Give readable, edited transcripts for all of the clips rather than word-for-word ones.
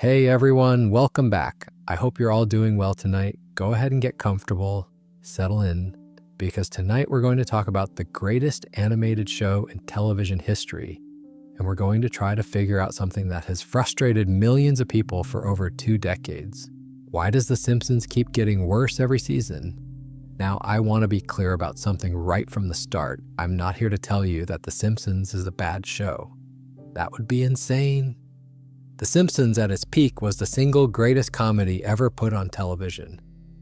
Hey everyone, welcome back. I hope you're all doing well tonight. Go ahead and get comfortable, settle in, because tonight we're going to talk about the greatest animated show in television history, and we're going to try to figure out something that has frustrated millions of people for over 2 decades. Why does The Simpsons keep getting worse every season? Now, I want to be clear about something right from the start. I'm not here to tell you that The Simpsons is a bad show. That would be insane. The Simpsons at its peak was the single greatest comedy ever put on television.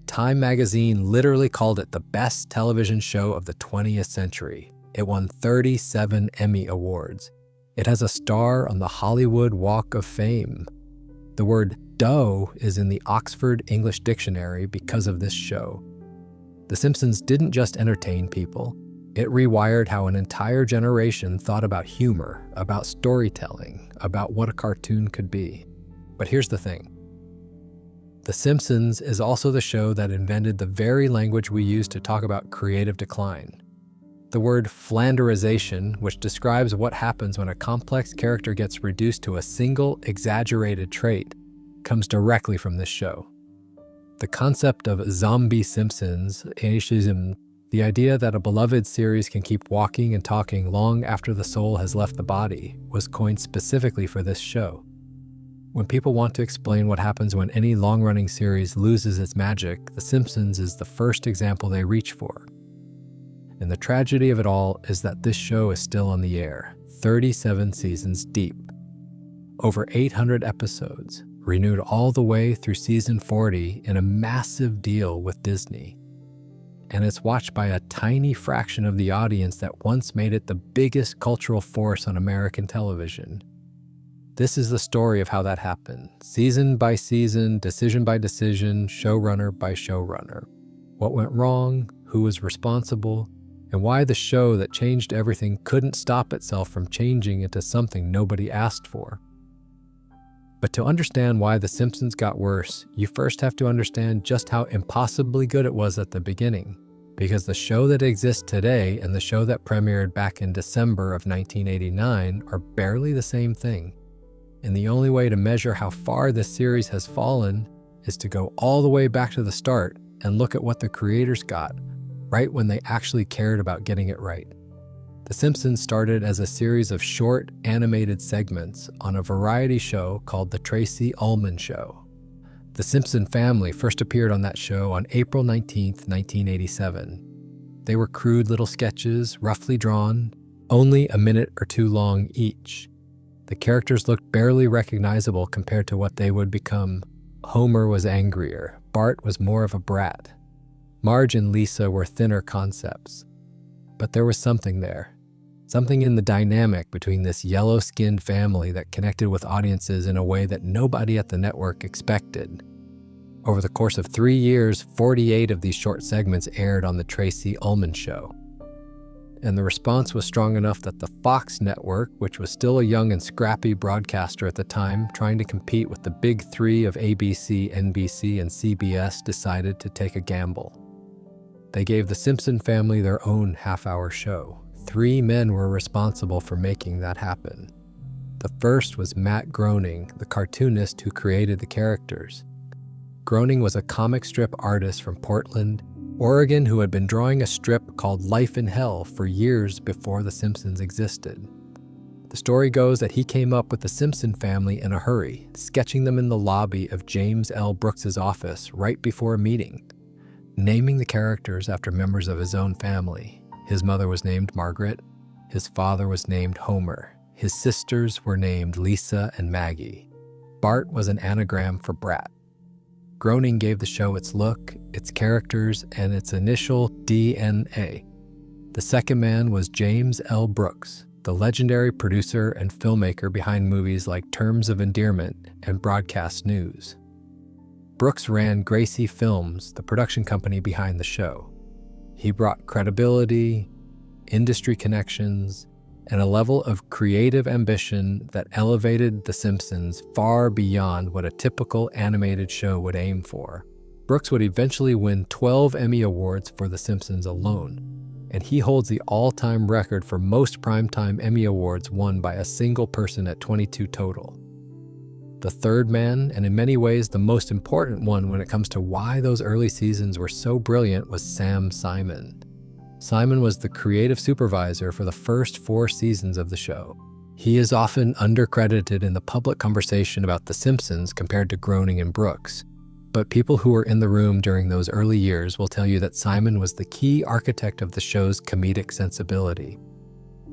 Time magazine literally called it the best television show of the 20th century. It won 37 Emmy Awards. It has a star on the Hollywood Walk of Fame. The word dough is in the Oxford English Dictionary because of this show. The Simpsons didn't just entertain people. It rewired how an entire generation thought about humor, about storytelling, about what a cartoon could be. But here's the thing. The Simpsons is also the show that invented the very language we use to talk about creative decline. The word flanderization, which describes what happens when a complex character gets reduced to a single exaggerated trait, comes directly from this show. The concept of zombie Simpsons, ageism, the idea that a beloved series can keep walking and talking long after the soul has left the body, was coined specifically for this show. When people want to explain what happens when any long-running series loses its magic, The Simpsons is the first example they reach for. And the tragedy of it all is that this show is still on the air, 37 seasons deep. Over 800 episodes, renewed all the way through season 40 in a massive deal with Disney. And it's watched by a tiny fraction of the audience that once made it the biggest cultural force on American television. This is the story of how that happened, season by season, decision by decision, showrunner by showrunner. What went wrong, who was responsible, and why the show that changed everything couldn't stop itself from changing into something nobody asked for. But to understand why The Simpsons got worse, you first have to understand just how impossibly good it was at the beginning. Because the show that exists today and the show that premiered back in December of 1989 are barely the same thing. And the only way to measure how far this series has fallen is to go all the way back to the start and look at what the creators got, right when they actually cared about getting it right. The Simpsons started as a series of short, animated segments on a variety show called The Tracey Ullman Show. The Simpson family first appeared on that show on April 19, 1987. They were crude little sketches, roughly drawn, only a minute or two long each. The characters looked barely recognizable compared to what they would become. Homer was angrier, Bart was more of a brat. Marge and Lisa were thinner concepts. But there was something there. Something in the dynamic between this yellow-skinned family that connected with audiences in a way that nobody at the network expected. Over the course of 3 years, 48 of these short segments aired on The Tracey Ullman Show. And the response was strong enough that the Fox network, which was still a young and scrappy broadcaster at the time, trying to compete with the big three of ABC, NBC, and CBS, decided to take a gamble. They gave the Simpson family their own half-hour show. 3 men were responsible for making that happen. The first was Matt Groening, the cartoonist who created the characters. Groening was a comic strip artist from Portland, Oregon, who had been drawing a strip called Life in Hell for years before The Simpsons existed. The story goes that he came up with the Simpson family in a hurry, sketching them in the lobby of James L. Brooks's office right before a meeting, naming the characters after members of his own family. His mother was named Margaret, his father was named Homer, his sisters were named Lisa and Maggie. Bart was an anagram for brat. Groening gave the show its look, its characters, and its initial DNA. The second man was James L. Brooks, the legendary producer and filmmaker behind movies like Terms of Endearment and Broadcast News. Brooks ran Gracie Films, the production company behind the show. He brought credibility, industry connections, and a level of creative ambition that elevated The Simpsons far beyond what a typical animated show would aim for. Brooks would eventually win 12 Emmy Awards for The Simpsons alone, and he holds the all-time record for most primetime Emmy Awards won by a single person at 22 total. The third man, and in many ways the most important one when it comes to why those early seasons were so brilliant, was Sam Simon. Simon was the creative supervisor for the first 4 seasons of the show. He is often undercredited in the public conversation about The Simpsons compared to Groening and Brooks, but people who were in the room during those early years will tell you that Simon was the key architect of the show's comedic sensibility.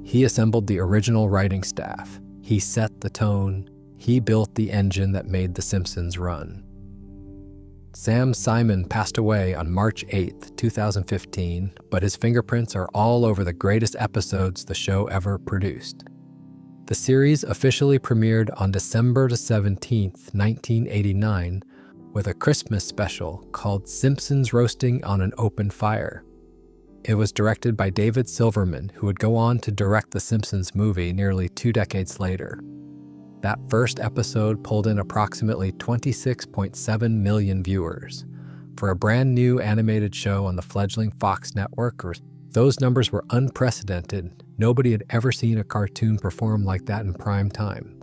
He assembled the original writing staff. He set the tone. He built the engine that made The Simpsons run. Sam Simon passed away on March 8, 2015, but his fingerprints are all over the greatest episodes the show ever produced. The series officially premiered on December 17, 1989, with a Christmas special called Simpsons Roasting on an Open Fire. It was directed by David Silverman, who would go on to direct The Simpsons movie nearly 2 decades later. That first episode pulled in approximately 26.7 million viewers. For a brand new animated show on the fledgling Fox network, those numbers were unprecedented. Nobody had ever seen a cartoon perform like that in prime time.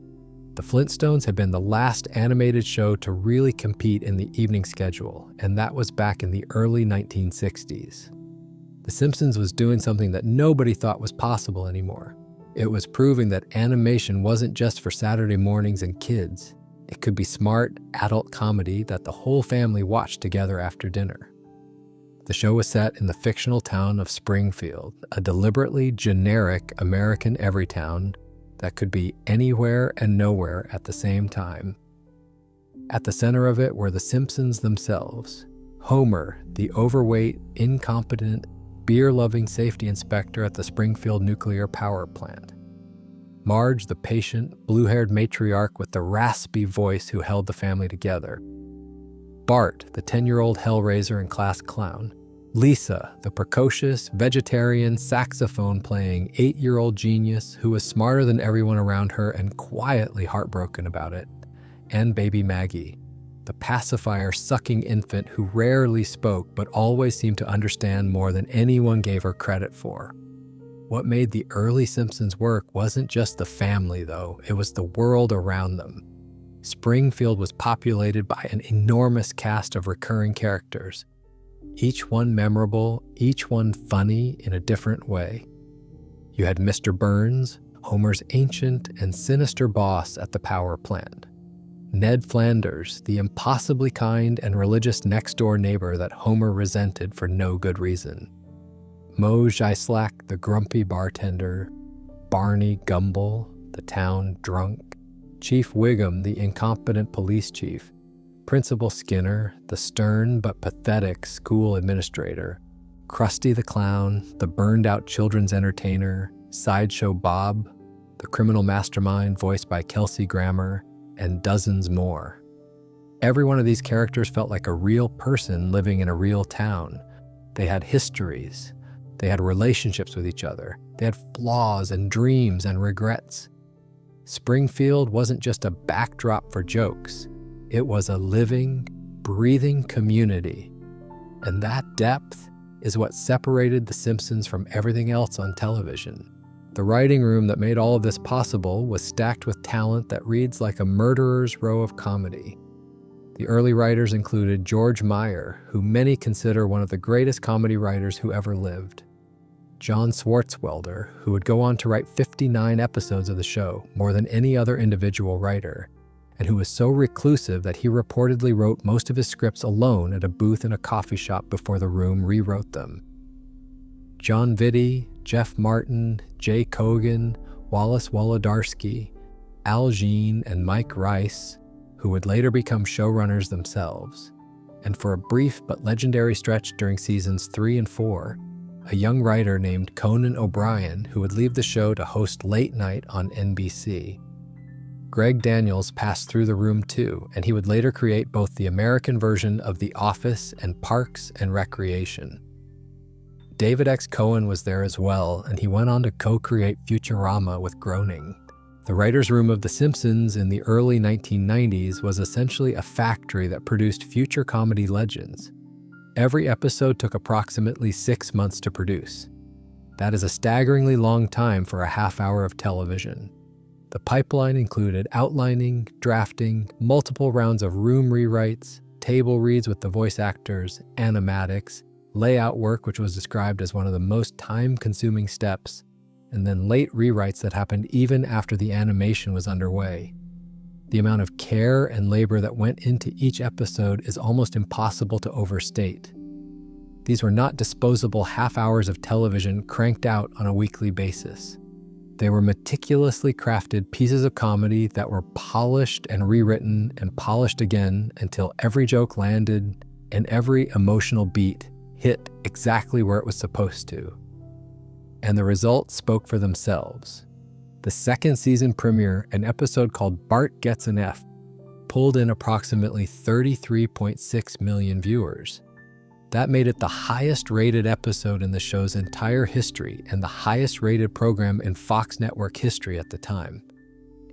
The Flintstones had been the last animated show to really compete in the evening schedule, and that was back in the early 1960s. The Simpsons was doing something that nobody thought was possible anymore. It was proving that animation wasn't just for Saturday mornings and kids. It could be smart, adult comedy that the whole family watched together after dinner. The show was set in the fictional town of Springfield, a deliberately generic American everytown that could be anywhere and nowhere at the same time. At the center of it were the Simpsons themselves. Homer, the overweight, incompetent, beer-loving safety inspector at the Springfield nuclear power plant. Marge, the patient, blue-haired matriarch with the raspy voice who held the family together. Bart, the 10-year-old hellraiser and class clown. Lisa, the precocious, vegetarian, saxophone-playing 8-year-old genius who was smarter than everyone around her and quietly heartbroken about it. And baby Maggie, the pacifier-sucking infant who rarely spoke but always seemed to understand more than anyone gave her credit for. What made the early Simpsons work wasn't just the family, though. It was the world around them. Springfield was populated by an enormous cast of recurring characters, each one memorable, each one funny in a different way. You had Mr. Burns, Homer's ancient and sinister boss at the power plant. Ned Flanders, the impossibly kind and religious next-door neighbor that Homer resented for no good reason. Moe Geislak, the grumpy bartender. Barney Gumble, the town drunk. Chief Wiggum, the incompetent police chief. Principal Skinner, the stern but pathetic school administrator. Krusty the Clown, the burned-out children's entertainer. Sideshow Bob, the criminal mastermind voiced by Kelsey Grammer, and dozens more. Every one of these characters felt like a real person living in a real town. They had histories. They had relationships with each other. They had flaws and dreams and regrets. Springfield wasn't just a backdrop for jokes. It was a living, breathing community. And that depth is what separated The Simpsons from everything else on television. The writing room that made all of this possible was stacked with talent that reads like a murderer's row of comedy. The early writers included George Meyer, who many consider one of the greatest comedy writers who ever lived. John Swartzwelder, who would go on to write 59 episodes of the show, more than any other individual writer, and who was so reclusive that he reportedly wrote most of his scripts alone at a booth in a coffee shop before the room rewrote them. John Vitti, Jeff Martin, Jay Kogan, Wallace Wolodarski, Al Jean, and Mike Rice, who would later become showrunners themselves. And for a brief but legendary stretch during seasons 3 and 4, a young writer named Conan O'Brien, who would leave the show to host Late Night on NBC. Greg Daniels passed through the room too, and he would later create both the American version of The Office and Parks and Recreation. David X. Cohen was there as well, and he went on to co-create Futurama with Groening. The writer's room of The Simpsons in the early 1990s was essentially a factory that produced future comedy legends. Every episode took approximately 6 months to produce. That is a staggeringly long time for a half hour of television. The pipeline included outlining, drafting, multiple rounds of room rewrites, table reads with the voice actors, animatics, layout work, which was described as one of the most time-consuming steps, and then late rewrites that happened even after the animation was underway. The amount of care and labor that went into each episode is almost impossible to overstate. These were not disposable half hours of television cranked out on a weekly basis. They were meticulously crafted pieces of comedy that were polished and rewritten and polished again until every joke landed and every emotional beat hit exactly where it was supposed to. And the results spoke for themselves. The second season premiere, an episode called Bart Gets an F, pulled in approximately 33.6 million viewers. That made it the highest rated episode in the show's entire history and the highest rated program in Fox network history at the time.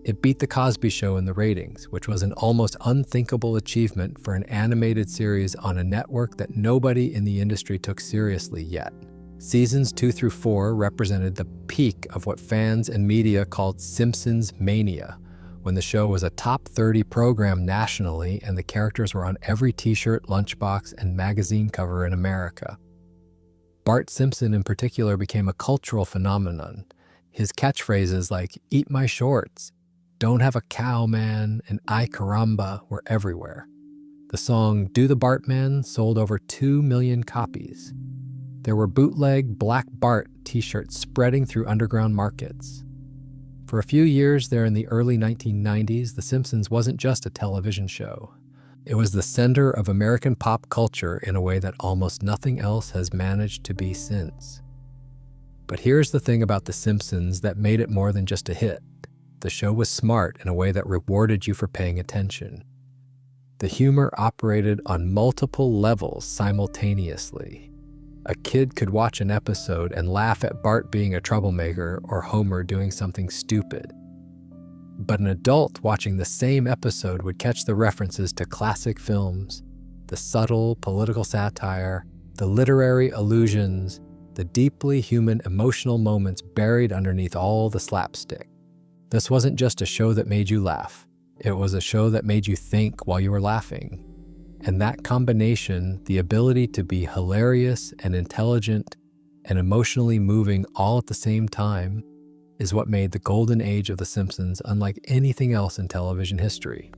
It beat The Cosby Show in the ratings, which was an almost unthinkable achievement for an animated series on a network that nobody in the industry took seriously yet. Seasons 2 through 4 represented the peak of what fans and media called Simpsons mania, when the show was a top 30 program nationally and the characters were on every t-shirt, lunchbox, and magazine cover in America. Bart Simpson in particular became a cultural phenomenon. His catchphrases like, "Eat my shorts," "Don't have a cow, man," and "Ay caramba" were everywhere. The song "Do the Bartman" sold over 2 million copies. There were bootleg Black Bart t-shirts spreading through underground markets. For a few years there in the early 1990s, The Simpsons wasn't just a television show. It was the center of American pop culture in a way that almost nothing else has managed to be since. But here's the thing about The Simpsons that made it more than just a hit. The show was smart in a way that rewarded you for paying attention. The humor operated on multiple levels simultaneously. A kid could watch an episode and laugh at Bart being a troublemaker or Homer doing something stupid. But an adult watching the same episode would catch the references to classic films, the subtle political satire, the literary allusions, the deeply human emotional moments buried underneath all the slapstick. This wasn't just a show that made you laugh. It was a show that made you think while you were laughing. And that combination, the ability to be hilarious and intelligent and emotionally moving all at the same time, is what made the golden age of The Simpsons unlike anything else in television history.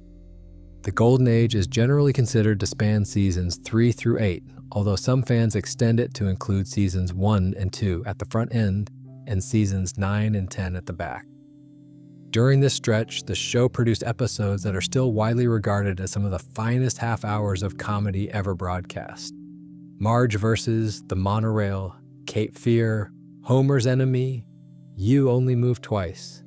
The golden age is generally considered to span seasons 3 through 8, although some fans extend it to include seasons 1 and 2 at the front end and seasons 9 and 10 at the back. During this stretch, the show produced episodes that are still widely regarded as some of the finest half hours of comedy ever broadcast. Marge vs. The Monorail, Cape Fear, Homer's Enemy, You Only Move Twice.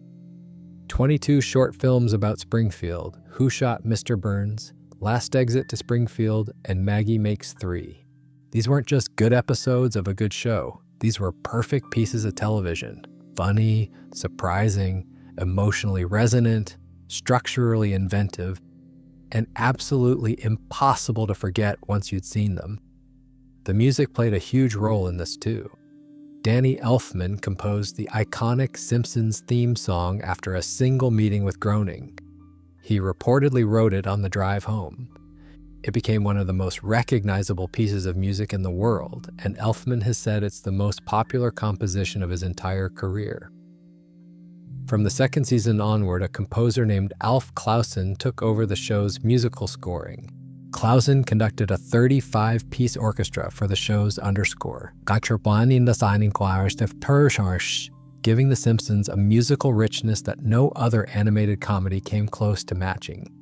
22 short films about Springfield, Who Shot Mr. Burns, Last Exit to Springfield, and Maggie Makes 3. These weren't just good episodes of a good show. These were perfect pieces of television. Funny, surprising, emotionally resonant, structurally inventive, and absolutely impossible to forget once you'd seen them. The music played a huge role in this too. Danny Elfman composed the iconic Simpsons theme song after a single meeting with Groening. He reportedly wrote it on the drive home. It became one of the most recognizable pieces of music in the world, and Elfman has said it's the most popular composition of his entire career. From the second season onward, a composer named Alf Clausen took over the show's musical scoring. Clausen conducted a 35-piece orchestra for the show's underscore, giving The Simpsons a musical richness that no other animated comedy came close to matching.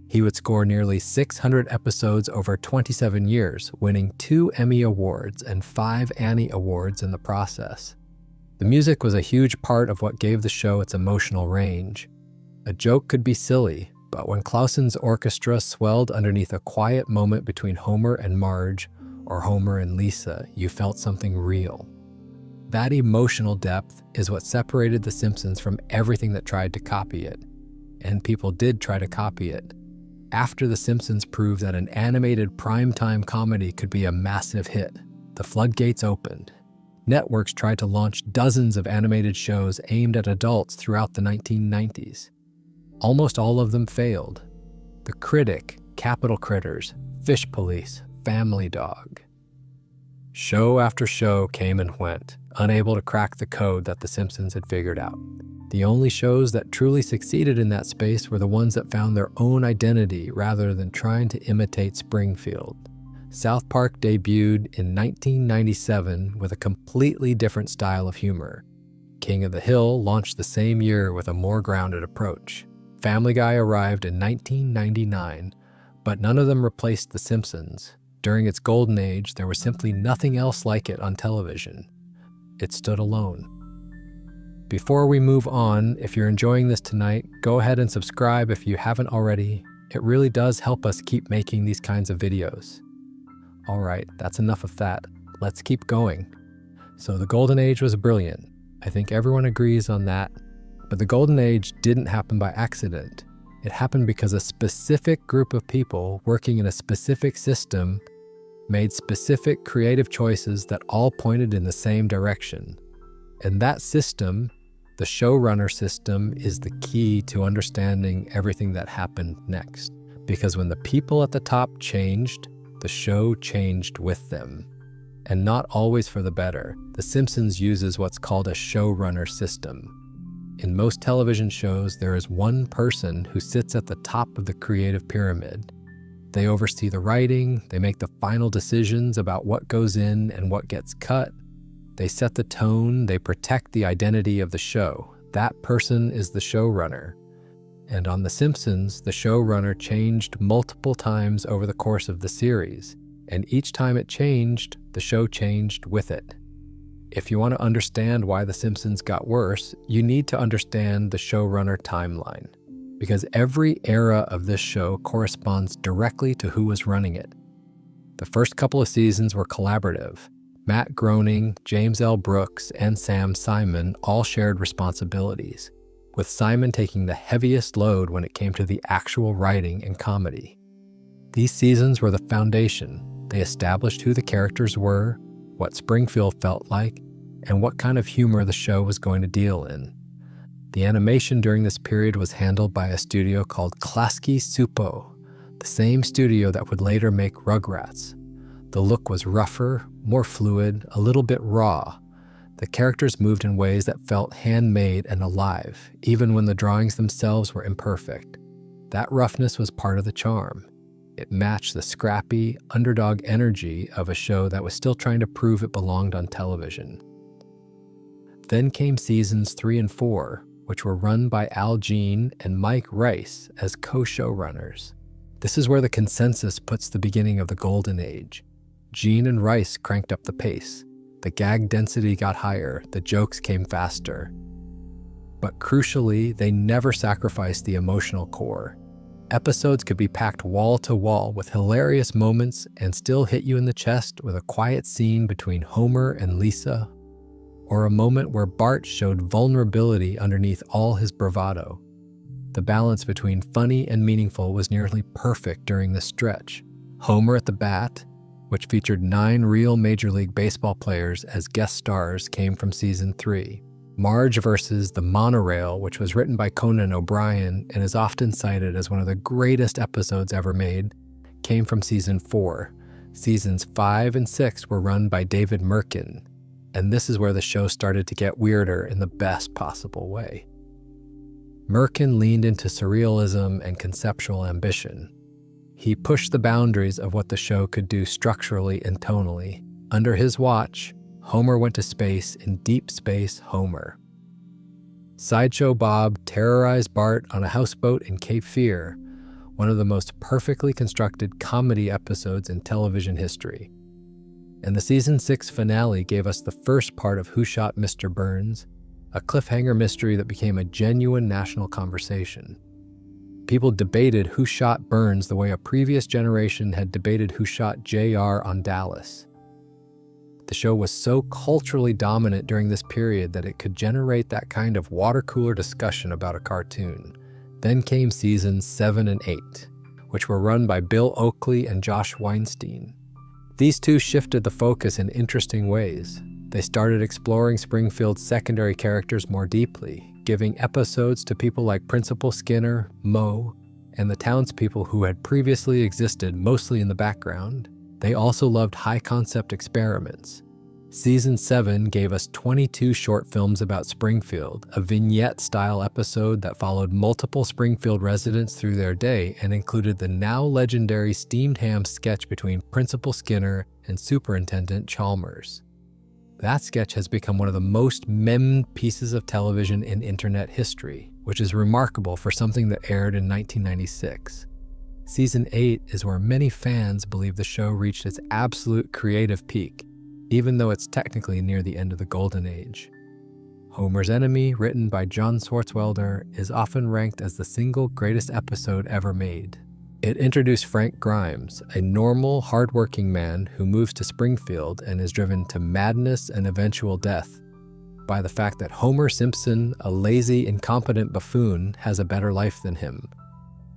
He would score nearly 600 episodes over 27 years, winning 2 Emmy Awards and 5 Annie Awards in the process. The music was a huge part of what gave the show its emotional range. A joke could be silly, but when Clausen's orchestra swelled underneath a quiet moment between Homer and Marge, or Homer and Lisa, you felt something real. That emotional depth is what separated The Simpsons from everything that tried to copy it. And people did try to copy it. After The Simpsons proved that an animated primetime comedy could be a massive hit, the floodgates opened. Networks tried to launch dozens of animated shows aimed at adults throughout the 1990s. Almost all of them failed. The Critic, Capital Critters, Fish Police, Family Dog. Show after show came and went, unable to crack the code that The Simpsons had figured out. The only shows that truly succeeded in that space were the ones that found their own identity rather than trying to imitate Springfield. South Park debuted in 1997 with a completely different style of humor. King of the Hill launched the same year with a more grounded approach. Family Guy arrived in 1999, but none of them replaced The Simpsons. During its golden age, there was simply nothing else like it on television. It stood alone. Before we move on, if you're enjoying this tonight, go ahead and subscribe if you haven't already. It really does help us keep making these kinds of videos. All right, that's enough of that. Let's keep going. So the golden age was brilliant. I think everyone agrees on that. But the golden age didn't happen by accident. It happened because a specific group of people working in a specific system made specific creative choices that all pointed in the same direction. And that system, the showrunner system, is the key to understanding everything that happened next. Because when the people at the top changed, the show changed with them. And not always for the better. The Simpsons uses what's called a showrunner system. In most television shows, there is one person who sits at the top of the creative pyramid. They oversee the writing, they make the final decisions about what goes in and what gets cut. They set the tone, they protect the identity of the show. That person is the showrunner. And on The Simpsons, the showrunner changed multiple times over the course of the series. And each time it changed, the show changed with it. If you want to understand why The Simpsons got worse, you need to understand the showrunner timeline. Because every era of this show corresponds directly to who was running it. The first couple of seasons were collaborative. Matt Groening, James L. Brooks, and Sam Simon all shared responsibilities, with Simon taking the heaviest load when it came to the actual writing and comedy. These seasons were the foundation. They established who the characters were, what Springfield felt like, and what kind of humor the show was going to deal in. The animation during this period was handled by a studio called Klasky Supo, the same studio that would later make Rugrats. The look was rougher, more fluid, a little bit raw. The characters moved in ways that felt handmade and alive, even when the drawings themselves were imperfect. That roughness was part of the charm. It matched the scrappy, underdog energy of a show that was still trying to prove it belonged on television. Then came seasons 3 and 4, which were run by Al Jean and Mike Rice as co-showrunners. This is where the consensus puts the beginning of the golden age. Jean and Rice cranked up the pace. The gag density got higher, the jokes came faster. But crucially, they never sacrificed the emotional core. Episodes could be packed wall to wall with hilarious moments and still hit you in the chest with a quiet scene between Homer and Lisa, or a moment where Bart showed vulnerability underneath all his bravado. The balance between funny and meaningful was nearly perfect during this stretch. Homer at the Bat, which featured 9 real Major League Baseball players as guest stars, came from season 3. Marge versus the Monorail, which was written by Conan O'Brien and is often cited as one of the greatest episodes ever made, came from season 4. Seasons 5 and 6 were run by David Merkin, and this is where the show started to get weirder in the best possible way. Merkin leaned into surrealism and conceptual ambition. He pushed the boundaries of what the show could do structurally and tonally. Under his watch, Homer went to space in Deep Space Homer. Sideshow Bob terrorized Bart on a houseboat in Cape Fear, one of the most perfectly constructed comedy episodes in television history. And the season 6 finale gave us the first part of Who Shot Mr. Burns, a cliffhanger mystery that became a genuine national conversation. People debated who shot Burns the way a previous generation had debated who shot JR on Dallas. The show was so culturally dominant during this period that it could generate that kind of water cooler discussion about a cartoon. Then came seasons 7 and 8, which were run by Bill Oakley and Josh Weinstein. These two shifted the focus in interesting ways. They started exploring Springfield's secondary characters more deeply, giving episodes to people like Principal Skinner, Moe, and the townspeople who had previously existed mostly in the background. They also loved high-concept experiments. Season 7 gave us 22 short films about Springfield, a vignette-style episode that followed multiple Springfield residents through their day and included the now legendary steamed ham sketch between Principal Skinner and Superintendent Chalmers. That sketch has become one of the most memed pieces of television in internet history, which is remarkable for something that aired in 1996. Season 8 is where many fans believe the show reached its absolute creative peak, even though it's technically near the end of the Golden Age. Homer's Enemy, written by John Swartzwelder, is often ranked as the single greatest episode ever made. It introduced Frank Grimes, a normal, hardworking man who moves to Springfield and is driven to madness and eventual death by the fact that Homer Simpson, a lazy, incompetent buffoon, has a better life than him.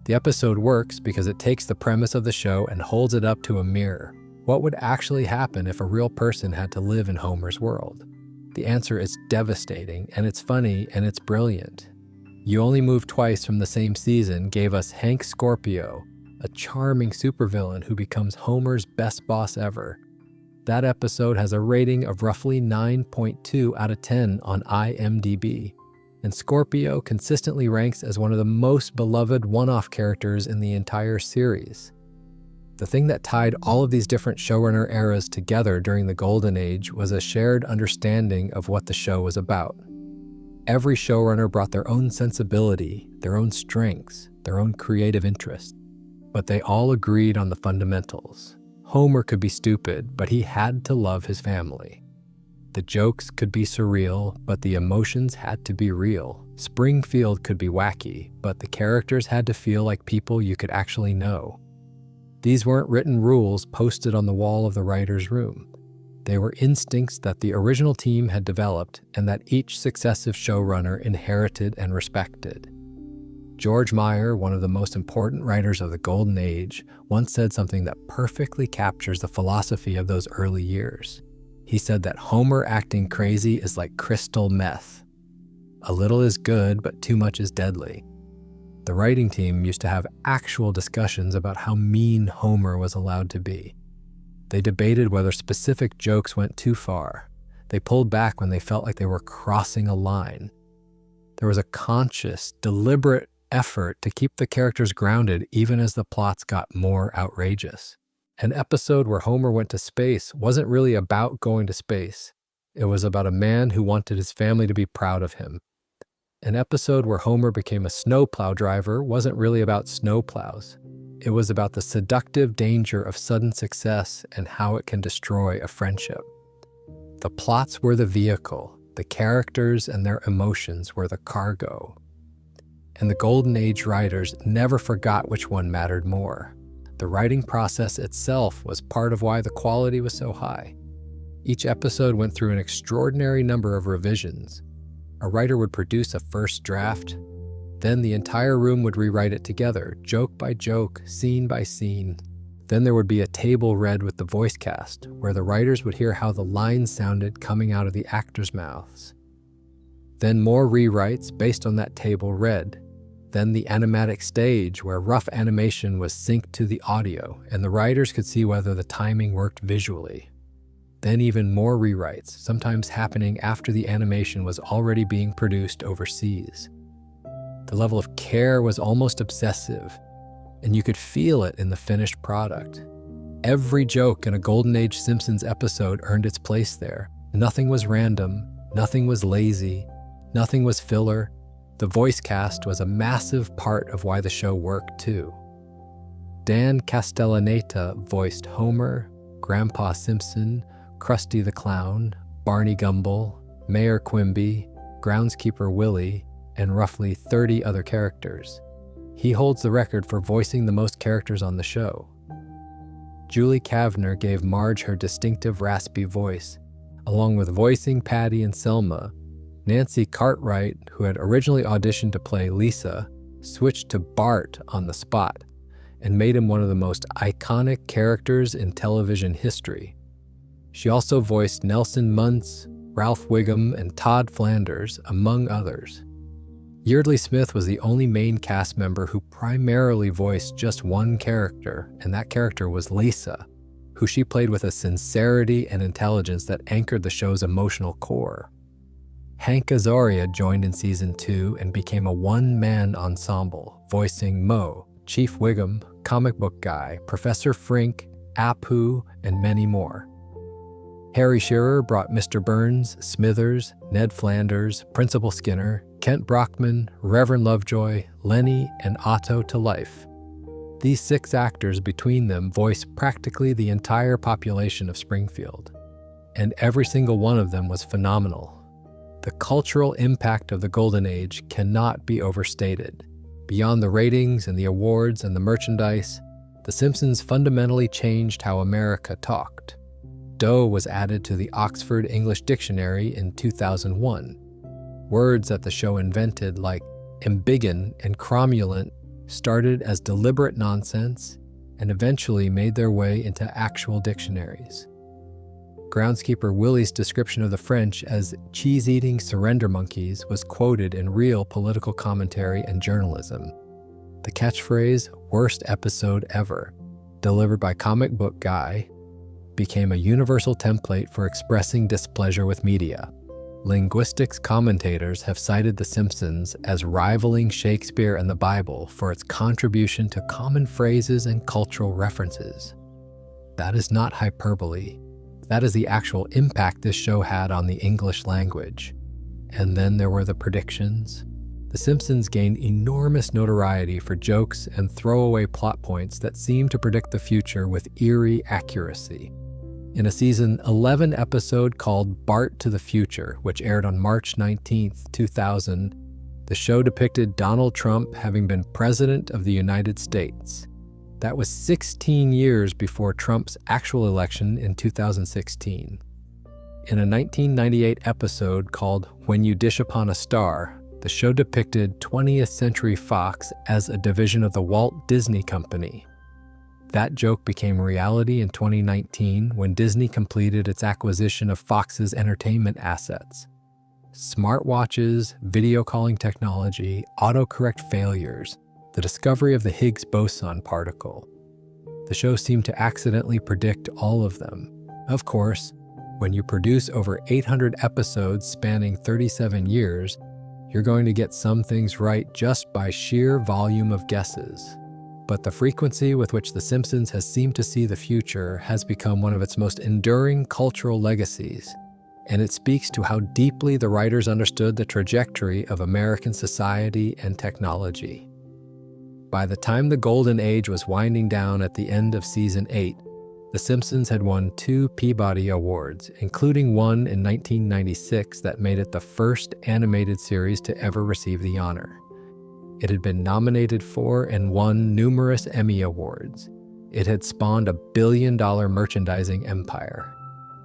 The episode works because it takes the premise of the show and holds it up to a mirror. What would actually happen if a real person had to live in Homer's world? The answer is devastating, and it's funny, and it's brilliant. You Only Move Twice from the same season gave us Hank Scorpio, a charming supervillain who becomes Homer's best boss ever. That episode has a rating of roughly 9.2 out of 10 on IMDb, and Scorpio consistently ranks as one of the most beloved one-off characters in the entire series. The thing that tied all of these different showrunner eras together during the Golden Age was a shared understanding of what the show was about. Every showrunner brought their own sensibility, their own strengths, their own creative interests, but they all agreed on the fundamentals. Homer could be stupid, but he had to love his family. The jokes could be surreal, but the emotions had to be real. Springfield could be wacky, but the characters had to feel like people you could actually know. These weren't written rules posted on the wall of the writer's room. They were instincts that the original team had developed and that each successive showrunner inherited and respected. George Meyer, one of the most important writers of the Golden Age, once said something that perfectly captures the philosophy of those early years. He said that Homer acting crazy is like crystal meth. A little is good, but too much is deadly. The writing team used to have actual discussions about how mean Homer was allowed to be. They debated whether specific jokes went too far. They pulled back when they felt like they were crossing a line. There was a conscious, deliberate effort to keep the characters grounded even as the plots got more outrageous. An episode where Homer went to space wasn't really about going to space. It was about a man who wanted his family to be proud of him. An episode where Homer became a snowplow driver wasn't really about snowplows. It was about the seductive danger of sudden success and how it can destroy a friendship. The plots were the vehicle, the characters and their emotions were the cargo. And the Golden Age writers never forgot which one mattered more. The writing process itself was part of why the quality was so high. Each episode went through an extraordinary number of revisions. A writer would produce a first draft, then the entire room would rewrite it together, joke by joke, scene by scene. Then there would be a table read with the voice cast, where the writers would hear how the lines sounded coming out of the actors' mouths. Then more rewrites based on that table read. Then the animatic stage, where rough animation was synced to the audio, and the writers could see whether the timing worked visually. Then even more rewrites, sometimes happening after the animation was already being produced overseas. The level of care was almost obsessive, and you could feel it in the finished product. Every joke in a Golden Age Simpsons episode earned its place there. Nothing was random, nothing was lazy, nothing was filler. The voice cast was a massive part of why the show worked too. Dan Castellaneta voiced Homer, Grandpa Simpson, Krusty the Clown, Barney Gumble, Mayor Quimby, Groundskeeper Willie, and roughly 30 other characters. He holds the record for voicing the most characters on the show. Julie Kavner gave Marge her distinctive raspy voice. Along with voicing Patty and Selma, Nancy Cartwright, who had originally auditioned to play Lisa, switched to Bart on the spot and made him one of the most iconic characters in television history. She also voiced Nelson Muntz, Ralph Wiggum, and Todd Flanders, among others. Yeardley Smith was the only main cast member who primarily voiced just one character, and that character was Lisa, who she played with a sincerity and intelligence that anchored the show's emotional core. Hank Azaria joined in season 2 and became a one-man ensemble, voicing Mo, Chief Wiggum, Comic Book Guy, Professor Frink, Apu, and many more. Harry Shearer brought Mr. Burns, Smithers, Ned Flanders, Principal Skinner, Kent Brockman, Reverend Lovejoy, Lenny, and Otto to life. These 6 actors between them voiced practically the entire population of Springfield, and every single one of them was phenomenal. The cultural impact of the Golden Age cannot be overstated. Beyond the ratings and the awards and the merchandise, The Simpsons fundamentally changed how America talked. Doe was added to the Oxford English Dictionary in 2001. Words that the show invented, like embiggen and cromulent, started as deliberate nonsense and eventually made their way into actual dictionaries. Groundskeeper Willie's description of the French as cheese-eating surrender monkeys was quoted in real political commentary and journalism. The catchphrase, "worst episode ever," delivered by Comic Book Guy, became a universal template for expressing displeasure with media. Linguistics commentators have cited The Simpsons as rivaling Shakespeare and the Bible for its contribution to common phrases and cultural references. That is not hyperbole. That is the actual impact this show had on the English language. And then there were the predictions. The Simpsons gained enormous notoriety for jokes and throwaway plot points that seemed to predict the future with eerie accuracy. In a season 11 episode called Bart to the Future, which aired on March 19, 2000, the show depicted Donald Trump having been President of the United States. That was 16 years before Trump's actual election in 2016. In a 1998 episode called When You Dish Upon a Star, the show depicted 20th Century Fox as a division of the Walt Disney Company. That joke became reality in 2019 when Disney completed its acquisition of Fox's entertainment assets. Smartwatches, video calling technology, autocorrect failures, the discovery of the Higgs boson particle. The show seemed to accidentally predict all of them. Of course, when you produce over 800 episodes spanning 37 years, you're going to get some things right just by sheer volume of guesses. But the frequency with which The Simpsons has seemed to see the future has become one of its most enduring cultural legacies, and it speaks to how deeply the writers understood the trajectory of American society and technology. By the time the Golden Age was winding down at the end of Season 8, The Simpsons had won 2 Peabody Awards, including one in 1996 that made it the first animated series to ever receive the honor. It had been nominated for and won numerous Emmy Awards. It had spawned a billion-dollar merchandising empire.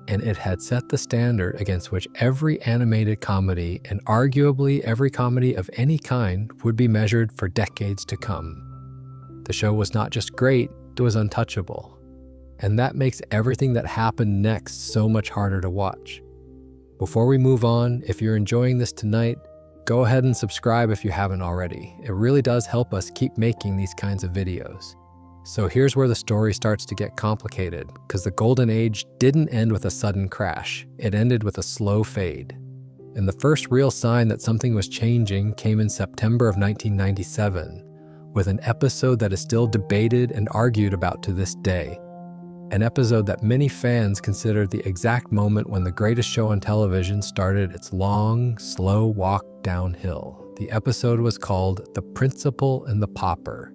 And it had set the standard against which every animated comedy, and arguably every comedy of any kind, would be measured for decades to come. The show was not just great, it was untouchable. And that makes everything that happened next so much harder to watch. Before we move on, if you're enjoying this tonight, go ahead and subscribe if you haven't already. It really does help us keep making these kinds of videos. So here's where the story starts to get complicated, because the Golden Age didn't end with a sudden crash. It ended with a slow fade. And the first real sign that something was changing came in September of 1997, with an episode that is still debated and argued about to this day. An episode that many fans consider the exact moment when the greatest show on television started its long, slow walk downhill. The episode was called The Principal and the Pauper.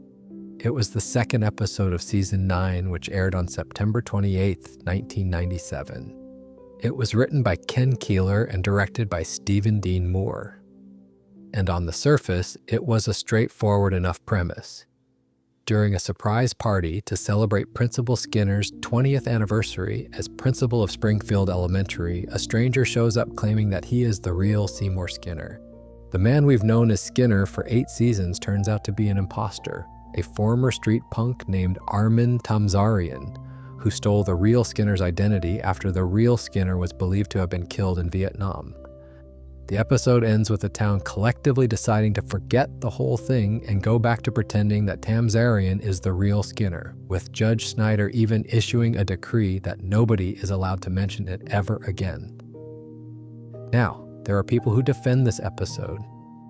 It was the second episode of Season 9, which aired on September 28, 1997. It was written by Ken Keeler and directed by Stephen Dean Moore. And on the surface, it was a straightforward enough premise. During a surprise party to celebrate Principal Skinner's 20th anniversary as principal of Springfield Elementary, a stranger shows up claiming that he is the real Seymour Skinner. The man we've known as Skinner for 8 seasons turns out to be an imposter, a former street punk named Armin Tamzarian, who stole the real Skinner's identity after the real Skinner was believed to have been killed in Vietnam. The episode ends with the town collectively deciding to forget the whole thing and go back to pretending that Tamzarian is the real Skinner, with Judge Snyder even issuing a decree that nobody is allowed to mention it ever again. Now, there are people who defend this episode.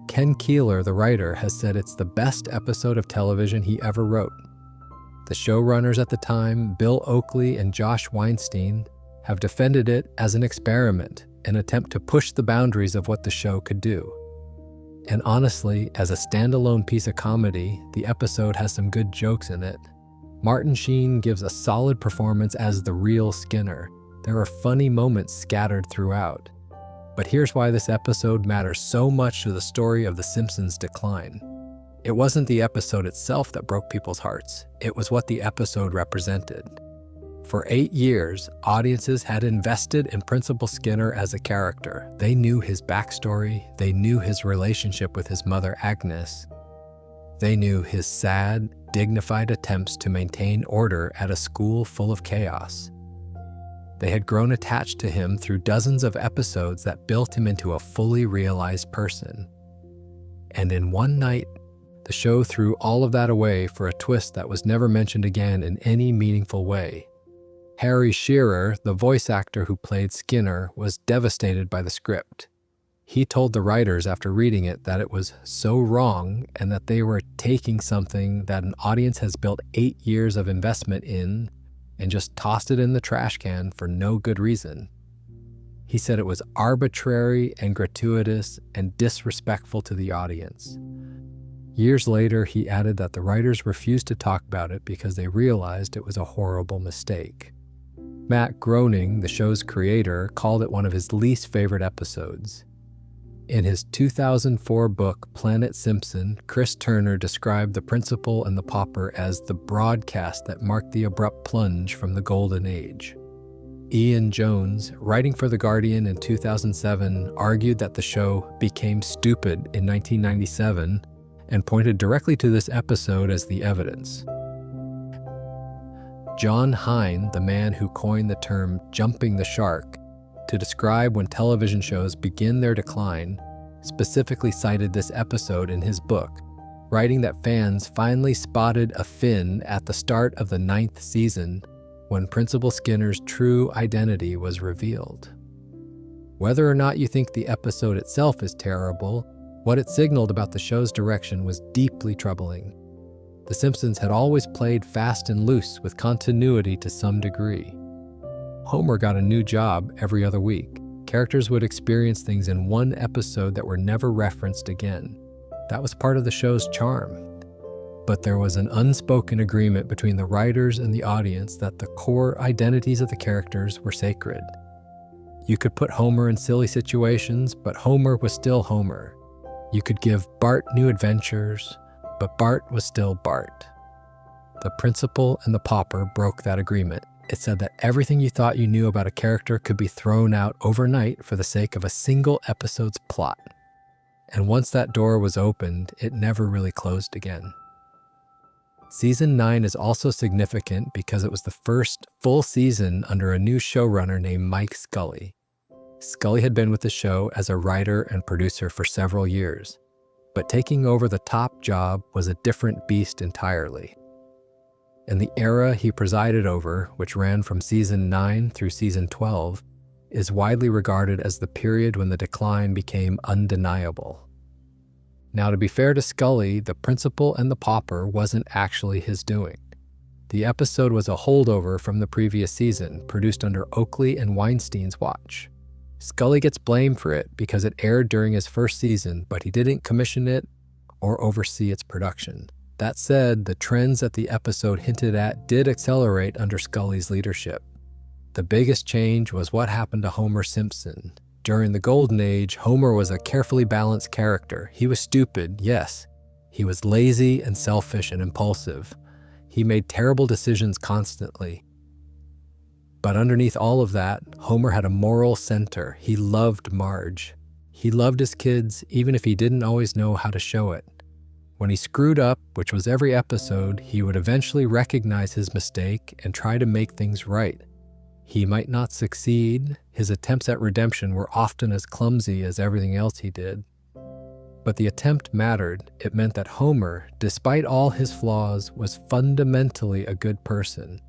Ken Keeler, the writer, has said it's the best episode of television he ever wrote. The showrunners at the time, Bill Oakley and Josh Weinstein, have defended it as an experiment, an attempt to push the boundaries of what the show could do. And honestly, as a standalone piece of comedy, the episode has some good jokes in it. Martin Sheen gives a solid performance as the real Skinner. There are funny moments scattered throughout. But here's why this episode matters so much to the story of The Simpsons' decline. It wasn't the episode itself that broke people's hearts. It was what the episode represented. For 8 years, audiences had invested in Principal Skinner as a character. They knew his backstory. They knew his relationship with his mother, Agnes. They knew his sad, dignified attempts to maintain order at a school full of chaos. They had grown attached to him through dozens of episodes that built him into a fully realized person. And in one night, the show threw all of that away for a twist that was never mentioned again in any meaningful way. Harry Shearer, the voice actor who played Skinner, was devastated by the script. He told the writers after reading it that it was so wrong and that they were taking something that an audience has built 8 years of investment in and just tossed it in the trash can for no good reason. He said it was arbitrary and gratuitous and disrespectful to the audience. Years later, he added that the writers refused to talk about it because they realized it was a horrible mistake. Matt Groening, the show's creator, called it one of his least favorite episodes. In his 2004 book, Planet Simpson, Chris Turner described the Principal and the Pauper as the broadcast that marked the abrupt plunge from the Golden Age. Ian Jones, writing for The Guardian in 2007, argued that the show became stupid in 1997 and pointed directly to this episode as the evidence. John Hine, the man who coined the term jumping the shark to describe when television shows begin their decline, specifically cited this episode in his book, writing that fans finally spotted a fin at the start of the 9th season when Principal Skinner's true identity was revealed. Whether or not you think the episode itself is terrible, what it signaled about the show's direction was deeply troubling. The Simpsons had always played fast and loose with continuity to some degree. Homer got a new job every other week. Characters would experience things in one episode that were never referenced again. That was part of the show's charm. But there was an unspoken agreement between the writers and the audience that the core identities of the characters were sacred. You could put Homer in silly situations, but Homer was still Homer. You could give Bart new adventures, but Bart was still Bart. The Principal and the Pauper broke that agreement. It said that everything you thought you knew about a character could be thrown out overnight for the sake of a single episode's plot. And once that door was opened, it never really closed again. Season 9 is also significant because it was the first full season under a new showrunner named Mike Scully. Scully had been with the show as a writer and producer for several years, but taking over the top job was a different beast entirely. And the era he presided over, which ran from season 9 through season 12, is widely regarded as the period when the decline became undeniable. Now, to be fair to Scully, the Principal and the Pauper wasn't actually his doing. The episode was a holdover from the previous season, produced under Oakley and Weinstein's watch. Scully gets blamed for it because it aired during his first season, but he didn't commission it or oversee its production. That said, the trends that the episode hinted at did accelerate under Scully's leadership. The biggest change was what happened to Homer Simpson. During the Golden Age, Homer was a carefully balanced character. He was stupid, yes. He was lazy and selfish and impulsive. He made terrible decisions constantly. But underneath all of that, Homer had a moral center. He loved Marge. He loved his kids, even if he didn't always know how to show it. When he screwed up, which was every episode, he would eventually recognize his mistake and try to make things right. He might not succeed. His attempts at redemption were often as clumsy as everything else he did. But the attempt mattered. It meant that Homer, despite all his flaws, was fundamentally a good person.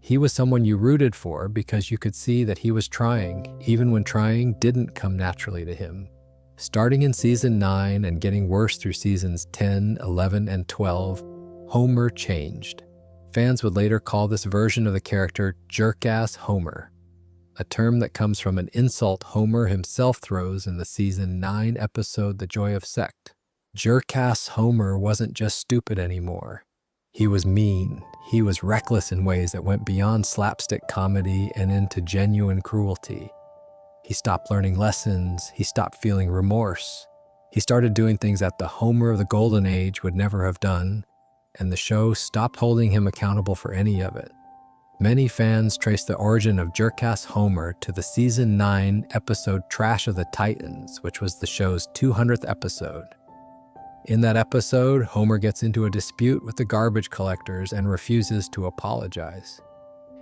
He was someone you rooted for because you could see that he was trying, even when trying didn't come naturally to him. Starting in season 9 and getting worse through seasons 10, 11, and 12, Homer changed. Fans would later call this version of the character jerk-ass Homer, a term that comes from an insult Homer himself throws in the season 9 episode The Joy of Sect. Jerk-ass Homer wasn't just stupid anymore. He was mean. He was reckless in ways that went beyond slapstick comedy and into genuine cruelty. He stopped learning lessons. He stopped feeling remorse. He started doing things that the Homer of the Golden Age would never have done, and the show stopped holding him accountable for any of it. Many fans trace the origin of jerk-ass Homer to the season 9 episode Trash of the Titans, which was the show's 200th episode. In that episode, Homer gets into a dispute with the garbage collectors and refuses to apologize.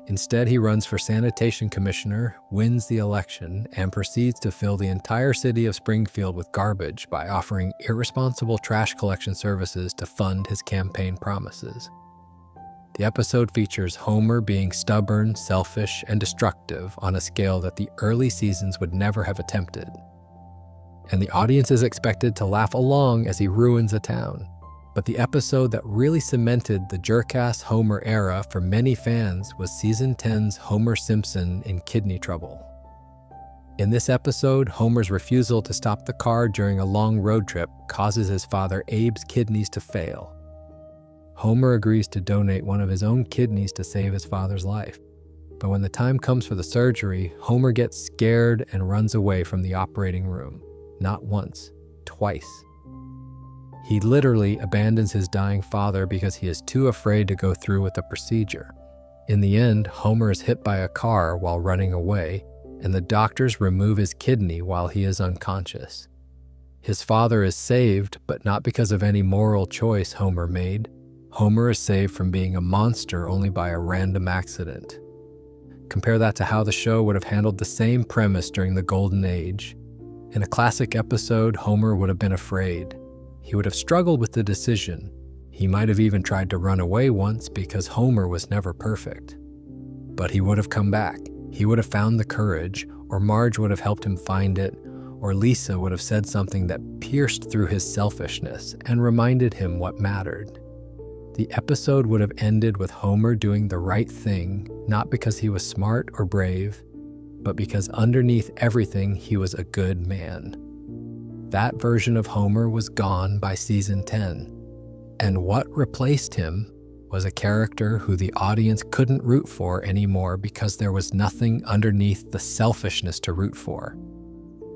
Instead, he runs for sanitation commissioner, wins the election, and proceeds to fill the entire city of Springfield with garbage by offering irresponsible trash collection services to fund his campaign promises. The episode features Homer being stubborn, selfish, and destructive on a scale that the early seasons would never have attempted. And the audience is expected to laugh along as he ruins a town. But the episode that really cemented the jerk-ass Homer era for many fans was season 10's Homer Simpson in kidney trouble. In this episode, Homer's refusal to stop the car during a long road trip causes his father Abe's kidneys to fail. Homer agrees to donate one of his own kidneys to save his father's life. But when the time comes for the surgery, Homer gets scared and runs away from the operating room. Not once, twice. He literally abandons his dying father because he is too afraid to go through with the procedure. In the end, Homer is hit by a car while running away, and the doctors remove his kidney while he is unconscious. His father is saved, but not because of any moral choice Homer made. Homer is saved from being a monster only by a random accident. Compare that to how the show would have handled the same premise during the Golden Age. In a classic episode, Homer would have been afraid. He would have struggled with the decision. He might have even tried to run away once because Homer was never perfect. But he would have come back. He would have found the courage, or Marge would have helped him find it, or Lisa would have said something that pierced through his selfishness and reminded him what mattered. The episode would have ended with Homer doing the right thing, not because he was smart or brave, but because underneath everything he was a good man. That version of Homer was gone by season 10, and what replaced him was a character who the audience couldn't root for anymore because there was nothing underneath the selfishness to root for.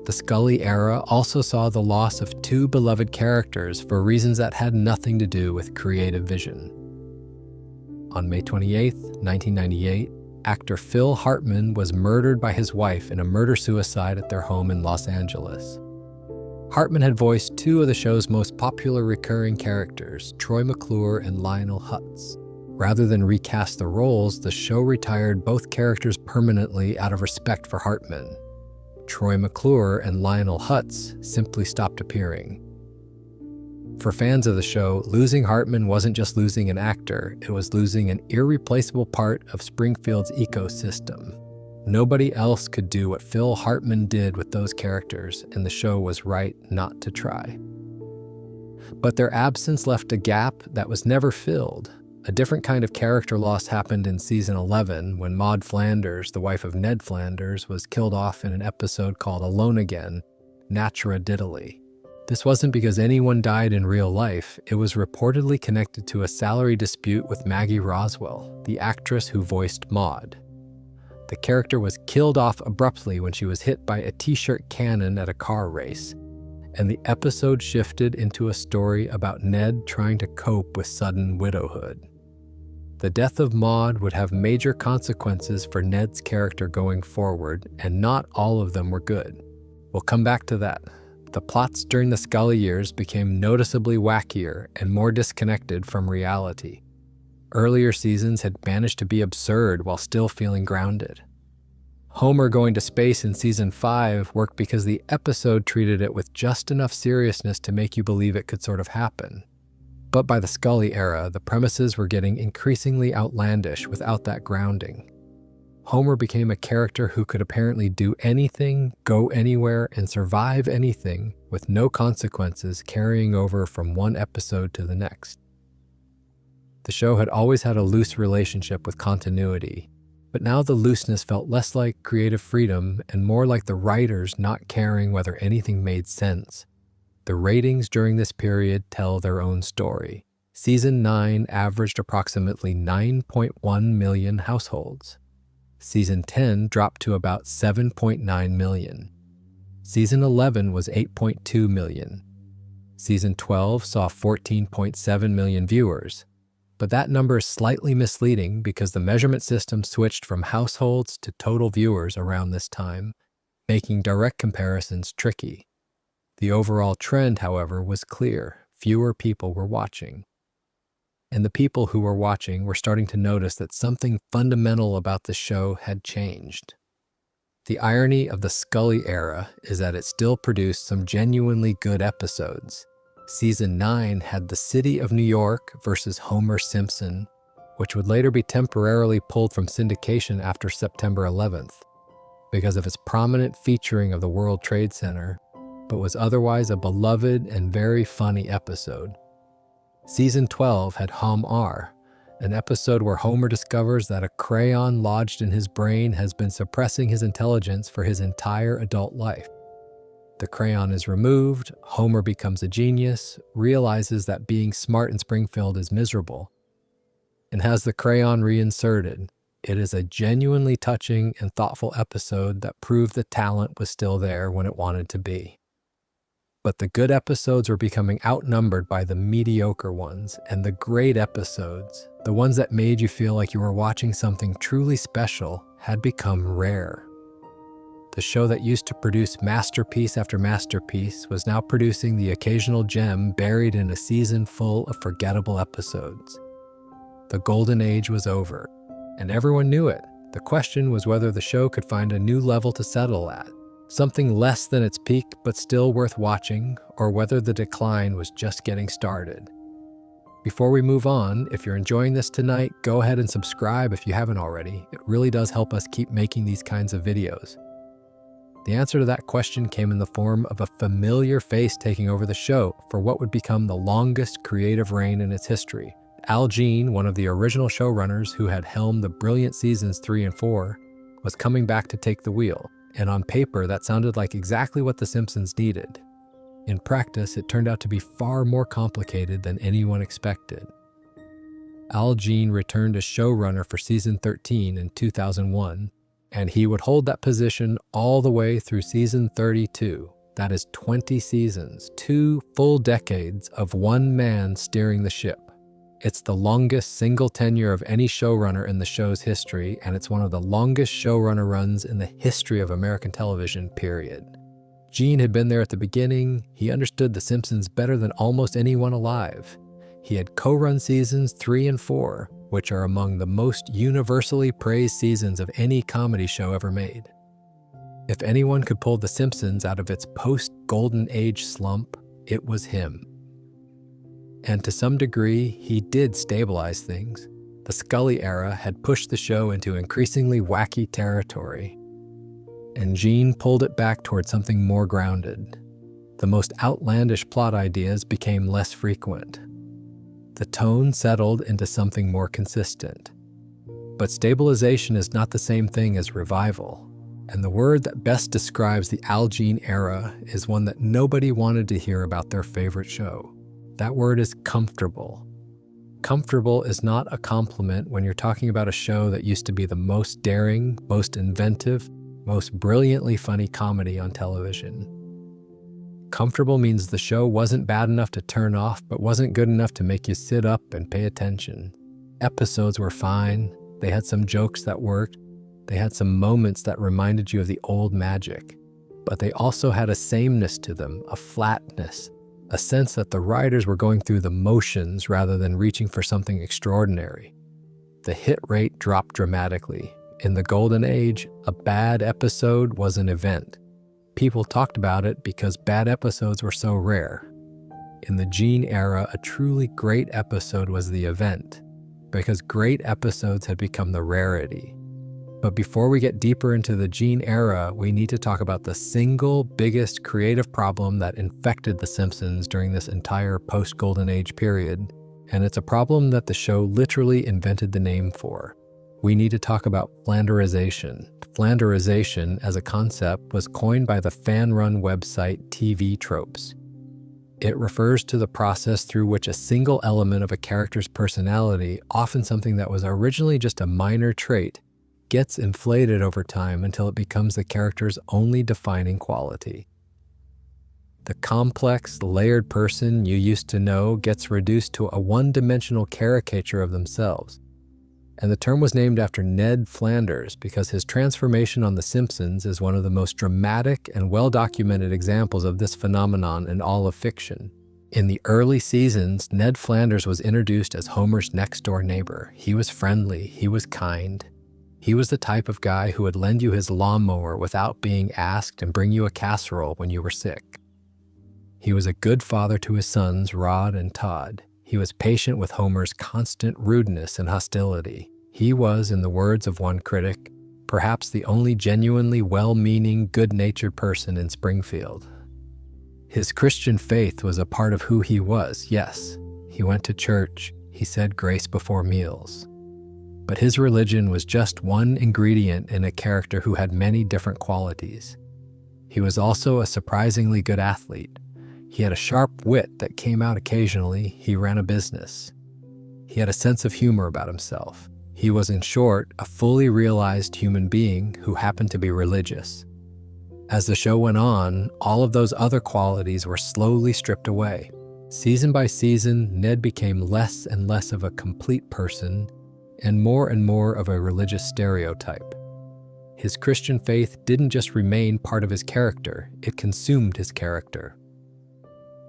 The Scully era also saw the loss of two beloved characters for reasons that had nothing to do with creative vision. On May 28, 1998, actor Phil Hartman was murdered by his wife in a murder-suicide at their home in Los Angeles. Hartman had voiced two of the show's most popular recurring characters, Troy McClure and Lionel Hutz. Rather than recast the roles, the show retired both characters permanently out of respect for Hartman. Troy McClure and Lionel Hutz simply stopped appearing. For fans of the show, losing Hartman wasn't just losing an actor, it was losing an irreplaceable part of Springfield's ecosystem. Nobody else could do what Phil Hartman did with those characters, and the show was right not to try. But their absence left a gap that was never filled. A different kind of character loss happened in season 11 when Maud Flanders, the wife of Ned Flanders, was killed off in an episode called Alone Again, Natura Diddley. This wasn't because anyone died in real life. It was reportedly connected to a salary dispute with Maggie Roswell, the actress who voiced Maud. The character was killed off abruptly when she was hit by a t-shirt cannon at a car race, and the episode shifted into a story about Ned trying to cope with sudden widowhood. The death of Maud would have major consequences for Ned's character going forward, and not all of them were good. We'll come back to that. the plots during the Scully years became noticeably wackier and more disconnected from reality. Earlier seasons had managed to be absurd while still feeling grounded. Homer going to space in season 5 worked because the episode treated it with just enough seriousness to make you believe it could sort of happen. But by the Scully era, the premises were getting increasingly outlandish without that grounding. Homer became a character who could apparently do anything, go anywhere, and survive anything with no consequences carrying over from one episode to the next. The show had always had a loose relationship with continuity, but now the looseness felt less like creative freedom and more like the writers not caring whether anything made sense. The ratings during this period tell their own story. Season 9 averaged approximately 9.1 million households. Season 10 dropped to about 7.9 million. Season 11 was 8.2 million. Season 12 saw 14.7 million viewers. But that number is slightly misleading because the measurement system switched from households to total viewers around this time, making direct comparisons tricky. The overall trend, however, was clear. Fewer people were watching. And the people who were watching were starting to notice that something fundamental about the show had changed. The irony of the Scully era is that it still produced some genuinely good episodes. Season 9 had the city of New York versus Homer Simpson, which would later be temporarily pulled from syndication after September 11th because of its prominent featuring of the World Trade Center, but was otherwise a beloved and very funny episode. Season 12 had Hom R, an episode where Homer discovers that a crayon lodged in his brain has been suppressing his intelligence for his entire adult life. The crayon is removed, Homer becomes a genius, realizes that being smart in Springfield is miserable, and has the crayon reinserted. It is a genuinely touching and thoughtful episode that proved the talent was still there when it wanted to be. But the good episodes were becoming outnumbered by the mediocre ones, and the great episodes, the ones that made you feel like you were watching something truly special, had become rare. The show that used to produce masterpiece after masterpiece was now producing the occasional gem buried in a season full of forgettable episodes. The golden age was over, and everyone knew it. The question was whether the show could find a new level to settle at, something less than its peak but still worth watching, or whether the decline was just getting started. Before we move on, if you're enjoying this tonight, go ahead and subscribe if you haven't already. It really does help us keep making these kinds of videos. The answer to that question came in the form of a familiar face taking over the show for what would become the longest creative reign in its history. Al Jean, one of the original showrunners who had helmed the brilliant seasons 3 and 4, was coming back to take the wheel, and on paper that sounded like exactly what The Simpsons needed. In practice, it turned out to be far more complicated than anyone expected. Al Jean returned as showrunner for season 13 in 2001, and he would hold that position all the way through season 32. That is 20 seasons, 2 full decades of one man steering the ship. It's the longest single tenure of any showrunner in the show's history, and it's one of the longest showrunner runs in the history of American television, period. Gene had been there at the beginning. He understood The Simpsons better than almost anyone alive. He had co-run seasons 3 and 4, which are among the most universally praised seasons of any comedy show ever made. If anyone could pull The Simpsons out of its post-Golden Age slump, it was him. And to some degree, he did stabilize things. The Scully era had pushed the show into increasingly wacky territory, and Gene pulled it back toward something more grounded. The most outlandish plot ideas became less frequent. The tone settled into something more consistent. But stabilization is not the same thing as revival, and the word that best describes the Al Jean era is one that nobody wanted to hear about their favorite show. That word is comfortable. Comfortable is not a compliment when you're talking about a show that used to be the most daring, most inventive, most brilliantly funny comedy on television. Comfortable means the show wasn't bad enough to turn off, but wasn't good enough to make you sit up and pay attention. Episodes were fine. They had some jokes that worked. They had some moments that reminded you of the old magic. but they also had a sameness to them, a flatness, a sense that the writers were going through the motions rather than reaching for something extraordinary. The hit rate dropped dramatically. In the Golden Age, a bad episode was an event. People talked about it because bad episodes were so rare. In the Gene era, a truly great episode was the event, because great episodes had become the rarity. But before we get deeper into the Gene era, we need to talk about the single biggest creative problem that infected The Simpsons during this entire post-Golden Age period, and it's a problem that the show literally invented the name for. We need to talk about flanderization. Flanderization as a concept was coined by the fan-run website TV Tropes. It refers to the process through which a single element of a character's personality, often something that was originally just a minor trait, gets inflated over time until it becomes the character's only defining quality. The complex, layered person you used to know gets reduced to a one-dimensional caricature of themselves. And the term was named after Ned Flanders because his transformation on The Simpsons is one of the most dramatic and well-documented examples of this phenomenon in all of fiction. In the early seasons, Ned Flanders was introduced as Homer's next-door neighbor. He was friendly, he was kind. He was the type of guy who would lend you his lawnmower without being asked and bring you a casserole when you were sick. He was a good father to his sons, Rod and Todd. He was patient with Homer's constant rudeness and hostility. He was, in the words of one critic, perhaps the only genuinely well-meaning, good-natured person in Springfield. His Christian faith was a part of who he was, yes. He went to church, he said grace before meals. But his religion was just one ingredient in a character who had many different qualities. He was also a surprisingly good athlete. He had a sharp wit that came out occasionally. He ran a business. He had a sense of humor about himself. He was, in short, a fully realized human being who happened to be religious. As the show went on, all of those other qualities were slowly stripped away. Season by season, Ned became less and less of a complete person and more of a religious stereotype. His Christian faith didn't just remain part of his character, it consumed his character.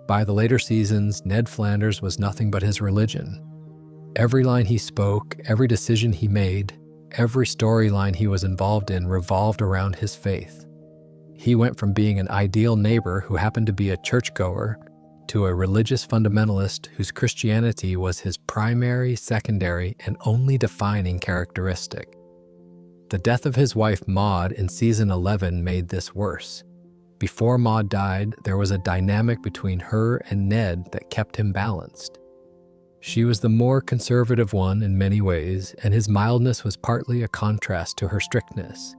By the later seasons, Ned Flanders was nothing but his religion. Every line he spoke, every decision he made, every storyline he was involved in revolved around his faith. He went from being an ideal neighbor who happened to be a churchgoer to a religious fundamentalist whose Christianity was his primary, secondary, and only defining characteristic. The death of his wife Maud in season 11 made this worse. Before Maud died, there was a dynamic between her and Ned that kept him balanced. She was the more conservative one in many ways, and his mildness was partly a contrast to her strictness.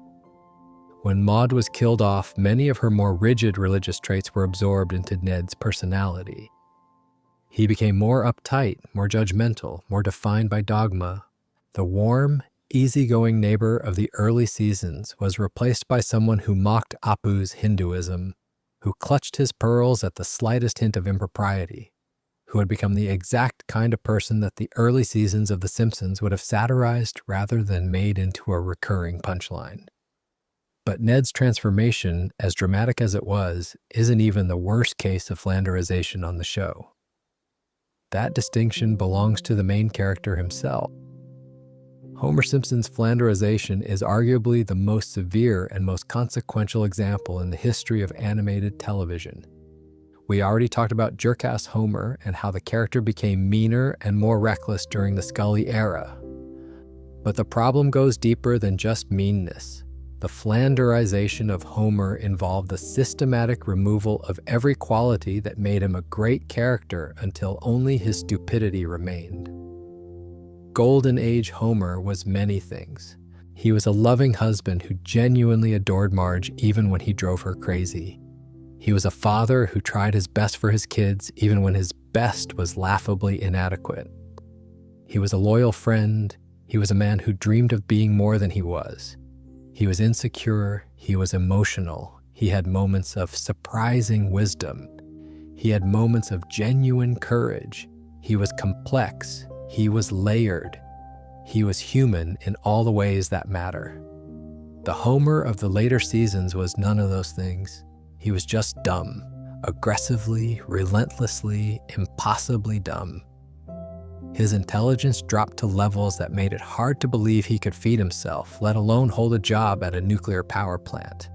When Maud was killed off, many of her more rigid religious traits were absorbed into Ned's personality. He became more uptight, more judgmental, more defined by dogma. The warm, easygoing neighbor of the early seasons was replaced by someone who mocked Apu's Hinduism, who clutched his pearls at the slightest hint of impropriety, who had become the exact kind of person that the early seasons of The Simpsons would have satirized rather than made into a recurring punchline. But Ned's transformation, as dramatic as it was, isn't even the worst case of flanderization on the show. That distinction belongs to the main character himself. Homer Simpson's flanderization is arguably the most severe and most consequential example in the history of animated television. We already talked about jerkass Homer and how the character became meaner and more reckless during the Scully era. But the problem goes deeper than just meanness. The flanderization of Homer involved the systematic removal of every quality that made him a great character until only his stupidity remained. Golden Age Homer was many things. He was a loving husband who genuinely adored Marge even when he drove her crazy. He was a father who tried his best for his kids even when his best was laughably inadequate. He was a loyal friend. He was a man who dreamed of being more than he was. He was insecure, he was emotional, he had moments of surprising wisdom. He had moments of genuine courage. He was complex, he was layered. He was human in all the ways that matter. The Homer of the later seasons was none of those things. He was just dumb. Aggressively, relentlessly, impossibly dumb. His intelligence dropped to levels that made it hard to believe he could feed himself, let alone hold a job at a nuclear power plant.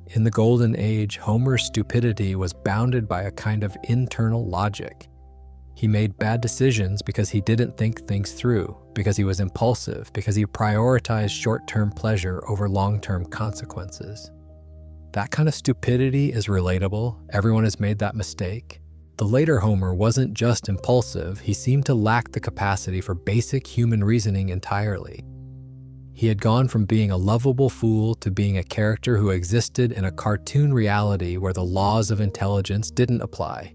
In the Golden Age, Homer's stupidity was bounded by a kind of internal logic. He made bad decisions because he didn't think things through, because he was impulsive, because he prioritized short-term pleasure over long-term consequences. That kind of stupidity is relatable. Everyone has made that mistake. The later Homer wasn't just impulsive, he seemed to lack the capacity for basic human reasoning entirely. He had gone from being a lovable fool to being a character who existed in a cartoon reality where the laws of intelligence didn't apply.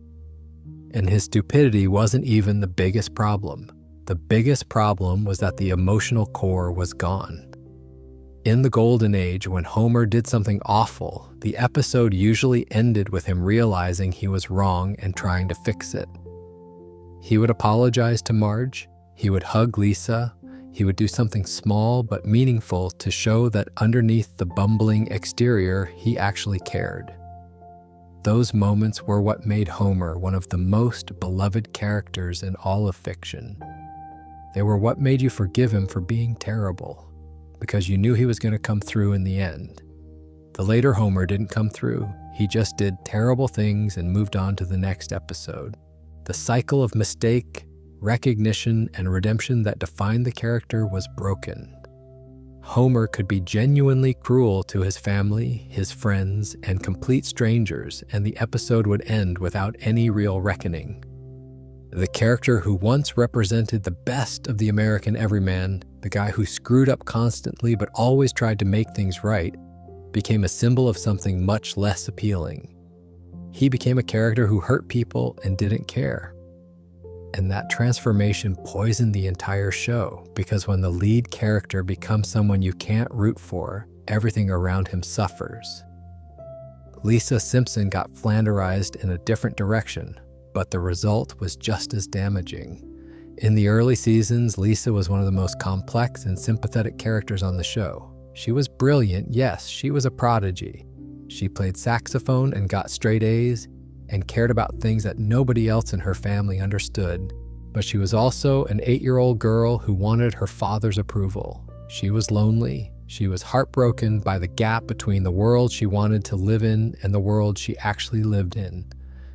And his stupidity wasn't even the biggest problem. The biggest problem was that the emotional core was gone. In the Golden Age, when Homer did something awful, the episode usually ended with him realizing he was wrong and trying to fix it. He would apologize to Marge, he would hug Lisa, he would do something small but meaningful to show that underneath the bumbling exterior, he actually cared. Those moments were what made Homer one of the most beloved characters in all of fiction. They were what made you forgive him for being terrible, because you knew he was going to come through in the end. The later Homer didn't come through. He just did terrible things and moved on to the next episode. The cycle of mistake, recognition, and redemption that defined the character was broken. Homer could be genuinely cruel to his family, his friends, and complete strangers, and the episode would end without any real reckoning. The character who once represented the best of the American everyman, the guy who screwed up constantly but always tried to make things right, became a symbol of something much less appealing. He became a character who hurt people and didn't care. And that transformation poisoned the entire show, because when the lead character becomes someone you can't root for, everything around him suffers. Lisa Simpson got flanderized in a different direction, but the result was just as damaging. In the early seasons, Lisa was one of the most complex and sympathetic characters on the show. She was brilliant, yes, she was a prodigy. She played saxophone and got straight A's and cared about things that nobody else in her family understood. But she was also an 8-year-old girl who wanted her father's approval. She was lonely. She was heartbroken by the gap between the world she wanted to live in and the world she actually lived in.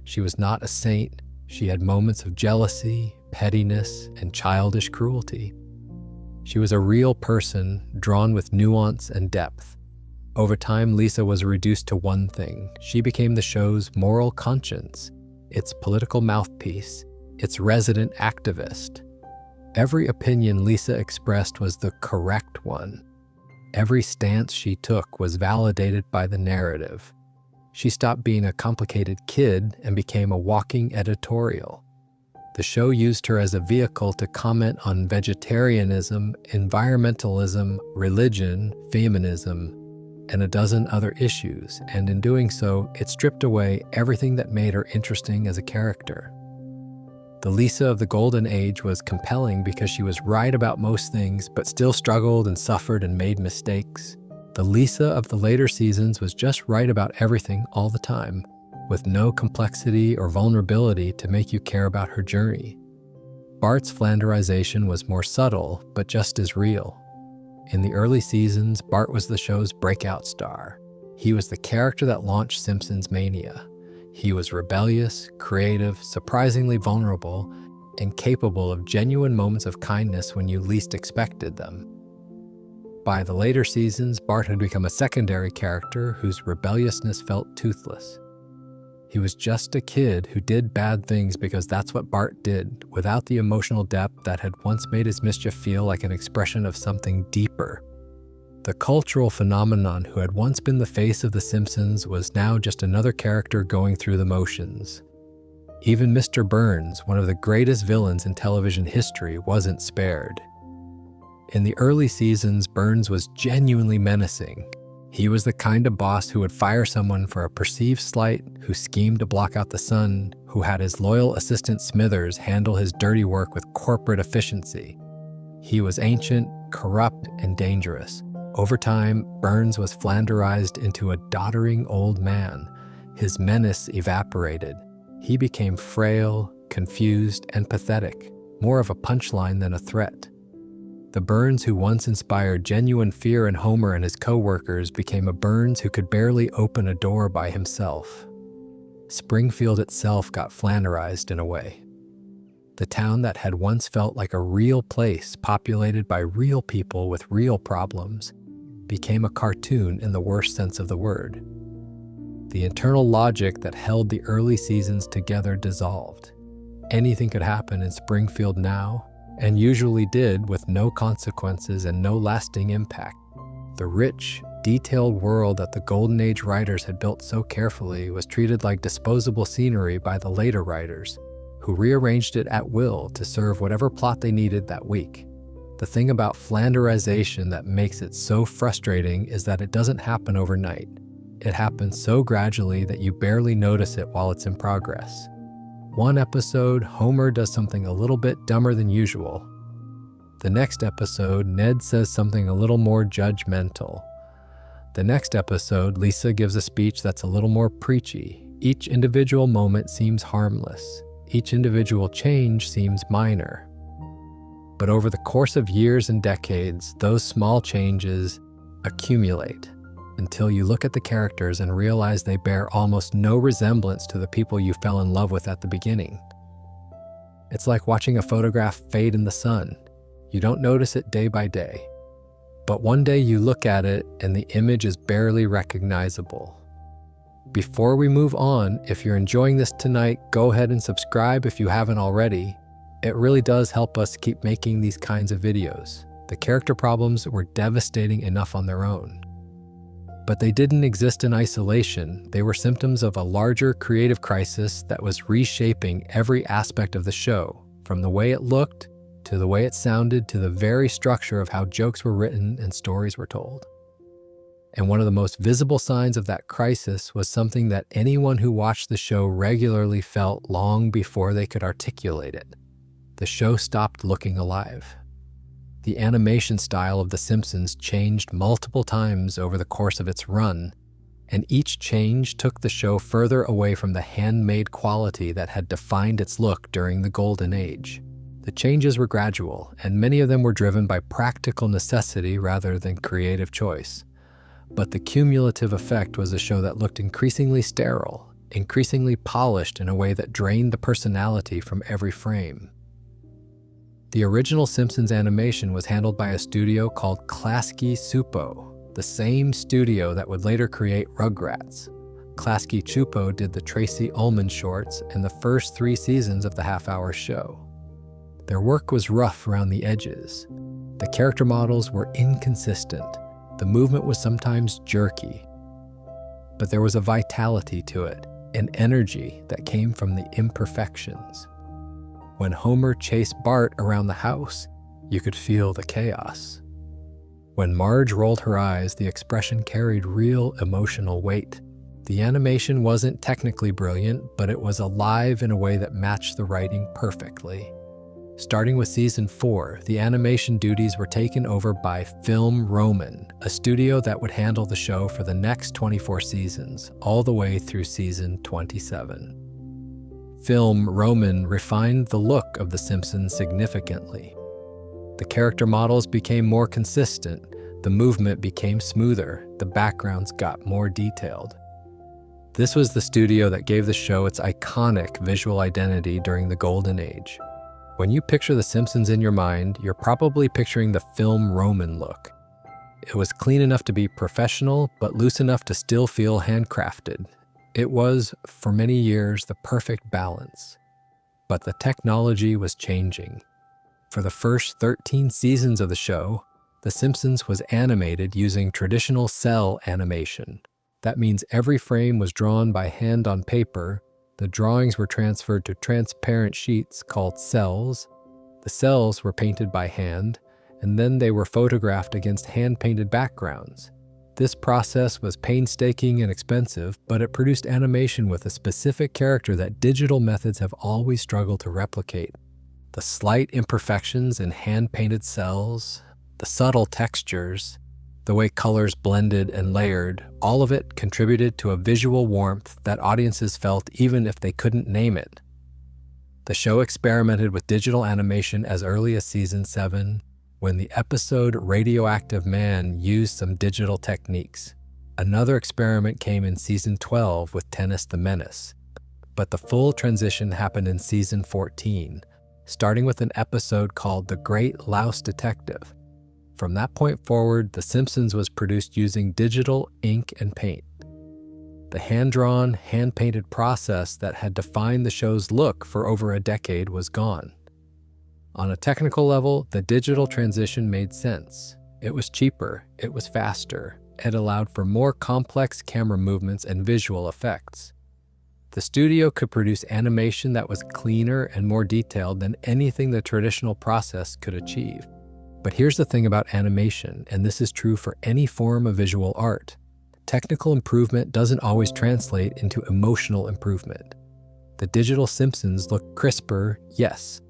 She was not a saint. She had moments of jealousy, pettiness, and childish cruelty. She was a real person, drawn with nuance and depth. Over time, Lisa was reduced to one thing. She became the show's moral conscience, its political mouthpiece, its resident activist. Every opinion Lisa expressed was the correct one. Every stance she took was validated by the narrative. She stopped being a complicated kid and became a walking editorial. The show used her as a vehicle to comment on vegetarianism, environmentalism, religion, feminism, and a dozen other issues, and in doing so, it stripped away everything that made her interesting as a character. The Lisa of the Golden Age was compelling because she was right about most things, but still struggled and suffered and made mistakes. The Lisa of the later seasons was just right about everything all the time, with no complexity or vulnerability to make you care about her journey. Bart's flanderization was more subtle, but just as real. In the early seasons, Bart was the show's breakout star. He was the character that launched Simpsons mania. He was rebellious, creative, surprisingly vulnerable, and capable of genuine moments of kindness when you least expected them. By the later seasons, Bart had become a secondary character whose rebelliousness felt toothless. He was just a kid who did bad things because that's what Bart did, without the emotional depth that had once made his mischief feel like an expression of something deeper. The cultural phenomenon who had once been the face of The Simpsons was now just another character going through the motions. Even Mr. Burns, one of the greatest villains in television history, wasn't spared. In the early seasons, Burns was genuinely menacing. He was the kind of boss who would fire someone for a perceived slight, who schemed to block out the sun, who had his loyal assistant Smithers handle his dirty work with corporate efficiency. He was ancient, corrupt, and dangerous, Over time, Burns was Flanderized into a doddering old man. His menace evaporated. He became frail, confused, and pathetic, more of a punchline than a threat. The Burns who once inspired genuine fear in Homer and his co-workers became a Burns who could barely open a door by himself. Springfield itself got Flanderized in a way. The town that had once felt like a real place populated by real people with real problems became a cartoon in the worst sense of the word. The internal logic that held the early seasons together dissolved. Anything could happen in Springfield now, and usually did with no consequences and no lasting impact. The rich, detailed world that the Golden Age writers had built so carefully was treated like disposable scenery by the later writers, who rearranged it at will to serve whatever plot they needed that week. The thing about Flanderization that makes it so frustrating is that it doesn't happen overnight. It happens so gradually that you barely notice it while it's in progress. One episode, Homer does something a little bit dumber than usual. The next episode, Ned says something a little more judgmental. The next episode, Lisa gives a speech that's a little more preachy. Each individual moment seems harmless. Each individual change seems minor. But over the course of years and decades, those small changes accumulate until you look at the characters and realize they bear almost no resemblance to the people you fell in love with at the beginning. It's like watching a photograph fade in the sun. You don't notice it day by day. But one day you look at it and the image is barely recognizable. Before we move on, if you're enjoying this tonight, go ahead and subscribe if you haven't already. It really does help us keep making these kinds of videos. The character problems were devastating enough on their own. But they didn't exist in isolation. They were symptoms of a larger creative crisis that was reshaping every aspect of the show, from the way it looked, to the way it sounded, to the very structure of how jokes were written and stories were told. And one of the most visible signs of that crisis was something that anyone who watched the show regularly felt long before they could articulate it. The show stopped looking alive. The animation style of The Simpsons changed multiple times over the course of its run, and each change took the show further away from the handmade quality that had defined its look during the Golden Age. The changes were gradual, and many of them were driven by practical necessity rather than creative choice. But the cumulative effect was a show that looked increasingly sterile, increasingly polished in a way that drained the personality from every frame. The original Simpsons animation was handled by a studio called Klasky Csupo, the same studio that would later create Rugrats. Klasky Csupo did the Tracy Ullman shorts and the first 3 seasons of the half-hour show. Their work was rough around the edges. The character models were inconsistent. The movement was sometimes jerky. But there was a vitality to it, an energy that came from the imperfections. When Homer chased Bart around the house, you could feel the chaos. When Marge rolled her eyes, the expression carried real emotional weight. The animation wasn't technically brilliant, but it was alive in a way that matched the writing perfectly. Starting with season 4, the animation duties were taken over by Film Roman, a studio that would handle the show for the next 24 seasons, all the way through season 27. Film Roman refined the look of The Simpsons significantly. The character models became more consistent, the movement became smoother, the backgrounds got more detailed. This was the studio that gave the show its iconic visual identity during the Golden Age. When you picture The Simpsons in your mind, you're probably picturing the Film Roman look. It was clean enough to be professional, but loose enough to still feel handcrafted. It was, for many years, the perfect balance. But the technology was changing. For the first 13 seasons of the show, The Simpsons was animated using traditional cell animation. That means every frame was drawn by hand on paper. The drawings were transferred to transparent sheets called cells. The cells were painted by hand, and then they were photographed against hand-painted backgrounds. This process was painstaking and expensive, but it produced animation with a specific character that digital methods have always struggled to replicate. The slight imperfections in hand-painted cells, the subtle textures, The way colors blended and layered, all of it contributed to a visual warmth that audiences felt even if they couldn't name it. The show experimented with digital animation as early as season 7, when the episode Radioactive Man used some digital techniques. Another experiment came in season 12 with Tennis the Menace. But the full transition happened in season 14, starting with an episode called The Great Louse Detective. From that point forward, The Simpsons was produced using digital ink and paint. The hand-drawn, hand-painted process that had defined the show's look for over a decade was gone. On a technical level, the digital transition made sense. It was cheaper, it was faster, it allowed for more complex camera movements and visual effects. The studio could produce animation that was cleaner and more detailed than anything the traditional process could achieve. But here's the thing about animation, and this is true for any form of visual art. Technical improvement doesn't always translate into emotional improvement. The digital Simpsons looked crisper, yes.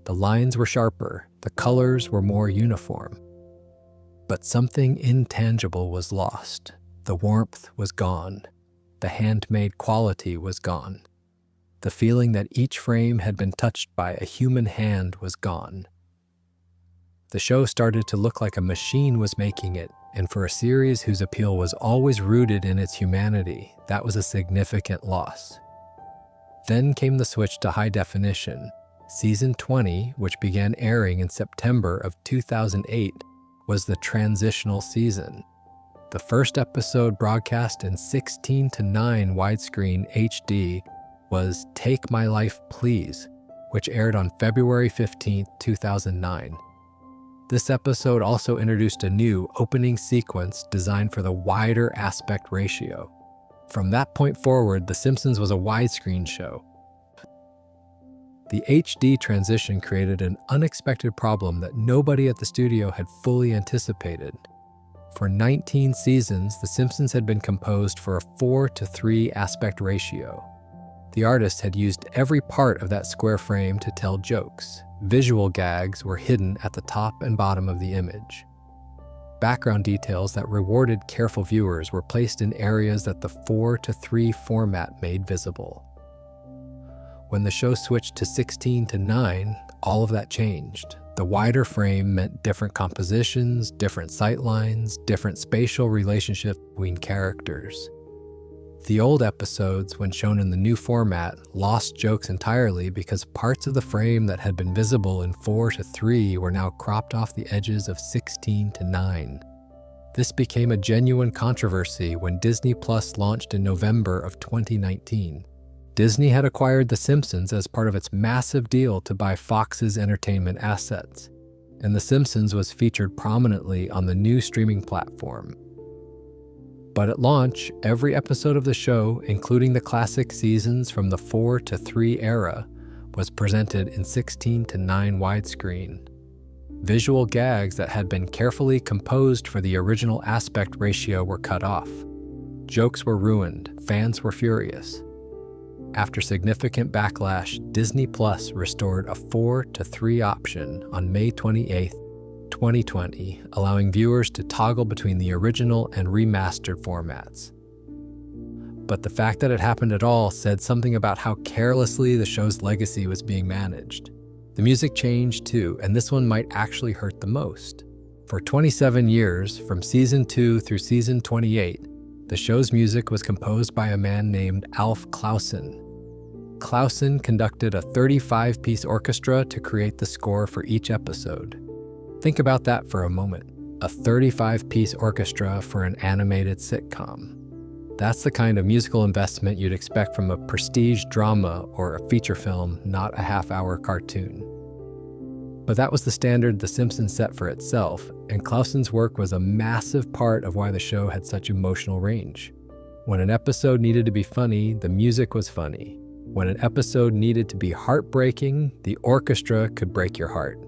The lines were sharper, the colors were more uniform. But something intangible was lost. The warmth was gone. The handmade quality was gone. The feeling that each frame had been touched by a human hand was gone. The show started to look like a machine was making it, and for a series whose appeal was always rooted in its humanity, that was a significant loss. Then came the switch to high definition. Season 20, which began airing in September of 2008, was the transitional season. The first episode, broadcast in 16:9 widescreen HD, was Take My Life Please, which aired on February 15, 2009. This episode also introduced a new opening sequence designed for the wider aspect ratio. From that point forward, The Simpsons was a widescreen show. The HD transition created an unexpected problem that nobody at the studio had fully anticipated. For 19 seasons, The Simpsons had been composed for a 4:3 aspect ratio. The artist had used every part of that square frame to tell jokes. Visual gags were hidden at the top and bottom of the image. Background details that rewarded careful viewers were placed in areas that the 4:3 format made visible. When the show switched to 16:9, all of that changed. The wider frame meant different compositions, different sightlines, different spatial relationships between characters. The old episodes, when shown in the new format, lost jokes entirely because parts of the frame that had been visible in 4:3 were now cropped off the edges of 16:9. This became a genuine controversy when Disney Plus launched in November of 2019. Disney had acquired The Simpsons as part of its massive deal to buy Fox's entertainment assets, and The Simpsons was featured prominently on the new streaming platform. But at launch, every episode of the show, including the classic seasons from the 4:3 era, was presented in 16:9 widescreen. Visual gags that had been carefully composed for the original aspect ratio were cut off. Jokes were ruined, fans were furious. After significant backlash, Disney Plus restored a 4:3 option on May 28, 2020, allowing viewers to toggle between the original and remastered formats. But the fact that it happened at all said something about how carelessly the show's legacy was being managed. The music changed too, and this one might actually hurt the most. For 27 years, from season 2 through season 28, the show's music was composed by a man named Alf Clausen. Clausen conducted a 35-piece orchestra to create the score for each episode. Think about that for a moment. A 35-piece orchestra for an animated sitcom. That's the kind of musical investment you'd expect from a prestige drama or a feature film, not a half-hour cartoon. But that was the standard The Simpsons set for itself, and Clausen's work was a massive part of why the show had such emotional range. When an episode needed to be funny, the music was funny. When an episode needed to be heartbreaking, the orchestra could break your heart.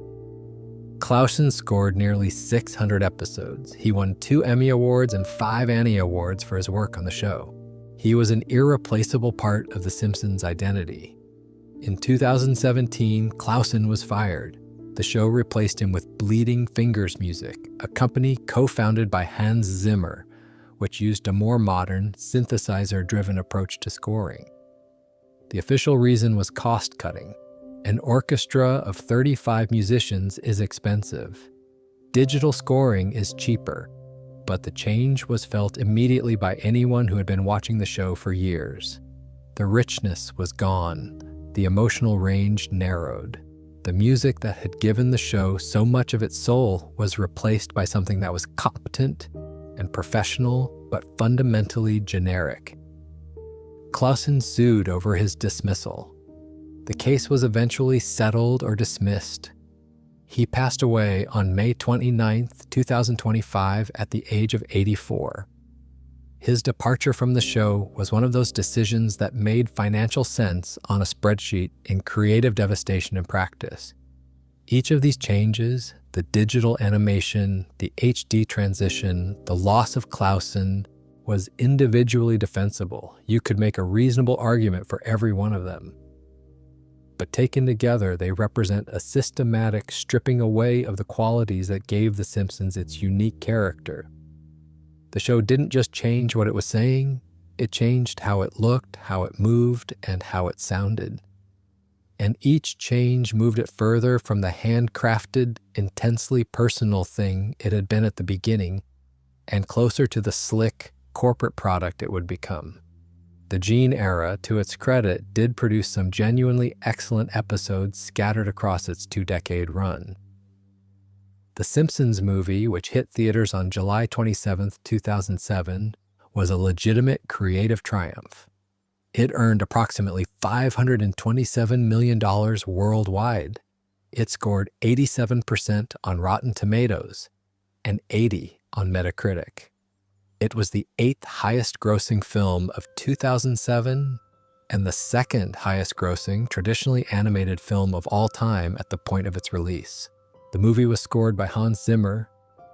Clausen scored nearly 600 episodes. He won 2 Emmy Awards and 5 Annie Awards for his work on the show. He was an irreplaceable part of The Simpsons' identity. In 2017, Clausen was fired. the show replaced him with Bleeding Fingers Music, a company co-founded by Hans Zimmer, which used a more modern, synthesizer-driven approach to scoring. The official reason was cost-cutting. An orchestra of 35 musicians is expensive. Digital scoring is cheaper, but the change was felt immediately by anyone who had been watching the show for years. The richness was gone. The emotional range narrowed. The music that had given the show so much of its soul was replaced by something that was competent and professional, but fundamentally generic. Clausen sued over his dismissal. The case was eventually settled or dismissed. He passed away on May 29, 2025, at the age of 84. His departure from the show was one of those decisions that made financial sense on a spreadsheet in creative devastation in practice. Each of these changes, the digital animation, the HD transition, the loss of Clausen, was individually defensible. You could make a reasonable argument for every one of them. But taken together, they represent a systematic stripping away of the qualities that gave The Simpsons its unique character. The show didn't just change what it was saying, it changed how it looked, how it moved, and how it sounded. And each change moved it further from the handcrafted, intensely personal thing it had been at the beginning, and closer to the slick, corporate product it would become. The Gene era, to its credit, did produce some genuinely excellent episodes scattered across its 2-decade run. The Simpsons movie, which hit theaters on July 27, 2007, was a legitimate creative triumph. It earned approximately $527 million worldwide. It scored 87% on Rotten Tomatoes and 80% on Metacritic. It was the 8th highest grossing film of 2007 and the 2nd highest grossing traditionally animated film of all time at the point of its release. The movie was scored by Hans Zimmer,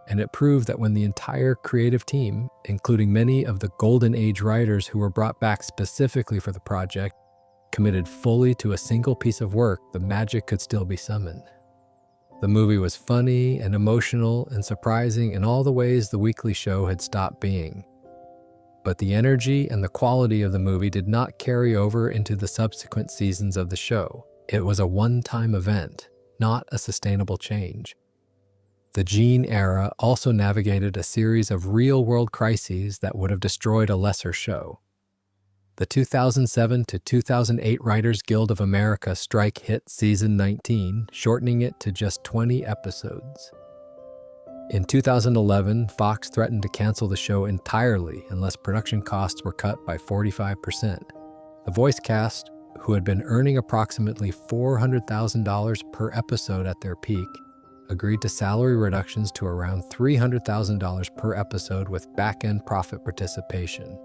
and it proved that when the entire creative team, including many of the Golden Age writers who were brought back specifically for the project, committed fully to a single piece of work, the magic could still be summoned. The movie was funny and emotional and surprising in all the ways the weekly show had stopped being. But the energy and the quality of the movie did not carry over into the subsequent seasons of the show. It was a one-time event, not a sustainable change. The Gene era also navigated a series of real-world crises that would have destroyed a lesser show. The 2007 to 2008 Writers Guild of America strike hit season 19, shortening it to just 20 episodes. In 2011, Fox threatened to cancel the show entirely unless production costs were cut by 45%. The voice cast, who had been earning approximately $400,000 per episode at their peak, agreed to salary reductions to around $300,000 per episode with back-end profit participation.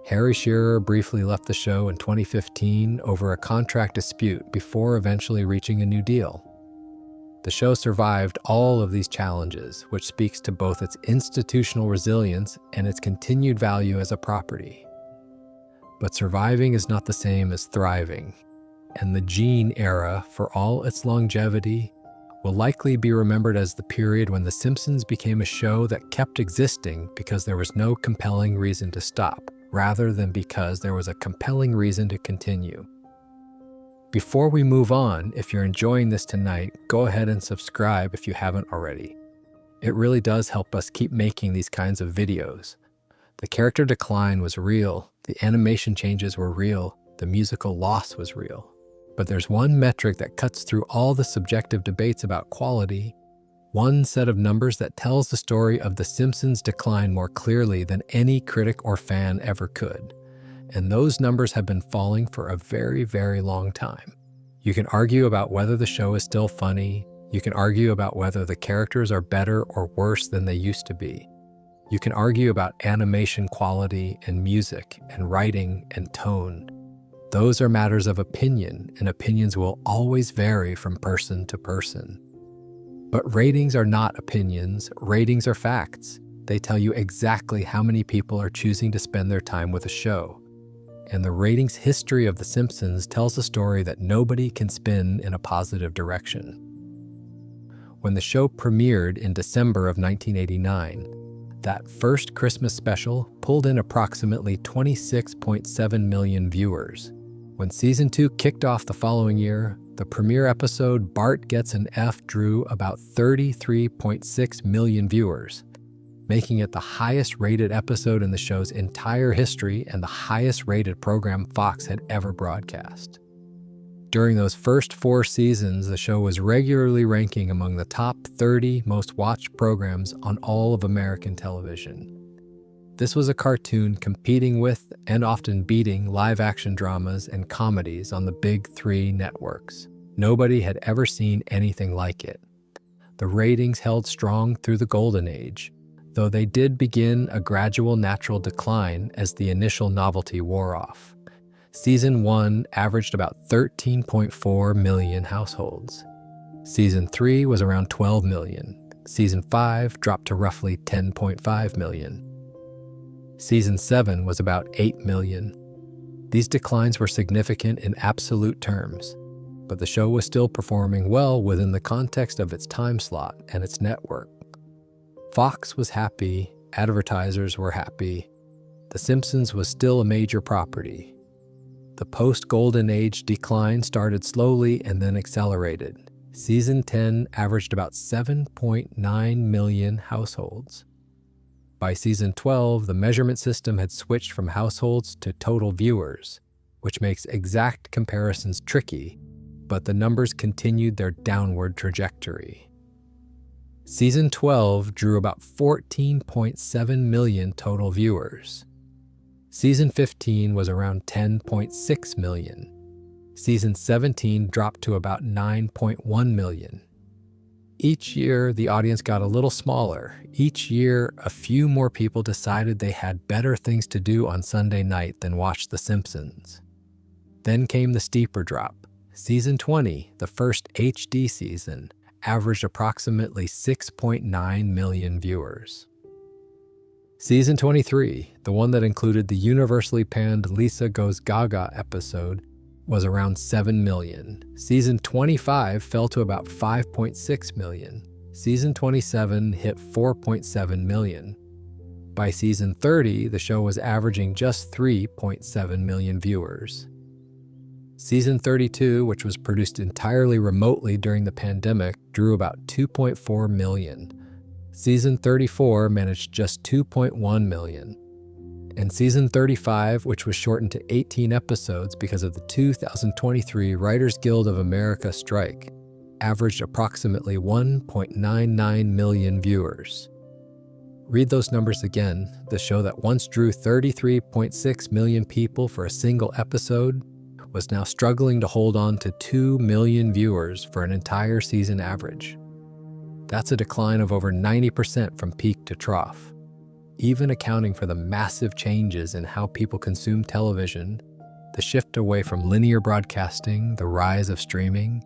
Harry Shearer briefly left the show in 2015 over a contract dispute before eventually reaching a new deal. The show survived all of these challenges, which speaks to both its institutional resilience and its continued value as a property. But surviving is not the same as thriving, and the Gene era, for all its longevity, will likely be remembered as the period when The Simpsons became a show that kept existing because there was no compelling reason to stop, rather than because there was a compelling reason to continue. Before we move on, if you're enjoying this tonight, go ahead and subscribe if you haven't already. It really does help us keep making these kinds of videos. The character decline was real, the animation changes were real, the musical loss was real. But there's one metric that cuts through all the subjective debates about quality, one set of numbers that tells the story of The Simpsons' decline more clearly than any critic or fan ever could. And those numbers have been falling for a very, very long time. You can argue about whether the show is still funny. You can argue about whether the characters are better or worse than they used to be. You can argue about animation quality and music and writing and tone. Those are matters of opinion, and opinions will always vary from person to person. But ratings are not opinions, ratings are facts. They tell you exactly how many people are choosing to spend their time with a show. And the ratings history of The Simpsons tells a story that nobody can spin in a positive direction. when the show premiered in December of 1989, that first Christmas special pulled in approximately 26.7 million viewers. When season 2 kicked off the following year, the premiere episode Bart Gets an F drew about 33.6 million viewers, making it the highest-rated episode in the show's entire history and the highest-rated program Fox had ever broadcast. During those first 4 seasons, the show was regularly ranking among the top 30 most watched programs on all of American television. This was a cartoon competing with and often beating live-action dramas and comedies on the big 3 networks. Nobody had ever seen anything like it. The ratings held strong through the golden age, though they did begin a gradual natural decline as the initial novelty wore off. Season 1 averaged about 13.4 million households. Season 3 was around 12 million. Season 5 dropped to roughly 10.5 million. Season 7 was about 8 million. These declines were significant in absolute terms, but the show was still performing well within the context of its time slot and its network. Fox was happy, advertisers were happy. The Simpsons was still a major property. The post-Golden Age decline started slowly and then accelerated. Season 10 averaged about 7.9 million households. By season 12, the measurement system had switched from households to total viewers, which makes exact comparisons tricky, but the numbers continued their downward trajectory. Season 12 drew about 14.7 million total viewers. Season 15 was around 10.6 million. Season 17 dropped to about 9.1 million. Each year, the audience got a little smaller. Each year, a few more people decided they had better things to do on Sunday night than watch The Simpsons. Then came the steeper drop. Season 20, the first HD season, averaged approximately 6.9 million viewers. Season 23, the one that included the universally panned Lisa Goes Gaga episode, was around 7 million. Season 25 fell to about 5.6 million. Season 27 hit 4.7 million. By season 30, the show was averaging just 3.7 million viewers. Season 32, which was produced entirely remotely during the pandemic, drew about 2.4 million. Season 34 managed just 2.1 million. And Season 35, which was shortened to 18 episodes because of the 2023 Writers Guild of America strike, averaged approximately 1.99 million viewers. Read those numbers again. The show that once drew 33.6 million people for a single episode was now struggling to hold on to 2 million viewers for an entire season average. That's a decline of over 90% from peak to trough. Even accounting for the massive changes in how people consume television, the shift away from linear broadcasting, the rise of streaming,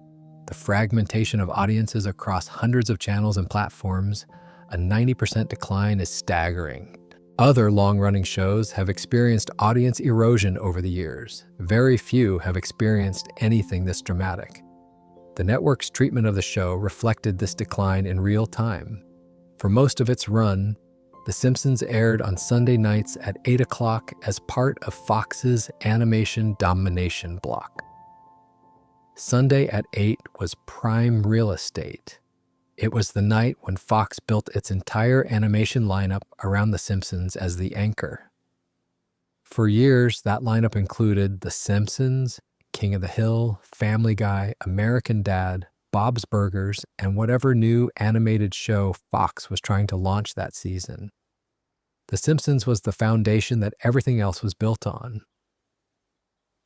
the fragmentation of audiences across hundreds of channels and platforms, a 90% decline is staggering. Other long-running shows have experienced audience erosion over the years. Very few have experienced anything this dramatic. The network's treatment of the show reflected this decline in real time. For most of its run, The Simpsons aired on Sunday nights at 8 o'clock as part of Fox's animation domination block. Sunday at 8 was prime real estate. It was the night when Fox built its entire animation lineup around The Simpsons as the anchor. For years, that lineup included The Simpsons, King of the Hill, Family Guy, American Dad, Bob's Burgers, and whatever new animated show Fox was trying to launch that season. The Simpsons was the foundation that everything else was built on.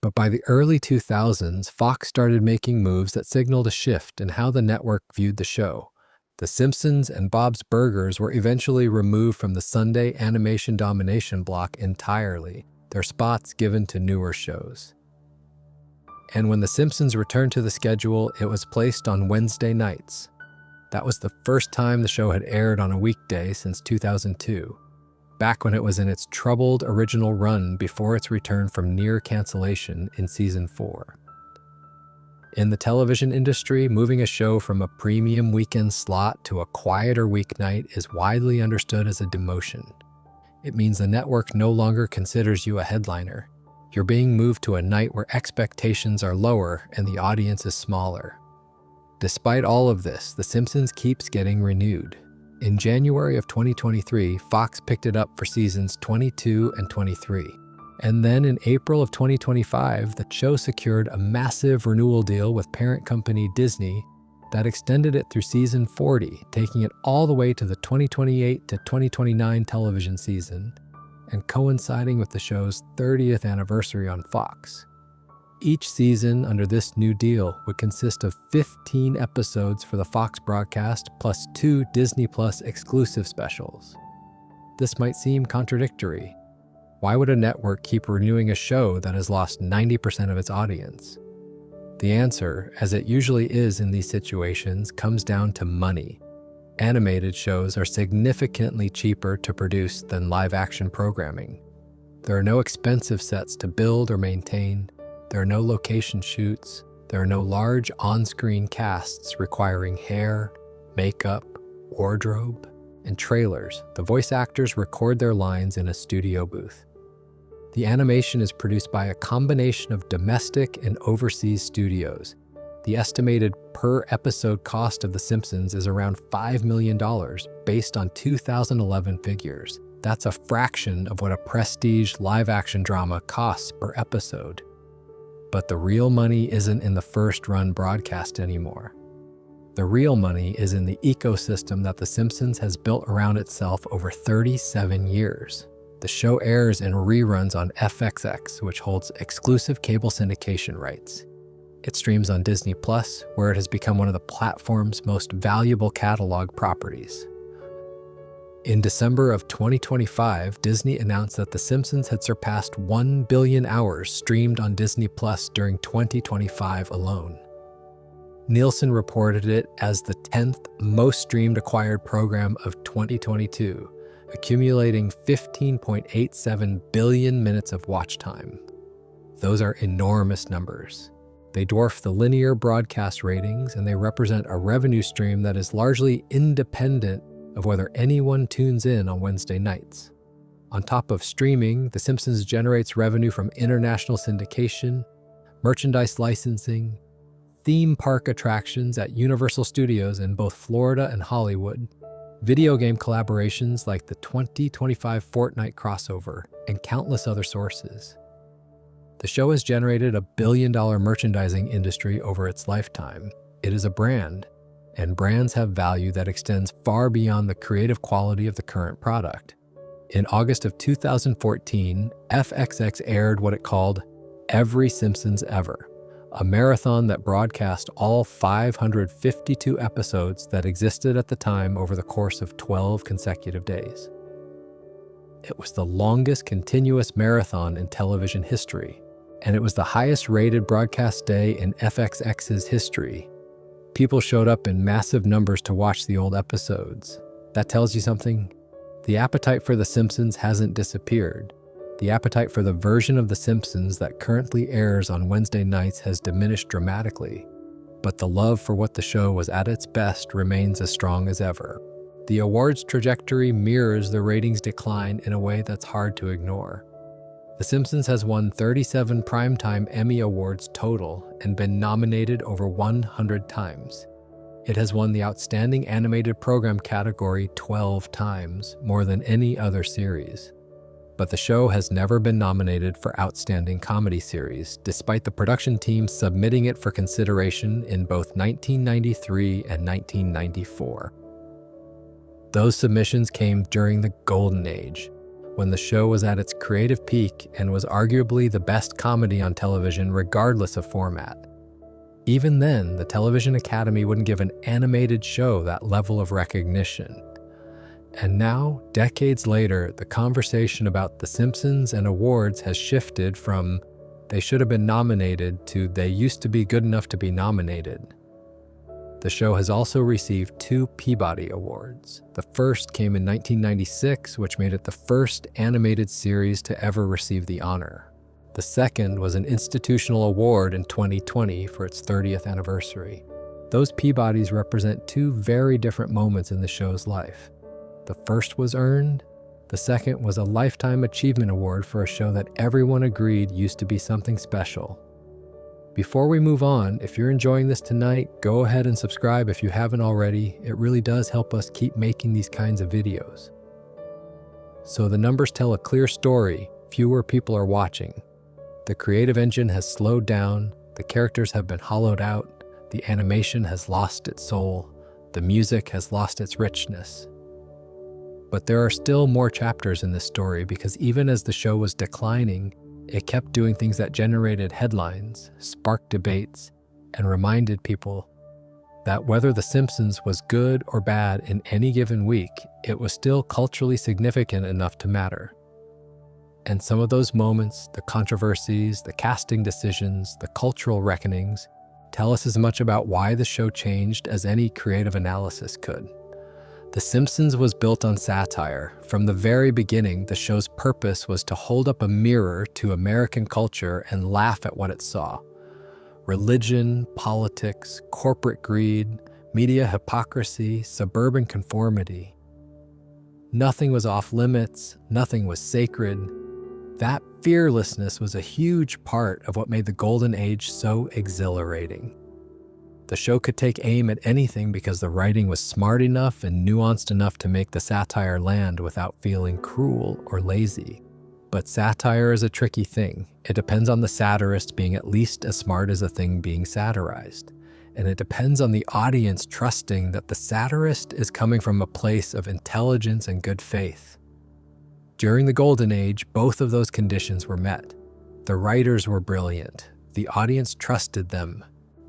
But by the early 2000s, Fox started making moves that signaled a shift in how the network viewed the show. The Simpsons and Bob's Burgers were eventually removed from the Sunday animation domination block entirely, their spots given to newer shows. And when The Simpsons returned to the schedule, it was placed on Wednesday nights. That was the first time the show had aired on a weekday since 2002, back when it was in its troubled original run before its return from near cancellation in Season 4. In the television industry, moving a show from a premium weekend slot to a quieter weeknight is widely understood as a demotion. It means the network no longer considers you a headliner. You're being moved to a night where expectations are lower and the audience is smaller. Despite all of this, The Simpsons keeps getting renewed. In January of 2023, Fox picked it up for seasons 22 and 23. And then in April of 2025, the show secured a massive renewal deal with parent company Disney that extended it through season 40, taking it all the way to the 2028 to 2029 television season, and coinciding with the show's 30th anniversary on Fox. Each season under this new deal would consist of 15 episodes for the Fox broadcast plus 2 Disney Plus exclusive specials. This might seem contradictory. Why would a network keep renewing a show that has lost 90% of its audience? The answer, as it usually is in these situations, comes down to money. Animated shows are significantly cheaper to produce than live-action programming. There are no expensive sets to build or maintain. There are no location shoots. There are no large on-screen casts requiring hair, makeup, wardrobe, and trailers. The voice actors record their lines in a studio booth. The animation is produced by a combination of domestic and overseas studios. The estimated per-episode cost of The Simpsons is around $5 million based on 2011 figures. That's a fraction of what a prestige live-action drama costs per episode. But the real money isn't in the first-run broadcast anymore. The real money is in the ecosystem that The Simpsons has built around itself over 37 years. The show airs in reruns on FXX, which holds exclusive cable syndication rights. It streams on Disney Plus, where it has become one of the platform's most valuable catalog properties. In December of 2025, Disney announced that The Simpsons had surpassed 1 billion hours streamed on Disney Plus during 2025 alone. Nielsen reported it as the 10th most streamed acquired program of 2022, accumulating 15.87 billion minutes of watch time. Those are enormous numbers. They dwarf the linear broadcast ratings, and they represent a revenue stream that is largely independent of whether anyone tunes in on Wednesday nights. On top of streaming, The Simpsons generates revenue from international syndication, merchandise licensing, theme park attractions at Universal Studios in both Florida and Hollywood, video game collaborations like the 2025 Fortnite crossover, and countless other sources. The show has generated a billion-dollar merchandising industry over its lifetime. It is a brand, and brands have value that extends far beyond the creative quality of the current product. In August of 2014, FXX aired what it called Every Simpsons Ever, a marathon that broadcast all 552 episodes that existed at the time over the course of 12 consecutive days. It was the longest continuous marathon in television history, and it was the highest-rated broadcast day in FXX's history. People showed up in massive numbers to watch the old episodes. That tells you something? The appetite for The Simpsons hasn't disappeared. The appetite for the version of The Simpsons that currently airs on Wednesday nights has diminished dramatically, but the love for what the show was at its best remains as strong as ever. The awards trajectory mirrors the ratings decline in a way that's hard to ignore. The Simpsons has won 37 Primetime Emmy Awards total and been nominated over 100 times. It has won the Outstanding Animated Program category 12 times, more than any other series. But the show has never been nominated for Outstanding Comedy Series, despite the production team submitting it for consideration in both 1993 and 1994. Those submissions came during the Golden Age, when the show was at its creative peak and was arguably the best comedy on television regardless of format. Even then, the Television Academy wouldn't give an animated show that level of recognition. And now, decades later, the conversation about The Simpsons and awards has shifted from they should have been nominated to they used to be good enough to be nominated. The show has also received 2 Peabody Awards. The first came in 1996, which made it the first animated series to ever receive the honor. The second was an institutional award in 2020 for its 30th anniversary. Those Peabodys represent two very different moments in the show's life. The first was earned. The second was a Lifetime Achievement Award for a show that everyone agreed used to be something special. Before we move on, if you're enjoying this tonight, go ahead and subscribe if you haven't already. It really does help us keep making these kinds of videos. So the numbers tell a clear story. Fewer people are watching. The creative engine has slowed down. The characters have been hollowed out. The animation has lost its soul. The music has lost its richness. But there are still more chapters in this story because even as the show was declining, it kept doing things that generated headlines, sparked debates, and reminded people that whether The Simpsons was good or bad in any given week, it was still culturally significant enough to matter. And some of those moments, the controversies, the casting decisions, the cultural reckonings, tell us as much about why the show changed as any creative analysis could. The Simpsons was built on satire. From the very beginning, the show's purpose was to hold up a mirror to American culture and laugh at what it saw. Religion, politics, corporate greed, media hypocrisy, suburban conformity. Nothing was off limits, nothing was sacred. That fearlessness was a huge part of what made the Golden Age so exhilarating. The show could take aim at anything because the writing was smart enough and nuanced enough to make the satire land without feeling cruel or lazy. But satire is a tricky thing. It depends on the satirist being at least as smart as the thing being satirized. And it depends on the audience trusting that the satirist is coming from a place of intelligence and good faith. During the Golden Age, both of those conditions were met. The writers were brilliant. The audience trusted them.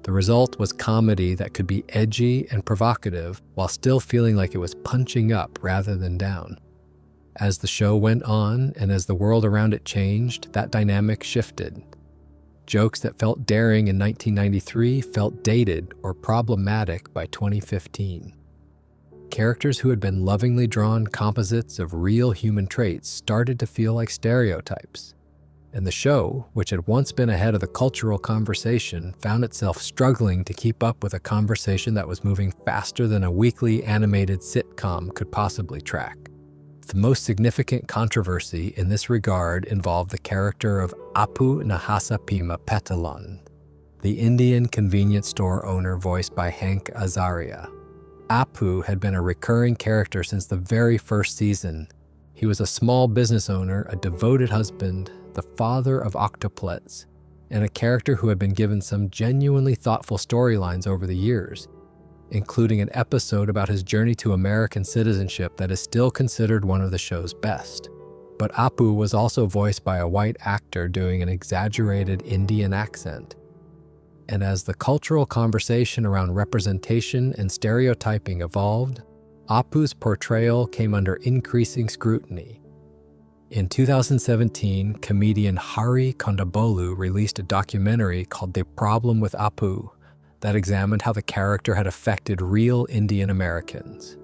The result was comedy that could be edgy and provocative while still feeling like it was punching up rather than down. As the show went on and as the world around it changed, that dynamic shifted. Jokes that felt daring in 1993 felt dated or problematic by 2015. Characters who had been lovingly drawn composites of real human traits started to feel like stereotypes. And the show, which had once been ahead of the cultural conversation, found itself struggling to keep up with a conversation that was moving faster than a weekly animated sitcom could possibly track. The most significant controversy in this regard involved the character of Apu Nahasapima Petalon, the Indian convenience store owner voiced by Hank Azaria. Apu had been a recurring character since the very first season. He was a small business owner, a devoted husband, the father of octuplets, and a character who had been given some genuinely thoughtful storylines over the years, including an episode about his journey to American citizenship that is still considered one of the show's best. But Apu was also voiced by a white actor doing an exaggerated Indian accent. And as the cultural conversation around representation and stereotyping evolved, Apu's portrayal came under increasing scrutiny. In 2017, comedian Hari Kondabolu released a documentary called The Problem with Apu that examined how the character had affected real Indian Americans.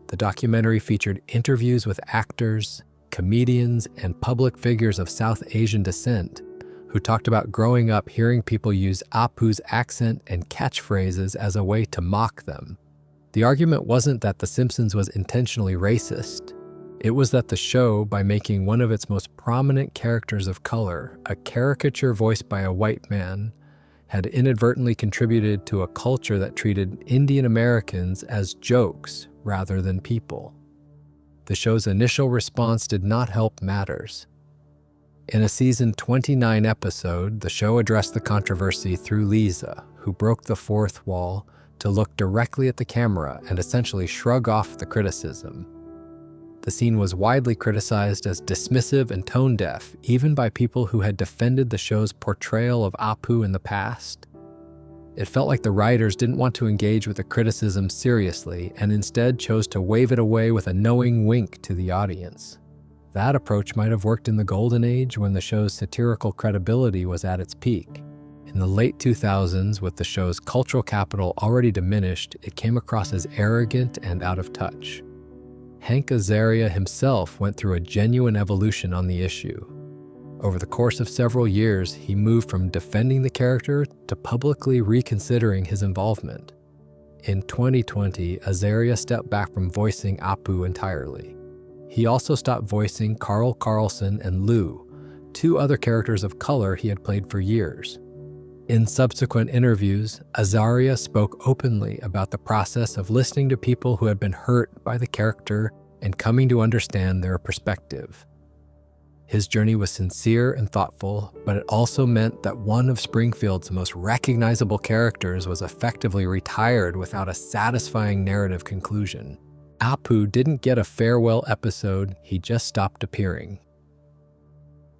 The documentary featured interviews with actors, comedians, and public figures of South Asian descent who talked about growing up hearing people use Apu's accent and catchphrases as a way to mock them. The argument wasn't that The Simpsons was intentionally racist. It was that the show, by making one of its most prominent characters of color a caricature voiced by a white man, had inadvertently contributed to a culture that treated Indian Americans as jokes rather than people. The show's initial response did not help matters. In a season 29 episode, the show addressed the controversy through Lisa, who broke the fourth wall to look directly at the camera and essentially shrug off the criticism. The scene was widely criticized as dismissive and tone-deaf, even by people who had defended the show's portrayal of Apu in the past. It felt like the writers didn't want to engage with the criticism seriously and instead chose to wave it away with a knowing wink to the audience. That approach might have worked in the Golden Age when the show's satirical credibility was at its peak. In the late 2000s, with the show's cultural capital already diminished, it came across as arrogant and out of touch. Hank Azaria himself went through a genuine evolution on the issue. Over the course of several years, he moved from defending the character to publicly reconsidering his involvement. In 2020, Azaria stepped back from voicing Apu entirely. He also stopped voicing Carl Carlson and Lou, two other characters of color he had played for years. In subsequent interviews, Azaria spoke openly about the process of listening to people who had been hurt by the character and coming to understand their perspective. His journey was sincere and thoughtful, but it also meant that one of Springfield's most recognizable characters was effectively retired without a satisfying narrative conclusion. Apu didn't get a farewell episode, he just stopped appearing.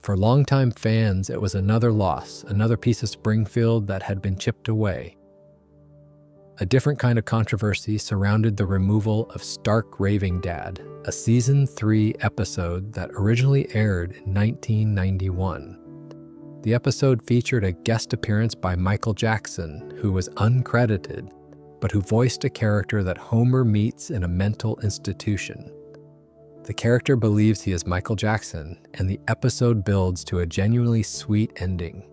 For longtime fans, it was another loss, another piece of Springfield that had been chipped away. A different kind of controversy surrounded the removal of Stark Raving Dad, a Season 3 episode that originally aired in 1991. The episode featured a guest appearance by Michael Jackson, who was uncredited, but who voiced a character that Homer meets in a mental institution. The character believes he is Michael Jackson, and the episode builds to a genuinely sweet ending.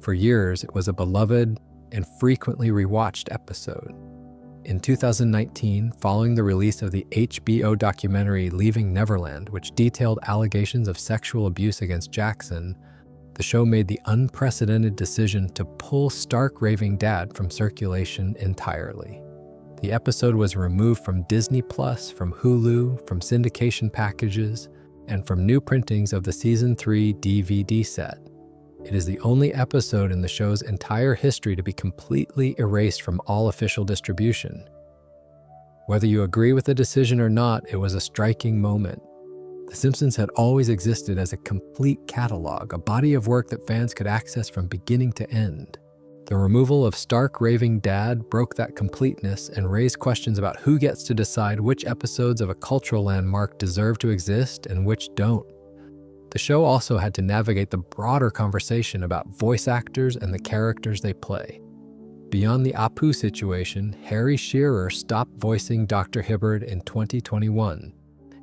For years, it was a beloved and frequently rewatched episode. In 2019, following the release of the HBO documentary Leaving Neverland, which detailed allegations of sexual abuse against Jackson, the show made the unprecedented decision to pull Stark Raving Dad from circulation entirely. The episode was removed from Disney+, from Hulu, from syndication packages, and from new printings of the Season 3 DVD set. It is the only episode in the show's entire history to be completely erased from all official distribution. Whether you agree with the decision or not, it was a striking moment. The Simpsons had always existed as a complete catalog, a body of work that fans could access from beginning to end. The removal of Stark Raving Dad broke that completeness and raised questions about who gets to decide which episodes of a cultural landmark deserve to exist and which don't. The show also had to navigate the broader conversation about voice actors and the characters they play. Beyond the Apu situation, Harry Shearer stopped voicing Dr. Hibbert in 2021,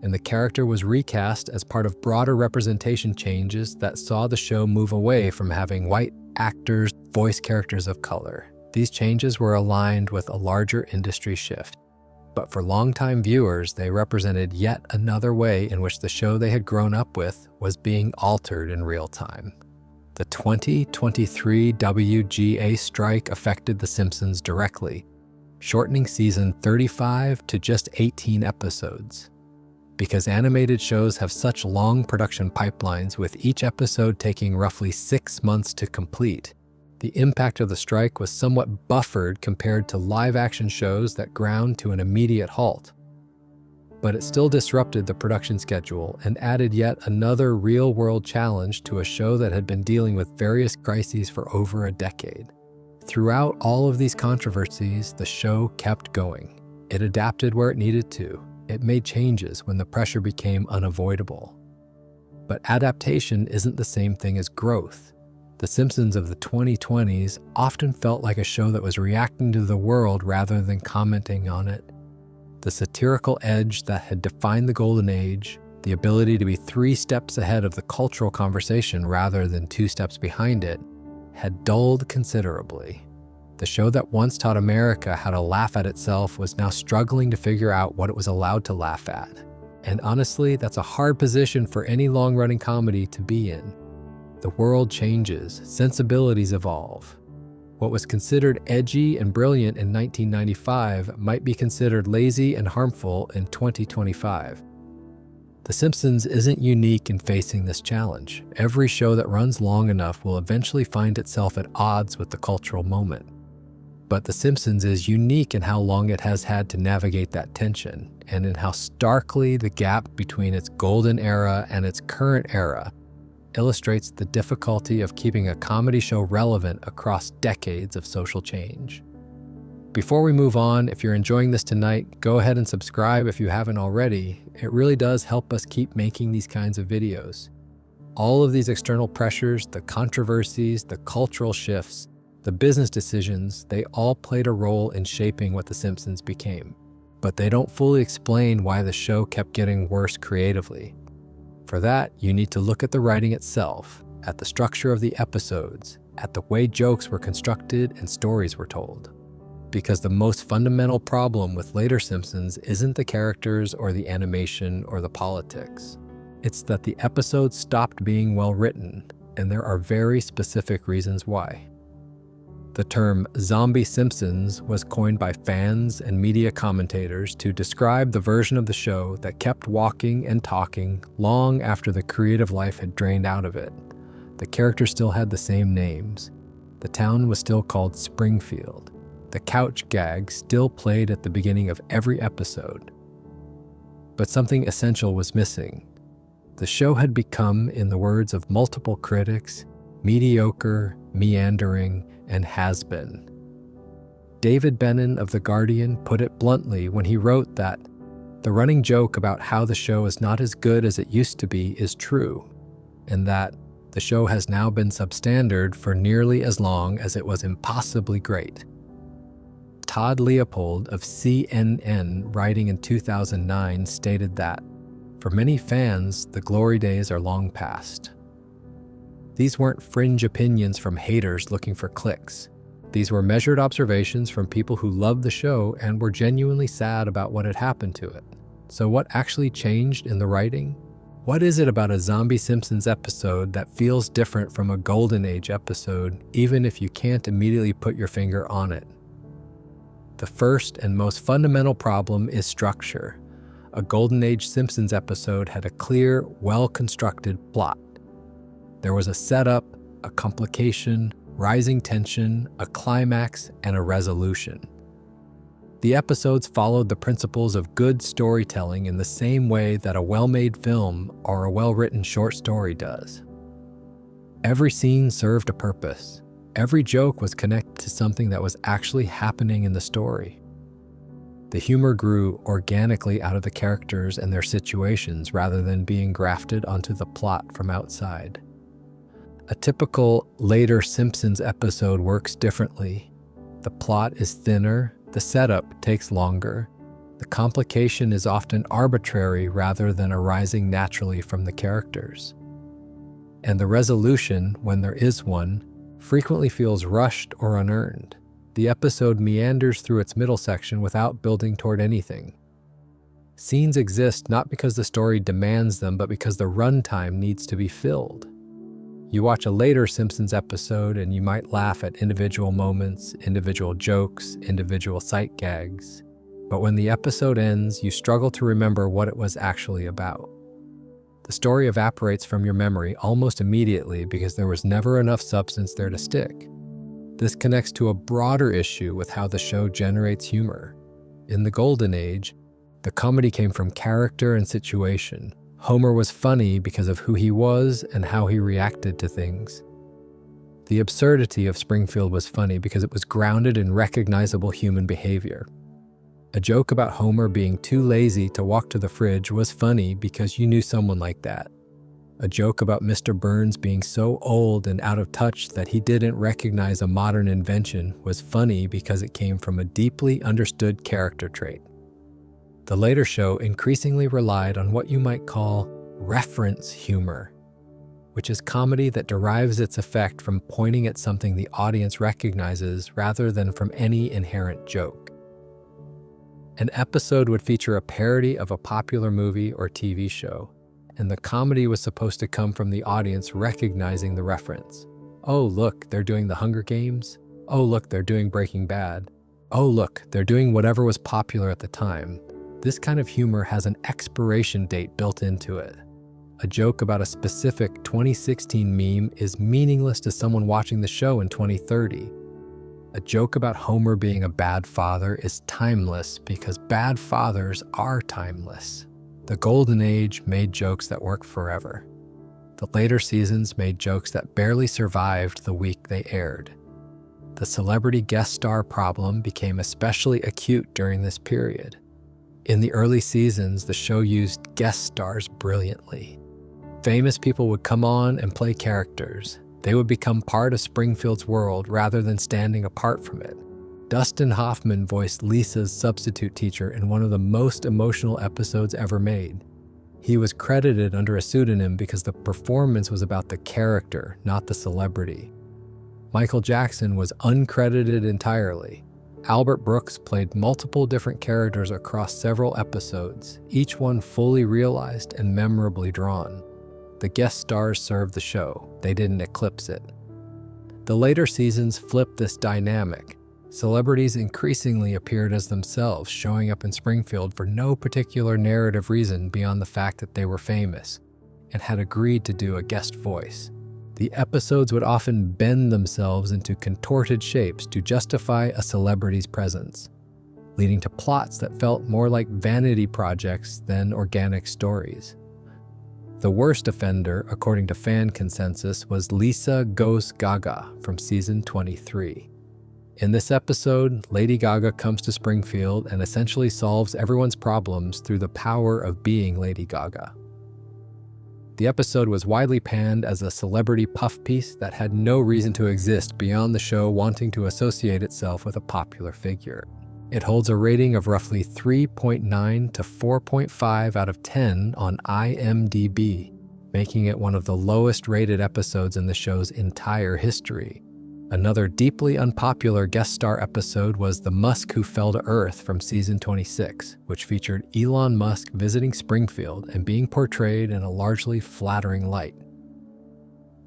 and the character was recast as part of broader representation changes that saw the show move away from having white actors voice characters of color. These changes were aligned with a larger industry shift. But for longtime viewers, they represented yet another way in which the show they had grown up with was being altered in real time. The 2023 WGA strike affected The Simpsons directly, shortening season 35 to just 18 episodes. Because animated shows have such long production pipelines, with each episode taking roughly 6 months to complete, the impact of the strike was somewhat buffered compared to live-action shows that ground to an immediate halt. But it still disrupted the production schedule and added yet another real-world challenge to a show that had been dealing with various crises for over a decade. Throughout all of these controversies, the show kept going. It adapted where it needed to. It made changes when the pressure became unavoidable. But adaptation isn't the same thing as growth. The Simpsons of the 2020s often felt like a show that was reacting to the world rather than commenting on it. The satirical edge that had defined the golden age, the ability to be 3 steps ahead of the cultural conversation rather than 2 steps behind it, had dulled considerably. The show that once taught America how to laugh at itself was now struggling to figure out what it was allowed to laugh at. And honestly, that's a hard position for any long-running comedy to be in. The world changes, sensibilities evolve. What was considered edgy and brilliant in 1995 might be considered lazy and harmful in 2025. The Simpsons isn't unique in facing this challenge. Every show that runs long enough will eventually find itself at odds with the cultural moment. But The Simpsons is unique in how long it has had to navigate that tension, and in how starkly the gap between its golden era and its current era illustrates the difficulty of keeping a comedy show relevant across decades of social change. Before we move on, if you're enjoying this tonight, go ahead and subscribe if you haven't already. It really does help us keep making these kinds of videos. All of these external pressures, the controversies, the cultural shifts, the business decisions, they all played a role in shaping what The Simpsons became. But they don't fully explain why the show kept getting worse creatively. For that, you need to look at the writing itself. at the structure of the episodes, at the way jokes were constructed and stories were told. Because the most fundamental problem with later Simpsons isn't the characters or the animation or the politics. It's that the episodes stopped being well written, and there are very specific reasons why. The term "zombie Simpsons" was coined by fans and media commentators to describe the version of the show that kept walking and talking long after the creative life had drained out of it. The characters still had the same names. The town was still called Springfield. The couch gag still played at the beginning of every episode. But something essential was missing. The show had become, in the words of multiple critics, mediocre, meandering, and has-been. David Bennon of The Guardian put it bluntly when he wrote that the running joke about how the show is not as good as it used to be is true, and that the show has now been substandard for nearly as long as it was impossibly great. Todd Leopold of CNN, writing in 2009, stated that, for many fans, the glory days are long past. These weren't fringe opinions from haters looking for clicks. These were measured observations from people who loved the show and were genuinely sad about what had happened to it. So what actually changed in the writing? What is it about a Zombie Simpsons episode that feels different from a Golden Age episode, even if you can't immediately put your finger on it? The first and most fundamental problem is structure. A Golden Age Simpsons episode had a clear, well-constructed plot. There was a setup, a complication, rising tension, a climax, and a resolution. The episodes followed the principles of good storytelling in the same way that a well-made film or a well-written short story does. Every scene served a purpose. Every joke was connected to something that was actually happening in the story. The humor grew organically out of the characters and their situations rather than being grafted onto the plot from outside. A typical later Simpsons episode works differently. The plot is thinner, the setup takes longer, the complication is often arbitrary rather than arising naturally from the characters. And the resolution, when there is one, frequently feels rushed or unearned. The episode meanders through its middle section without building toward anything. Scenes exist not because the story demands them, but because the runtime needs to be filled. You watch a later Simpsons episode and you might laugh at individual moments, individual jokes, individual sight gags. But when the episode ends, you struggle to remember what it was actually about. The story evaporates from your memory almost immediately because there was never enough substance there to stick. This connects to a broader issue with how the show generates humor. In the Golden Age, the comedy came from character and situation. Homer was funny because of who he was and how he reacted to things. The absurdity of Springfield was funny because it was grounded in recognizable human behavior. A joke about Homer being too lazy to walk to the fridge was funny because you knew someone like that. A joke about Mr. Burns being so old and out of touch that he didn't recognize a modern invention was funny because it came from a deeply understood character trait. The later show increasingly relied on what you might call reference humor, which is comedy that derives its effect from pointing at something the audience recognizes rather than from any inherent joke. An episode would feature a parody of a popular movie or TV show, and the comedy was supposed to come from the audience recognizing the reference. Oh, look, they're doing the Hunger Games. Oh, look, they're doing Breaking Bad. Oh, look, they're doing whatever was popular at the time. This kind of humor has an expiration date built into it. A joke about a specific 2016 meme is meaningless to someone watching the show in 2030. A joke about Homer being a bad father is timeless because bad fathers are timeless. The Golden Age made jokes that work forever. The later seasons made jokes that barely survived the week they aired. The celebrity guest star problem became especially acute during this period. In the early seasons, the show used guest stars brilliantly. Famous people would come on and play characters. They would become part of Springfield's world rather than standing apart from it. Dustin Hoffman voiced Lisa's substitute teacher in one of the most emotional episodes ever made. He was credited under a pseudonym because the performance was about the character, not the celebrity. Michael Jackson was uncredited entirely. Albert Brooks played multiple different characters across several episodes, each one fully realized and memorably drawn. The guest stars served the show, they didn't eclipse it. The later seasons flipped this dynamic. Celebrities increasingly appeared as themselves, showing up in Springfield for no particular narrative reason beyond the fact that they were famous and had agreed to do a guest voice. The episodes would often bend themselves into contorted shapes to justify a celebrity's presence, leading to plots that felt more like vanity projects than organic stories. The worst offender, according to fan consensus, was Lisa Goes Gaga from season 23. In this episode, Lady Gaga comes to Springfield and essentially solves everyone's problems through the power of being Lady Gaga. The episode was widely panned as a celebrity puff piece that had no reason to exist beyond the show wanting to associate itself with a popular figure. It holds a rating of roughly 3.9 to 4.5 out of 10 on IMDb, making it one of the lowest rated episodes in the show's entire history. Another deeply unpopular guest star episode was The Musk Who Fell to Earth from season 26, which featured Elon Musk visiting Springfield and being portrayed in a largely flattering light.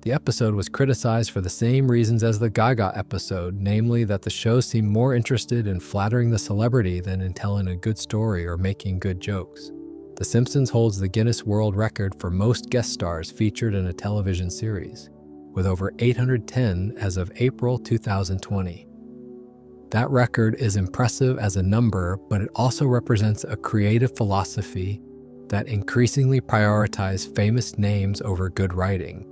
The episode was criticized for the same reasons as the Gaga episode, namely that the show seemed more interested in flattering the celebrity than in telling a good story or making good jokes. The Simpsons holds the Guinness World Record for most guest stars featured in a television series, with over 810 as of April 2020. That record is impressive as a number, but it also represents a creative philosophy that increasingly prioritizes famous names over good writing.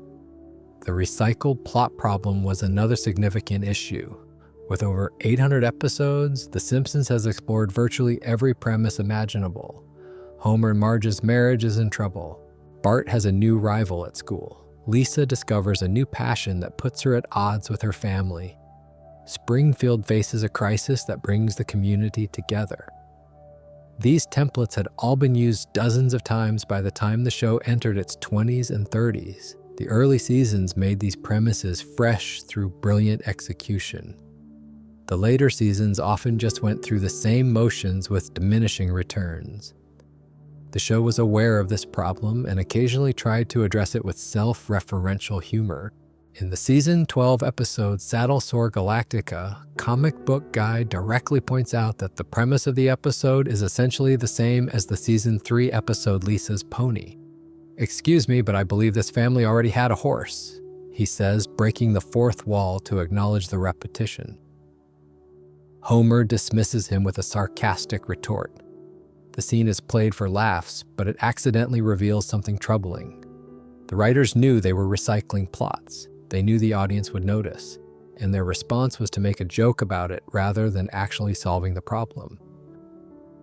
The recycled plot problem was another significant issue. With over 800 episodes, The Simpsons has explored virtually every premise imaginable. Homer and Marge's marriage is in trouble. Bart has a new rival at school. Lisa discovers a new passion that puts her at odds with her family. Springfield faces a crisis that brings the community together. These templates had all been used dozens of times by the time the show entered its 20s and 30s. The early seasons made these premises fresh through brilliant execution. The later seasons often just went through the same motions with diminishing returns. The show was aware of this problem and occasionally tried to address it with self-referential humor. In the season 12 episode Saddle Sore Galactica, Comic Book Guy directly points out that the premise of the episode is essentially the same as the season 3 episode Lisa's Pony. "Excuse me, but I believe this family already had a horse," he says, breaking the fourth wall to acknowledge the repetition. Homer dismisses him with a sarcastic retort. The scene is played for laughs, but it accidentally reveals something troubling. The writers knew they were recycling plots. They knew the audience would notice, and their response was to make a joke about it rather than actually solving the problem.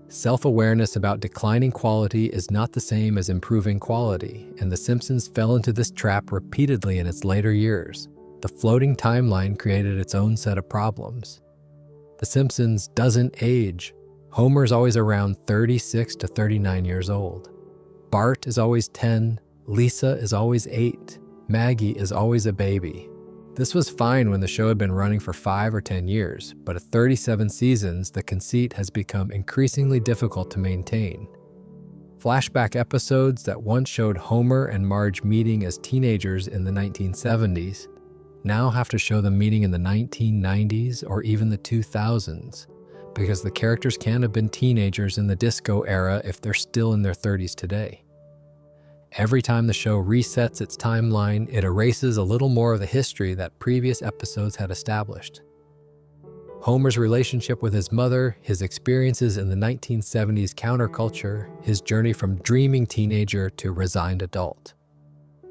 Self-awareness about declining quality is not the same as improving quality, and The Simpsons fell into this trap repeatedly in its later years. The floating timeline created its own set of problems. The Simpsons doesn't age. Homer's always around 36 to 39 years old. Bart is always 10, Lisa is always 8, Maggie is always a baby. This was fine when the show had been running for 5 or 10 years, but at 37 seasons, the conceit has become increasingly difficult to maintain. Flashback episodes that once showed Homer and Marge meeting as teenagers in the 1970s now have to show them meeting in the 1990s or even the 2000s, because the characters can't have been teenagers in the disco era if they're still in their 30s today. Every time the show resets its timeline, it erases a little more of the history that previous episodes had established. Homer's relationship with his mother, his experiences in the 1970s counterculture, his journey from dreaming teenager to resigned adult.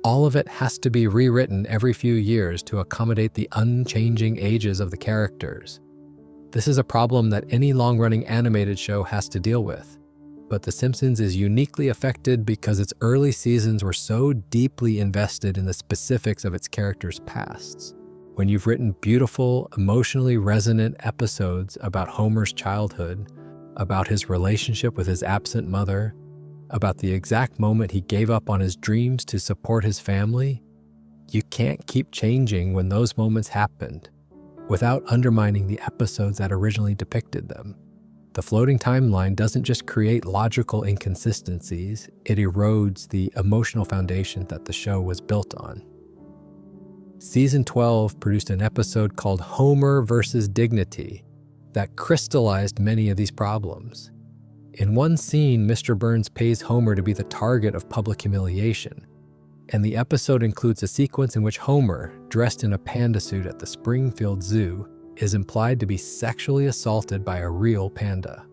All of it has to be rewritten every few years to accommodate the unchanging ages of the characters. This is a problem that any long-running animated show has to deal with. But The Simpsons is uniquely affected because its early seasons were so deeply invested in the specifics of its characters' pasts. When you've written beautiful, emotionally resonant episodes about Homer's childhood, about his relationship with his absent mother, about the exact moment he gave up on his dreams to support his family, you can't keep changing when those moments happened without undermining the episodes that originally depicted them. The floating timeline doesn't just create logical inconsistencies, it erodes the emotional foundation that the show was built on. Season 12 produced an episode called Homer versus Dignity that crystallized many of these problems. In one scene, Mr. Burns pays Homer to be the target of public humiliation, and the episode includes a sequence in which Homer, dressed in a panda suit at the Springfield Zoo, is implied to be sexually assaulted by a real panda.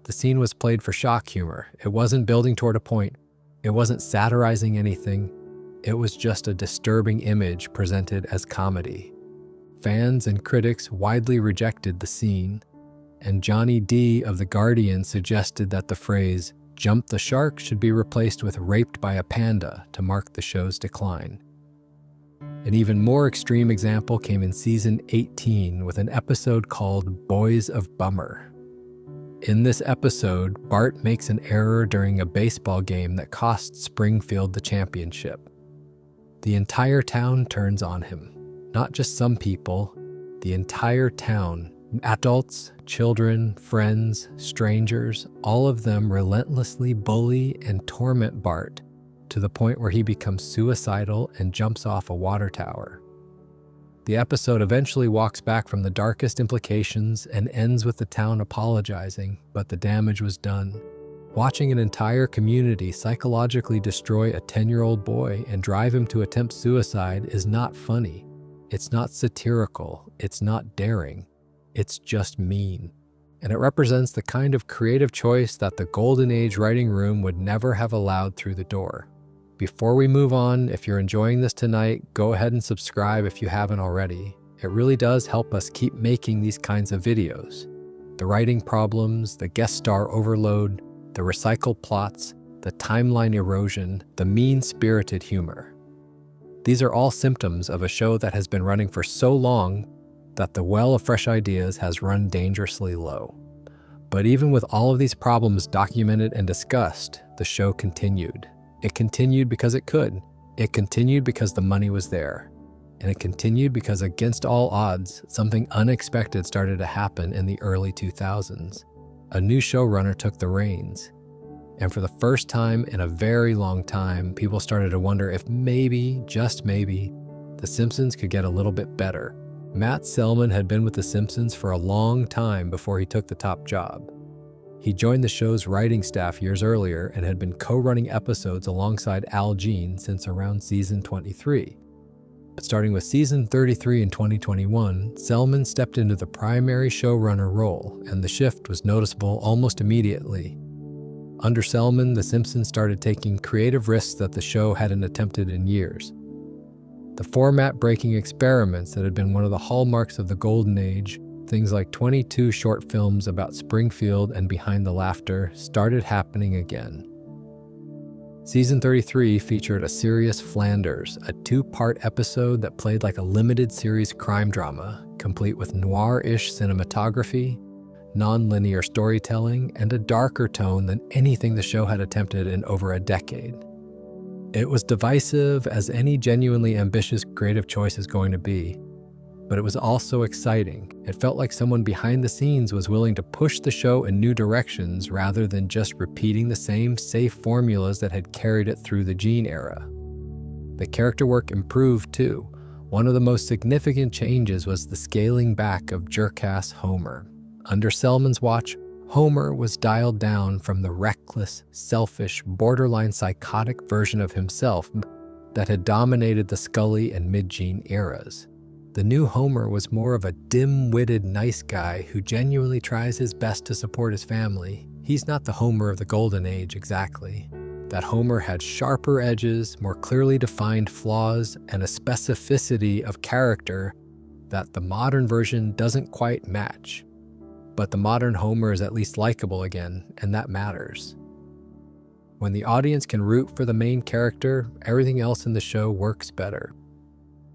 The scene was played for shock humor. It wasn't building toward a point. It wasn't satirizing anything. It was just a disturbing image presented as comedy. Fans and critics widely rejected the scene, and Johnny D of The Guardian suggested that the phrase, "jump the shark," should be replaced with "raped by a panda" to mark the show's decline. An even more extreme example came in season 18 with an episode called Boys of Bummer. In this episode, Bart makes an error during a baseball game that costs Springfield the championship. The entire town turns on him. Not just some people, the entire town. Adults, children, friends, strangers, all of them relentlessly bully and torment Bart to the point where he becomes suicidal and jumps off a water tower. The episode eventually walks back from the darkest implications and ends with the town apologizing, but the damage was done. Watching an entire community psychologically destroy a 10-year-old boy and drive him to attempt suicide is not funny. It's not satirical. It's not daring. It's just mean. And it represents the kind of creative choice that the Golden Age writing room would never have allowed through the door. Before we move on, if you're enjoying this tonight, go ahead and subscribe if you haven't already. It really does help us keep making these kinds of videos. The writing problems, the guest star overload, the recycled plots, the timeline erosion, the mean-spirited humor. These are all symptoms of a show that has been running for so long that the well of fresh ideas has run dangerously low. But even with all of these problems documented and discussed, the show continued. It continued because it could. It continued because the money was there. And it continued because, against all odds, something unexpected started to happen in the early 2000s. A new showrunner took the reins. And for the first time in a very long time, people started to wonder if maybe, just maybe, The Simpsons could get a little bit better. Matt Selman had been with The Simpsons for a long time before he took the top job. He joined the show's writing staff years earlier and had been co-running episodes alongside Al Jean since around season 23. But starting with season 33 in 2021, Selman stepped into the primary showrunner role, and the shift was noticeable almost immediately. Under Selman, The Simpsons started taking creative risks that the show hadn't attempted in years. The format-breaking experiments that had been one of the hallmarks of the Golden Age, things like 22 short films about Springfield and Behind the Laughter, started happening again. Season 33 featured A Serious Flanders, a 2-part episode that played like a limited series crime drama, complete with noir-ish cinematography, non-linear storytelling, and a darker tone than anything the show had attempted in over a decade. It was divisive, as any genuinely ambitious creative choice is going to be, but it was also exciting. It felt like someone behind the scenes was willing to push the show in new directions rather than just repeating the same safe formulas that had carried it through the Gene era. The character work improved too. One of the most significant changes was the scaling back of jerk-ass Homer. Under Selman's watch, Homer was dialed down from the reckless, selfish, borderline psychotic version of himself that had dominated the Scully and mid-Gene eras. The new Homer was more of a dim-witted nice guy who genuinely tries his best to support his family. He's not the Homer of the Golden Age exactly. That Homer had sharper edges, more clearly defined flaws, and a specificity of character that the modern version doesn't quite match. But the modern Homer is at least likable again, and that matters. When the audience can root for the main character, everything else in the show works better.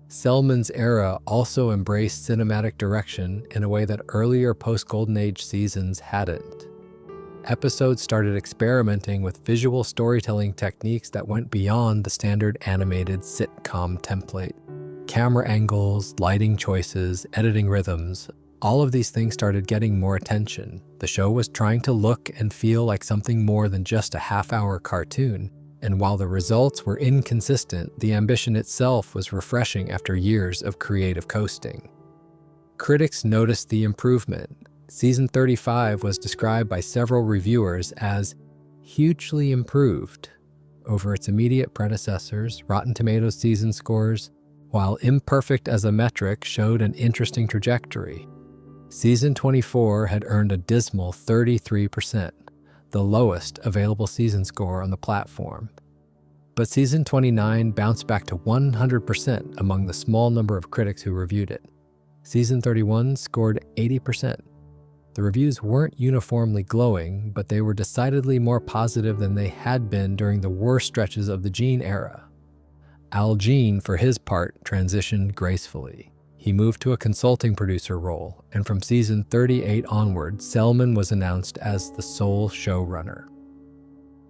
Selman's era also embraced cinematic direction in a way that earlier post-Golden Age seasons hadn't. episodes started experimenting with visual storytelling techniques that went beyond the standard animated sitcom template. Camera angles, lighting choices, editing rhythms, all of these things started getting more attention. The show was trying to look and feel like something more than just a half-hour cartoon, and while the results were inconsistent, the ambition itself was refreshing after years of creative coasting. Critics noticed the improvement. Season 35 was described by several reviewers as hugely improved over its immediate predecessors. Rotten Tomatoes season scores, while imperfect as a metric, showed an interesting trajectory. Season 24 had earned a dismal 33%, the lowest available season score on the platform. But Season 29 bounced back to 100% among the small number of critics who reviewed it. Season 31 scored 80%. The reviews weren't uniformly glowing, but they were decidedly more positive than they had been during the worst stretches of the Gene era. Al Jean, for his part, transitioned gracefully. He moved to a consulting producer role, and from season 38 onward, Selman was announced as the sole showrunner.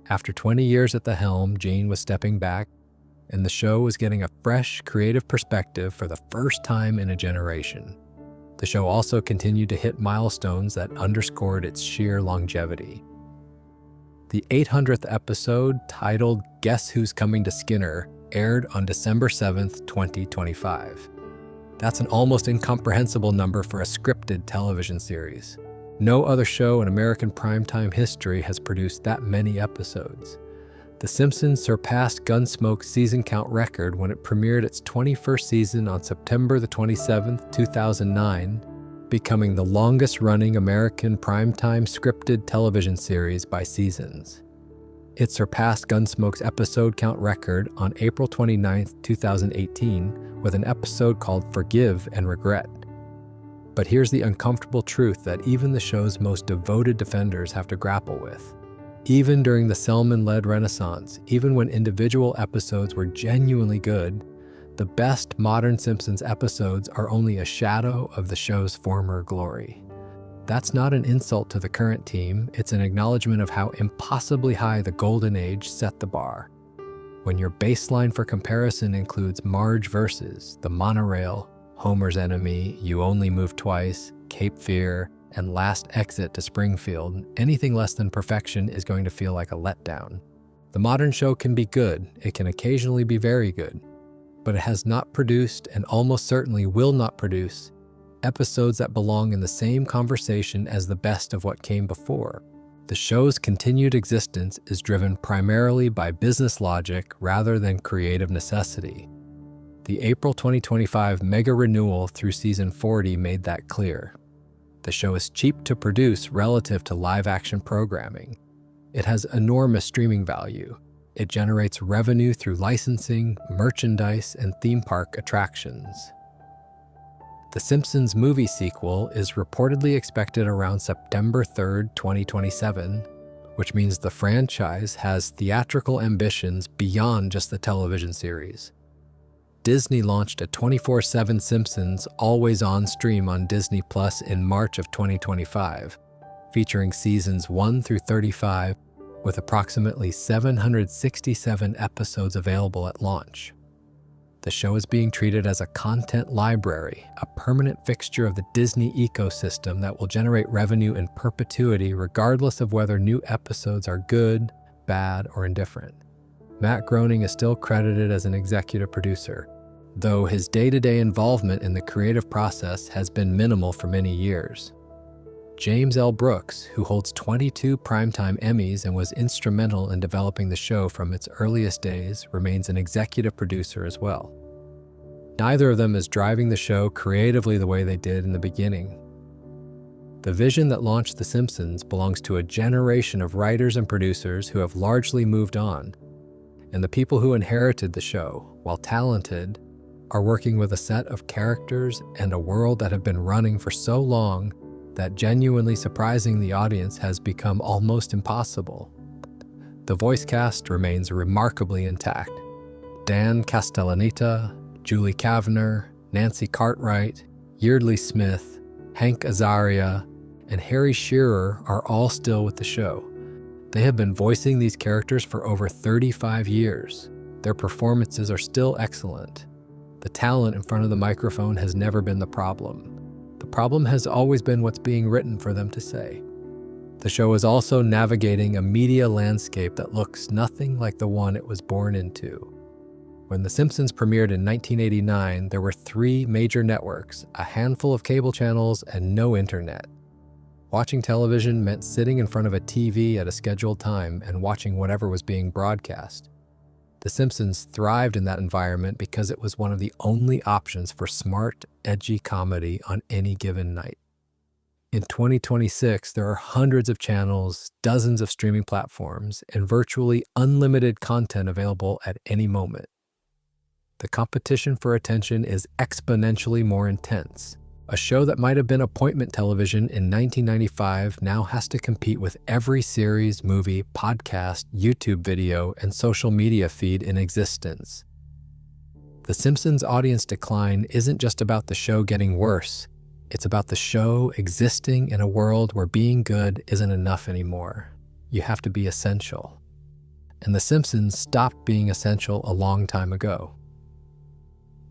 After 20 years at the helm, Jean was stepping back, and the show was getting a fresh, creative perspective for the first time in a generation. The show also continued to hit milestones that underscored its sheer longevity. The 800th episode, titled Guess Who's Coming to Skinner, aired on December 7th, 2025. That's an almost incomprehensible number for a scripted television series. No other show in American primetime history has produced that many episodes. The Simpsons surpassed Gunsmoke's season count record when it premiered its 21st season on September the 27th, 2009, becoming the longest-running American primetime scripted television series by seasons. It surpassed Gunsmoke's episode count record on April 29, 2018, with an episode called Forgive and Regret. But here's the uncomfortable truth that even the show's most devoted defenders have to grapple with. Even during the Selman-led renaissance, even when individual episodes were genuinely good, the best modern Simpsons episodes are only a shadow of the show's former glory. That's not an insult to the current team, it's an acknowledgement of how impossibly high the golden age set the bar. When your baseline for comparison includes Marge Versus, The Monorail, Homer's Enemy, You Only Move Twice, Cape Fear, and Last Exit to Springfield, anything less than perfection is going to feel like a letdown. The modern show can be good, it can occasionally be very good, but it has not produced, and almost certainly will not produce, episodes that belong in the same conversation as the best of what came before. The show's continued existence is driven primarily by business logic rather than creative necessity. The April 2025 mega renewal through season 40 made that clear. The show is cheap to produce relative to live-action programming. It has enormous streaming value. It generates revenue through licensing, merchandise, and theme park attractions. The Simpsons movie sequel is reportedly expected around September 3rd, 2027, which means the franchise has theatrical ambitions beyond just the television series. Disney launched a 24/7 Simpsons always-on stream on Disney Plus in March of 2025, featuring seasons 1 through 35, with approximately 767 episodes available at launch. The show is being treated as a content library, a permanent fixture of the Disney ecosystem that will generate revenue in perpetuity regardless of whether new episodes are good, bad, or indifferent. Matt Groening is still credited as an executive producer, though his day-to-day involvement in the creative process has been minimal for many years. James L. Brooks, who holds 22 Primetime Emmys and was instrumental in developing the show from its earliest days, remains an executive producer as well. Neither of them is driving the show creatively the way they did in the beginning. The vision that launched The Simpsons belongs to a generation of writers and producers who have largely moved on, and the people who inherited the show, while talented, are working with a set of characters and a world that have been running for so long that genuinely surprising the audience has become almost impossible. The voice cast remains remarkably intact. Dan Castellaneta, Julie Kavner, Nancy Cartwright, Yeardley Smith, Hank Azaria, and Harry Shearer are all still with the show. They have been voicing these characters for over 35 years. Their performances are still excellent. The talent in front of the microphone has never been the problem. The problem has always been what's being written for them to say. The show is also navigating a media landscape that looks nothing like the one it was born into. When The Simpsons premiered in 1989, there were 3 major networks, a handful of cable channels, and no internet. Watching television meant sitting in front of a TV at a scheduled time and watching whatever was being broadcast. The Simpsons thrived in that environment because it was one of the only options for smart, edgy comedy on any given night. In 2026, there are hundreds of channels, dozens of streaming platforms, and virtually unlimited content available at any moment. The competition for attention is exponentially more intense. A show that might have been appointment television in 1995 now has to compete with every series, movie, podcast, YouTube video, and social media feed in existence. The Simpsons' audience decline isn't just about the show getting worse. It's about the show existing in a world where being good isn't enough anymore. You have to be essential. And The Simpsons stopped being essential a long time ago.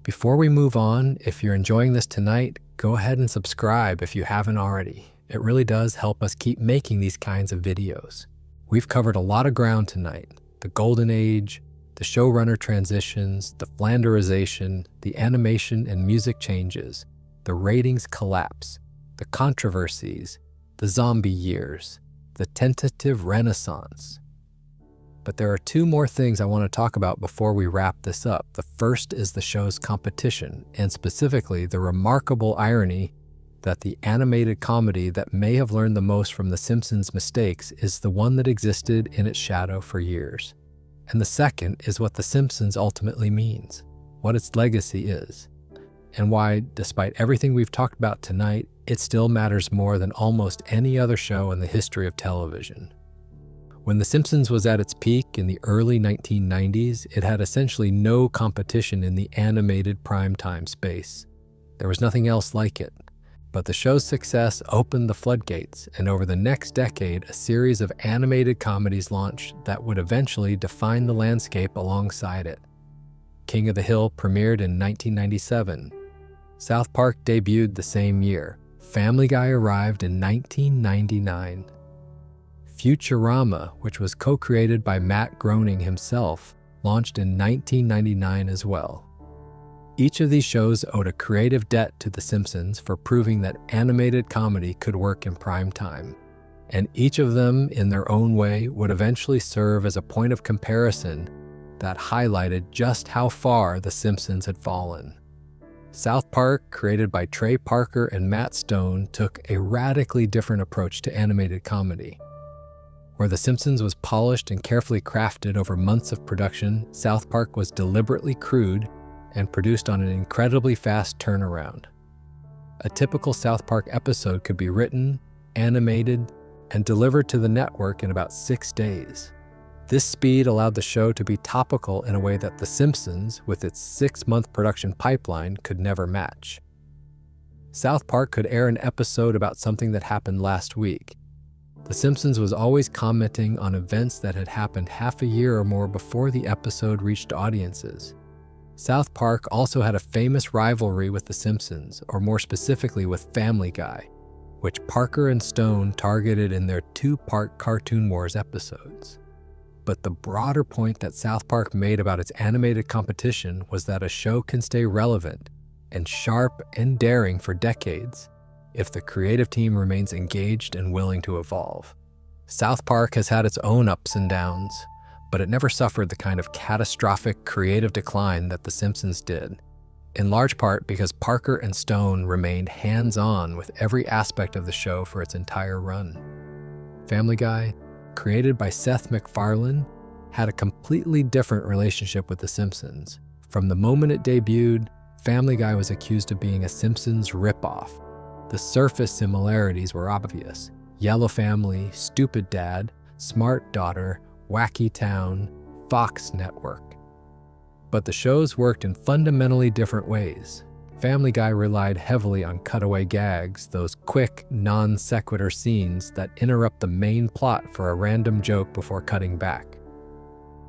Before we move on, if you're enjoying this tonight, go ahead and subscribe if you haven't already. It really does help us keep making these kinds of videos. We've covered a lot of ground tonight. The Golden Age, the showrunner transitions, the Flanderization, the animation and music changes, the ratings collapse, the controversies, the zombie years, the tentative renaissance. But there are 2 more things I want to talk about before we wrap this up. The first is the show's competition, and specifically the remarkable irony that the animated comedy that may have learned the most from The Simpsons' mistakes is the one that existed in its shadow for years. And the second is what The Simpsons ultimately means, what its legacy is, and why, despite everything we've talked about tonight, it still matters more than almost any other show in the history of television. When The Simpsons was at its peak in the early 1990s, it had essentially no competition in the animated primetime space. There was nothing else like it. But the show's success opened the floodgates, and over the next decade, a series of animated comedies launched that would eventually define the landscape alongside it. King of the Hill premiered in 1997. South Park debuted the same year. Family Guy arrived in 1999. Futurama, which was co-created by Matt Groening himself, launched in 1999 as well. Each of these shows owed a creative debt to The Simpsons for proving that animated comedy could work in prime time, and each of them, in their own way, would eventually serve as a point of comparison that highlighted just how far The Simpsons had fallen. South Park, created by Trey Parker and Matt Stone, took a radically different approach to animated comedy. Where The Simpsons was polished and carefully crafted over months of production, South Park was deliberately crude and produced on an incredibly fast turnaround. A typical South Park episode could be written, animated, and delivered to the network in about 6 days. This speed allowed the show to be topical in a way that The Simpsons, with its 6-month production pipeline, could never match. South Park could air an episode about something that happened last week. The Simpsons was always commenting on events that had happened half a year or more before the episode reached audiences. South Park also had a famous rivalry with The Simpsons, or more specifically with Family Guy, which Parker and Stone targeted in their 2-part Cartoon Wars episodes. But the broader point that South Park made about its animated competition was that a show can stay relevant and sharp and daring for decades if the creative team remains engaged and willing to evolve. South Park has had its own ups and downs, but it never suffered the kind of catastrophic creative decline that The Simpsons did, in large part because Parker and Stone remained hands-on with every aspect of the show for its entire run. Family Guy, created by Seth MacFarlane, had a completely different relationship with The Simpsons. From the moment it debuted, Family Guy was accused of being a Simpsons ripoff. The surface similarities were obvious: Yellow Family, Stupid Dad, Smart Daughter, Wacky Town, Fox Network. But the shows worked in fundamentally different ways. Family Guy relied heavily on cutaway gags, those quick, non-sequitur scenes that interrupt the main plot for a random joke before cutting back.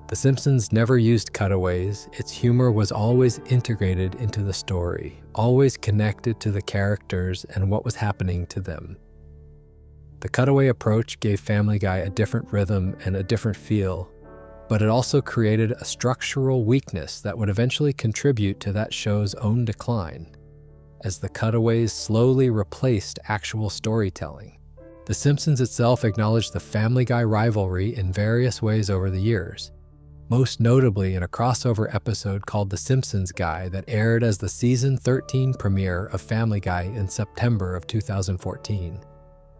The Simpsons never used cutaways. Its humor was always integrated into the story, always connected to the characters and what was happening to them. The cutaway approach gave Family Guy a different rhythm and a different feel, but it also created a structural weakness that would eventually contribute to that show's own decline, as the cutaways slowly replaced actual storytelling. The Simpsons itself acknowledged the Family Guy rivalry in various ways over the years, most notably in a crossover episode called The Simpsons Guy that aired as the season 13 premiere of Family Guy in September of 2014.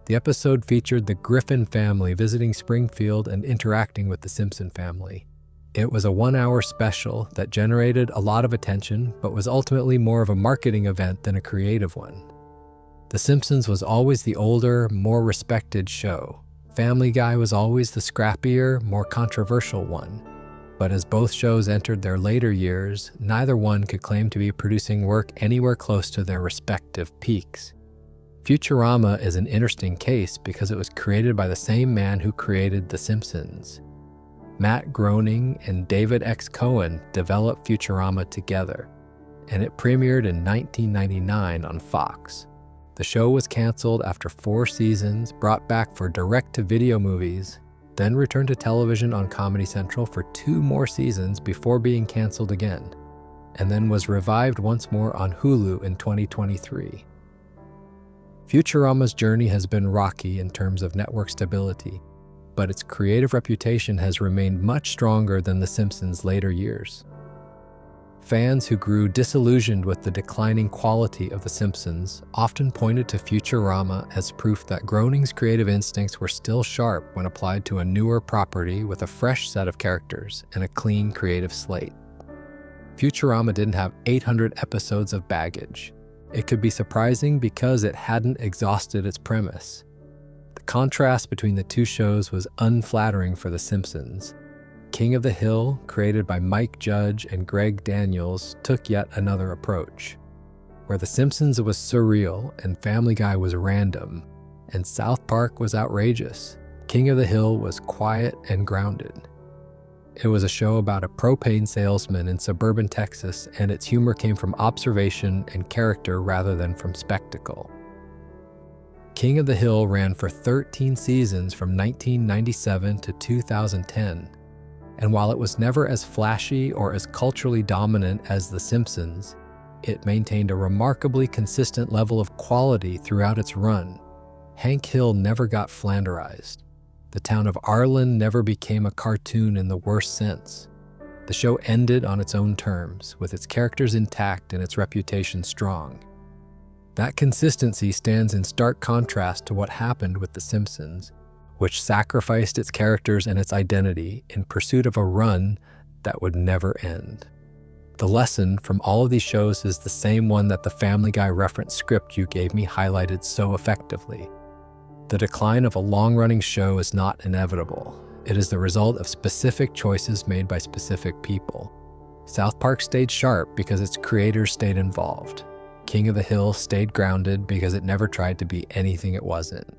The episode featured the Griffin family visiting Springfield and interacting with the Simpson family. It was a 1-hour special that generated a lot of attention, but was ultimately more of a marketing event than a creative one. The Simpsons was always the older, more respected show. Family Guy was always the scrappier, more controversial one. But as both shows entered their later years, neither one could claim to be producing work anywhere close to their respective peaks. Futurama is an interesting case because it was created by the same man who created The Simpsons. Matt Groening and David X. Cohen developed Futurama together, and it premiered in 1999 on Fox. The show was canceled after 4 seasons, brought back for direct-to-video movies, then returned to television on Comedy Central for 2 more seasons before being canceled again, and then was revived once more on Hulu in 2023. Futurama's journey has been rocky in terms of network stability, but its creative reputation has remained much stronger than The Simpsons' later years. Fans who grew disillusioned with the declining quality of The Simpsons often pointed to Futurama as proof that Groening's creative instincts were still sharp when applied to a newer property with a fresh set of characters and a clean creative slate. Futurama didn't have 800 episodes of baggage. It could be surprising because it hadn't exhausted its premise. The contrast between the two shows was unflattering for The Simpsons. King of the Hill, created by Mike Judge and Greg Daniels, took yet another approach. Where The Simpsons was surreal and Family Guy was random, and South Park was outrageous, King of the Hill was quiet and grounded. It was a show about a propane salesman in suburban Texas, and its humor came from observation and character rather than from spectacle. King of the Hill ran for 13 seasons from 1997 to 2010, and while it was never as flashy or as culturally dominant as The Simpsons, it maintained a remarkably consistent level of quality throughout its run. Hank Hill never got flanderized. The town of Arlen never became a cartoon in the worst sense. The show ended on its own terms, with its characters intact and its reputation strong. That consistency stands in stark contrast to what happened with The Simpsons, which sacrificed its characters and its identity in pursuit of a run that would never end. The lesson from all of these shows is the same one that the Family Guy reference script you gave me highlighted so effectively. The decline of a long-running show is not inevitable. It is the result of specific choices made by specific people. South Park stayed sharp because its creators stayed involved. King of the Hill stayed grounded because it never tried to be anything it wasn't.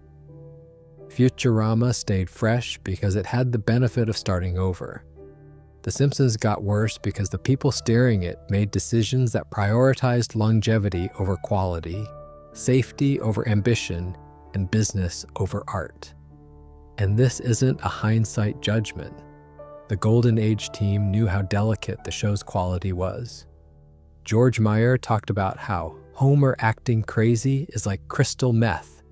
Futurama stayed fresh because it had the benefit of starting over. The Simpsons got worse because the people steering it made decisions that prioritized longevity over quality, safety over ambition, and business over art. And this isn't a hindsight judgment. The Golden Age team knew how delicate the show's quality was. George Meyer talked about how Homer acting crazy is like crystal meth.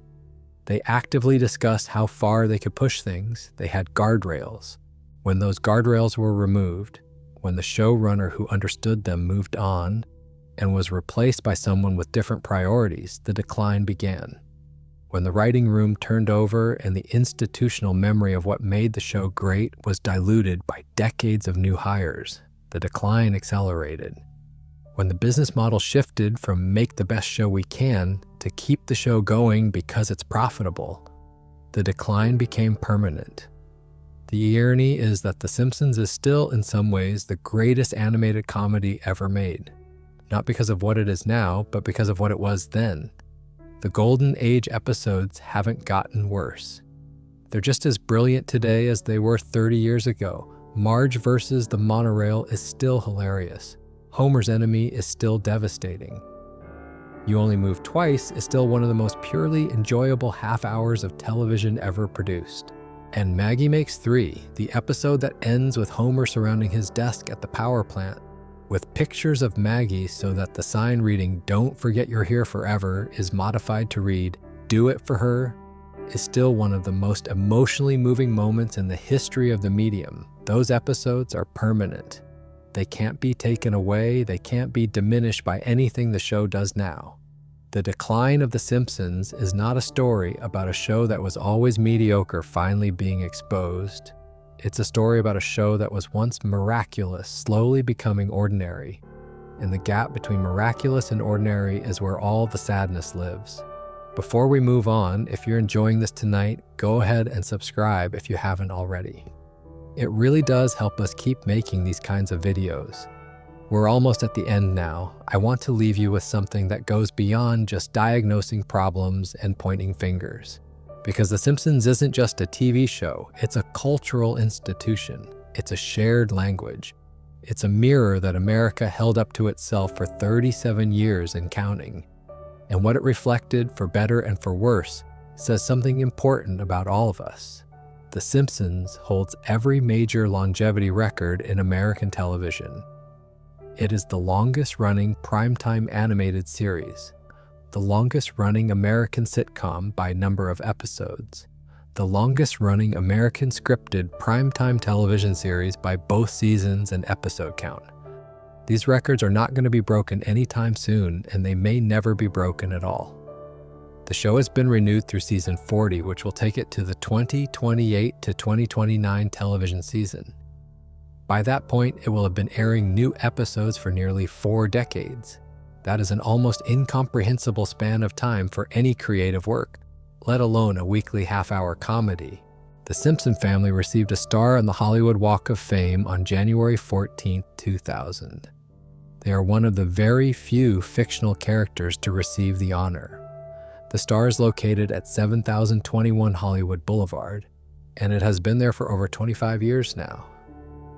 They actively discussed how far they could push things. They had guardrails. When those guardrails were removed, when the showrunner who understood them moved on and was replaced by someone with different priorities, the decline began. When the writing room turned over and the institutional memory of what made the show great was diluted by decades of new hires, the decline accelerated. When the business model shifted from make the best show we can to keep the show going because it's profitable, the decline became permanent. The irony is that The Simpsons is still, in some ways, the greatest animated comedy ever made. not because of what it is now, but because of what it was then. The Golden Age episodes haven't gotten worse. They're just as brilliant today as they were 30 years ago. Marge versus the monorail is still hilarious. Homer's enemy is still devastating. You Only Move Twice is still one of the most purely enjoyable half hours of television ever produced. And Maggie Makes 3, the episode that ends with Homer surrounding his desk at the power plant, with pictures of Maggie so that the sign reading "Don't forget you're here forever" is modified to read "Do it for her," is still one of the most emotionally moving moments in the history of the medium. Those episodes are permanent. They can't be taken away, they can't be diminished by anything the show does now. The decline of The Simpsons is not a story about a show that was always mediocre finally being exposed. It's a story about a show that was once miraculous, slowly becoming ordinary. And the gap between miraculous and ordinary is where all the sadness lives. Before we move on, if you're enjoying this tonight, go ahead and subscribe if you haven't already. It really does help us keep making these kinds of videos. We're almost at the end now. I want to leave you with something that goes beyond just diagnosing problems and pointing fingers. Because The Simpsons isn't just a TV show, it's a cultural institution. It's a shared language. It's a mirror that America held up to itself for 37 years and counting. And what it reflected, for better and for worse, says something important about all of us. The Simpsons holds every major longevity record in American television. It is the longest-running primetime animated series, the longest-running American sitcom by number of episodes, the longest-running American scripted primetime television series by both seasons and episode count. These records are not going to be broken anytime soon, and they may never be broken at all. The show has been renewed through season 40, which will take it to the 2028 to 2029 television season. By that point, it will have been airing new episodes for nearly 4 decades. That is an almost incomprehensible span of time for any creative work, let alone a weekly half-hour comedy. The Simpson family received a star on the Hollywood Walk of Fame on January 14, 2000. They are one of the very few fictional characters to receive the honor. The star is located at 7021 Hollywood Boulevard, and it has been there for over 25 years now.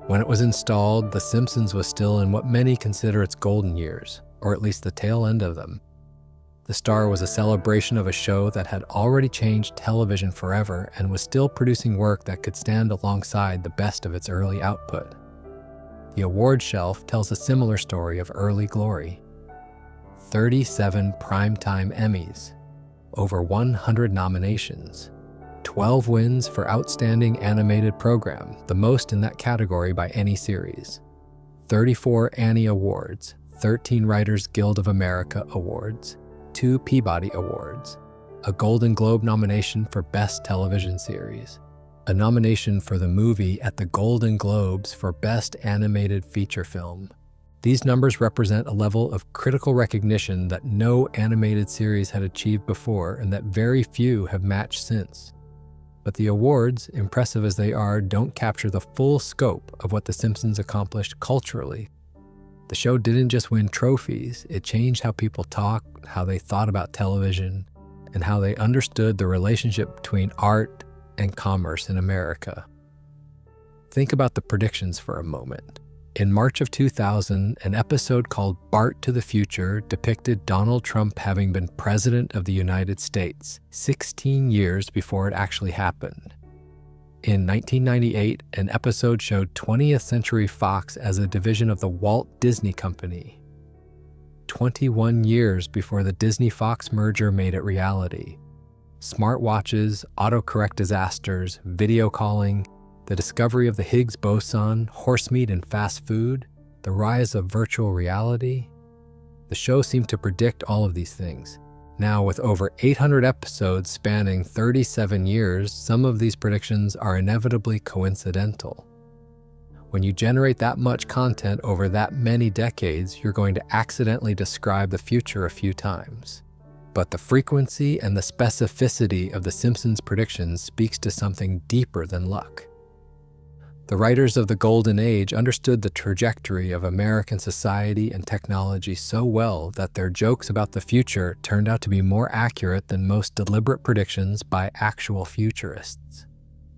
When it was installed, The Simpsons was still in what many consider its golden years, or at least the tail end of them. The star was a celebration of a show that had already changed television forever and was still producing work that could stand alongside the best of its early output. The award shelf tells a similar story of early glory. 37 primetime Emmys, over 100 nominations, 12 wins for Outstanding Animated Program, the most in that category by any series, 34 Annie Awards, 13 Writers Guild of America Awards, 2 Peabody Awards, a Golden Globe nomination for Best Television Series, a nomination for the movie at the Golden Globes for Best Animated Feature Film. These numbers represent a level of critical recognition that no animated series had achieved before and that very few have matched since. But the awards, impressive as they are, don't capture the full scope of what The Simpsons accomplished culturally. The show didn't just win trophies, it changed how people talked, how they thought about television, and how they understood the relationship between art and commerce in America. Think about the predictions for a moment. In March of 2000, an episode called Bart to the Future depicted Donald Trump having been President of the United States 16 years before it actually happened. In 1998, an episode showed 20th Century Fox as a division of the Walt Disney Company. 21 years before the Disney-Fox merger made it reality. Smartwatches, autocorrect disasters, video calling, the discovery of the Higgs boson, horse meat and fast food, the rise of virtual reality. The show seemed to predict all of these things. Now, with over 800 episodes spanning 37 years, some of these predictions are inevitably coincidental. When you generate that much content over that many decades, you're going to accidentally describe the future a few times. But the frequency and the specificity of The Simpsons predictions speaks to something deeper than luck. The writers of the Golden Age understood the trajectory of American society and technology so well that their jokes about the future turned out to be more accurate than most deliberate predictions by actual futurists.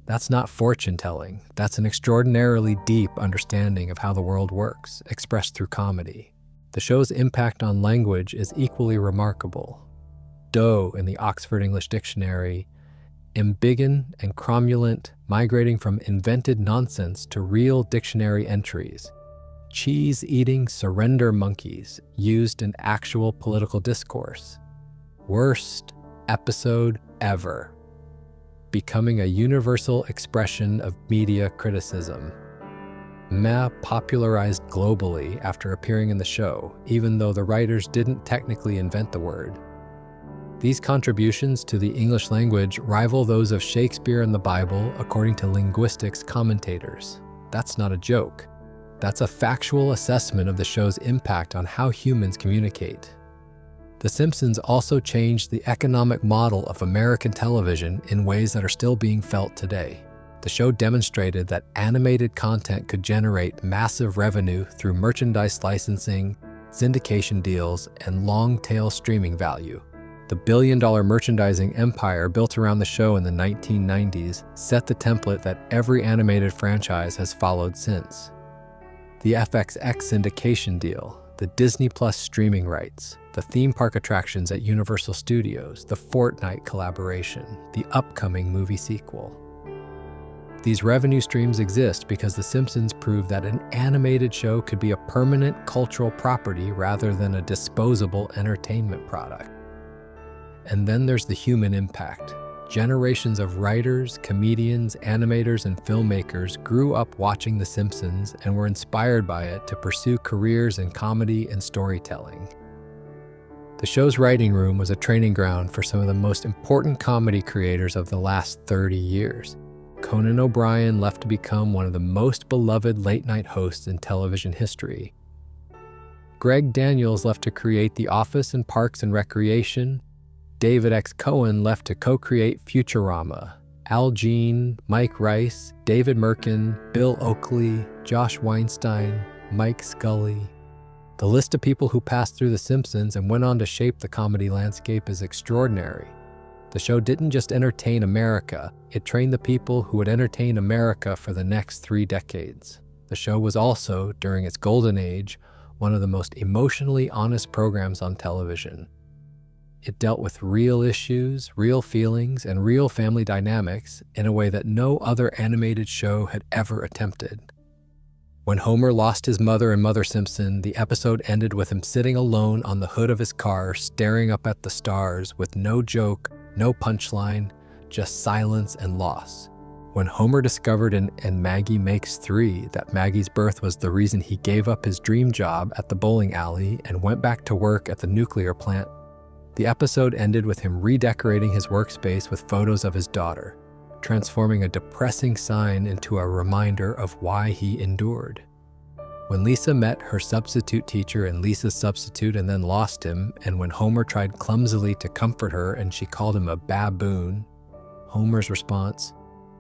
That's not fortune-telling. That's an extraordinarily deep understanding of how the world works, expressed through comedy. The show's impact on language is equally remarkable. Doe in the Oxford English Dictionary, ambigun and cromulent, migrating from invented nonsense to real dictionary entries. Cheese-eating surrender monkeys used in actual political discourse. Worst episode ever. Becoming a universal expression of media criticism. Meh popularized globally after appearing in the show, even though the writers didn't technically invent the word. These contributions to the English language rival those of Shakespeare and the Bible, according to linguistics commentators. That's not a joke. That's a factual assessment of the show's impact on how humans communicate. The Simpsons also changed the economic model of American television in ways that are still being felt today. The show demonstrated that animated content could generate massive revenue through merchandise licensing, syndication deals, and long-tail streaming value. The billion-dollar merchandising empire built around the show in the 1990s set the template that every animated franchise has followed since. The FXX syndication deal, the Disney Plus streaming rights, the theme park attractions at Universal Studios, the Fortnite collaboration, the upcoming movie sequel. These revenue streams exist because The Simpsons proved that an animated show could be a permanent cultural property rather than a disposable entertainment product. And then there's the human impact. Generations of writers, comedians, animators, and filmmakers grew up watching The Simpsons and were inspired by it to pursue careers in comedy and storytelling. The show's writing room was a training ground for some of the most important comedy creators of the last 30 years. Conan O'Brien left to become one of the most beloved late-night hosts in television history. Greg Daniels left to create The Office and Parks and Recreation. David X. Cohen left to co-create Futurama. Al Jean, Mike Rice, David Merkin, Bill Oakley, Josh Weinstein, Mike Scully. The list of people who passed through The Simpsons and went on to shape the comedy landscape is extraordinary. The show didn't just entertain America, it trained the people who would entertain America for the next 3 decades. The show was also, during its golden age, one of the most emotionally honest programs on television. It dealt with real issues, real feelings, and real family dynamics in a way that no other animated show had ever attempted. When Homer lost his mother in Mother Simpson, the episode ended with him sitting alone on the hood of his car, staring up at the stars with no joke, no punchline, just silence and loss. When Homer discovered in And Maggie Makes 3 that Maggie's birth was the reason he gave up his dream job at the bowling alley and went back to work at the nuclear plant, the episode ended with him redecorating his workspace with photos of his daughter, transforming a depressing sign into a reminder of why he endured. When Lisa met her substitute teacher and Lisa's substitute and then lost him, and when Homer tried clumsily to comfort her and she called him a baboon, Homer's response,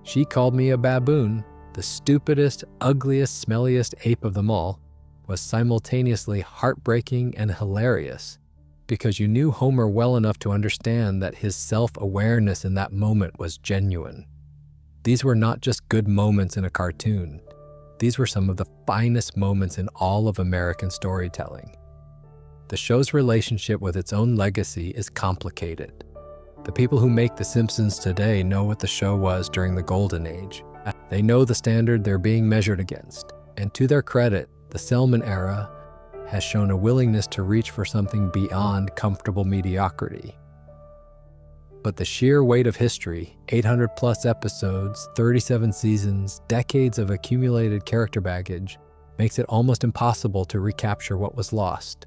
"She called me a baboon, the stupidest, ugliest, smelliest ape of them all," was simultaneously heartbreaking and hilarious, because you knew Homer well enough to understand that his self-awareness in that moment was genuine. These were not just good moments in a cartoon. These were some of the finest moments in all of American storytelling. The show's relationship with its own legacy is complicated. The people who make The Simpsons today know what the show was during the Golden Age. They know the standard they're being measured against. And to their credit, the Selman era has shown a willingness to reach for something beyond comfortable mediocrity. But the sheer weight of history, 800 plus episodes, 37 seasons, decades of accumulated character baggage, makes it almost impossible to recapture what was lost.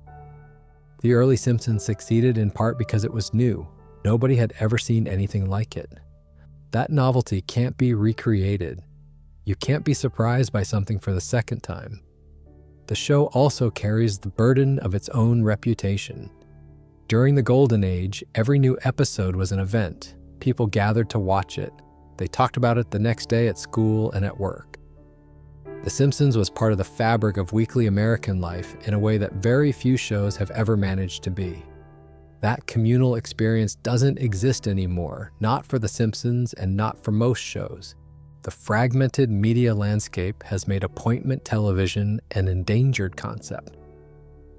The early Simpsons succeeded in part because it was new. Nobody had ever seen anything like it. That novelty can't be recreated. You can't be surprised by something for the second time. The show also carries the burden of its own reputation. During the Golden Age, every new episode was an event. People gathered to watch it. They talked about it the next day at school and at work. The Simpsons was part of the fabric of weekly American life in a way that very few shows have ever managed to be. That communal experience doesn't exist anymore, not for The Simpsons and not for most shows. The fragmented media landscape has made appointment television an endangered concept.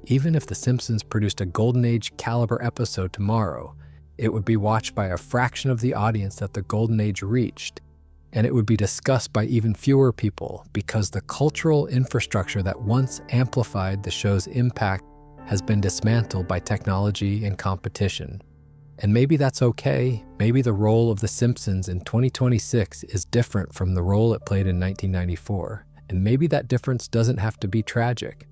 Even if The Simpsons produced a Golden Age caliber episode tomorrow, it would be watched by a fraction of the audience that the Golden Age reached, and it would be discussed by even fewer people because the cultural infrastructure that once amplified the show's impact has been dismantled by technology and competition. And maybe that's okay. Maybe the role of The Simpsons in 2026 is different from the role it played in 1994. And maybe that difference doesn't have to be tragic.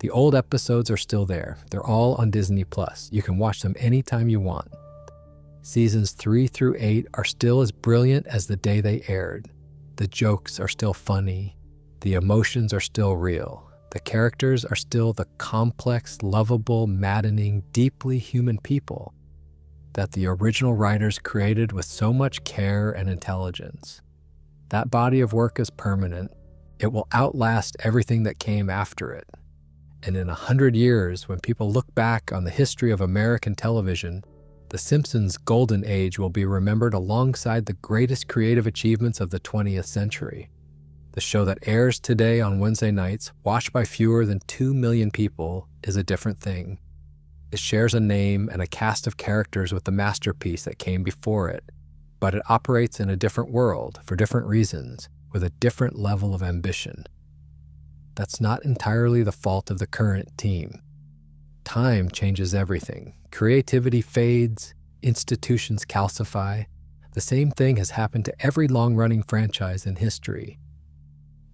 The old episodes are still there. They're all on Disney+. You can watch them anytime you want. Seasons 3 through 8 are still as brilliant as the day they aired. The jokes are still funny. The emotions are still real. The characters are still the complex, lovable, maddening, deeply human people that the original writers created with so much care and intelligence. That body of work is permanent. It will outlast everything that came after it. And in 100 years, when people look back on the history of American television, The Simpsons' golden age will be remembered alongside the greatest creative achievements of the 20th century. The show that airs today on Wednesday nights, watched by fewer than 2 million people, is a different thing. It shares a name and a cast of characters with the masterpiece that came before it, but it operates in a different world for different reasons, with a different level of ambition. That's not entirely the fault of the current team. Time changes everything. Creativity fades, institutions calcify. The same thing has happened to every long-running franchise in history.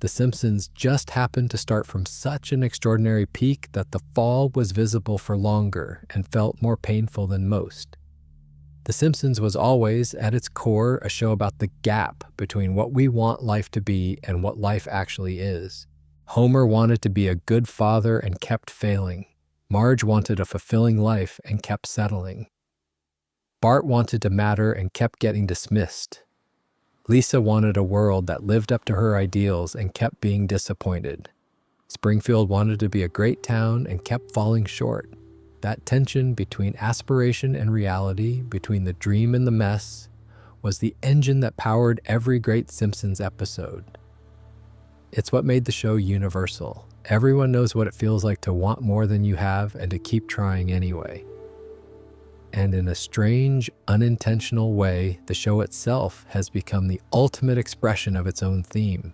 The Simpsons just happened to start from such an extraordinary peak that the fall was visible for longer and felt more painful than most. The Simpsons was always, at its core, a show about the gap between what we want life to be and what life actually is. Homer wanted to be a good father and kept failing. Marge wanted a fulfilling life and kept settling. Bart wanted to matter and kept getting dismissed. Lisa wanted a world that lived up to her ideals and kept being disappointed. Springfield wanted to be a great town and kept falling short. That tension between aspiration and reality, between the dream and the mess, was the engine that powered every great Simpsons episode. It's what made the show universal. Everyone knows what it feels like to want more than you have and to keep trying anyway. And in a strange, unintentional way, the show itself has become the ultimate expression of its own theme.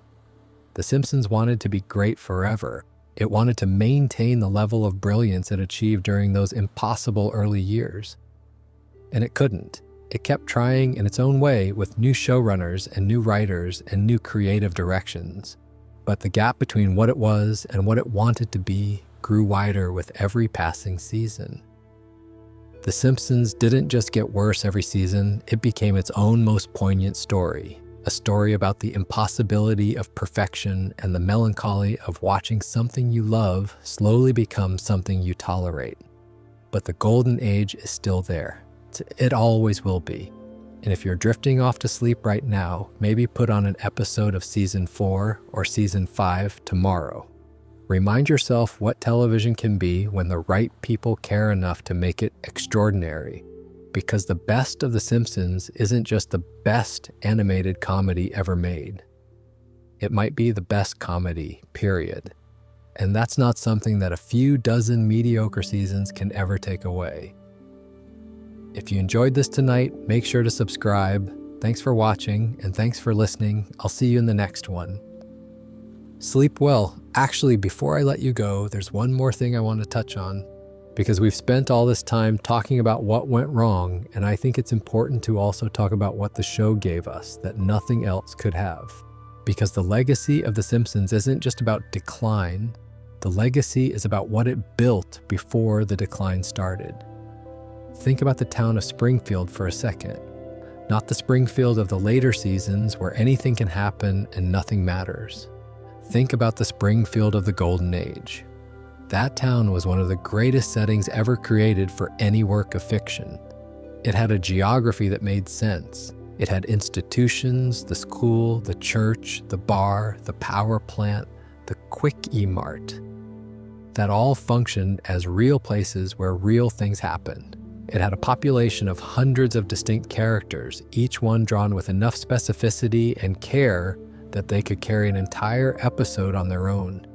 The Simpsons wanted to be great forever. It wanted to maintain the level of brilliance it achieved during those impossible early years. And it couldn't. It kept trying in its own way with new showrunners and new writers and new creative directions. But the gap between what it was and what it wanted to be grew wider with every passing season. The Simpsons didn't just get worse every season, it became its own most poignant story. A story about the impossibility of perfection and the melancholy of watching something you love slowly become something you tolerate. But the golden age is still there. It always will be. And if you're drifting off to sleep right now, maybe put on an episode of Season 4 or Season 5 tomorrow. Remind yourself what television can be when the right people care enough to make it extraordinary. Because the best of The Simpsons isn't just the best animated comedy ever made. It might be the best comedy, period. And that's not something that a few dozen mediocre seasons can ever take away. If you enjoyed this tonight, make sure to subscribe. Thanks for watching, and thanks for listening. I'll see you in the next one. Sleep well. Actually, before I let you go, there's one more thing I want to touch on. Because we've spent all this time talking about what went wrong, and I think it's important to also talk about what the show gave us that nothing else could have. Because the legacy of The Simpsons isn't just about decline. The legacy is about what it built before the decline started. Think about the town of Springfield for a second. Not the Springfield of the later seasons where anything can happen and nothing matters. Think about the Springfield of the Golden Age. That town was one of the greatest settings ever created for any work of fiction. It had a geography that made sense. It had institutions, the school, the church, the bar, the power plant, the quick E-Mart, that all functioned as real places where real things happened. It had a population of hundreds of distinct characters, each one drawn with enough specificity and care that they could carry an entire episode on their own.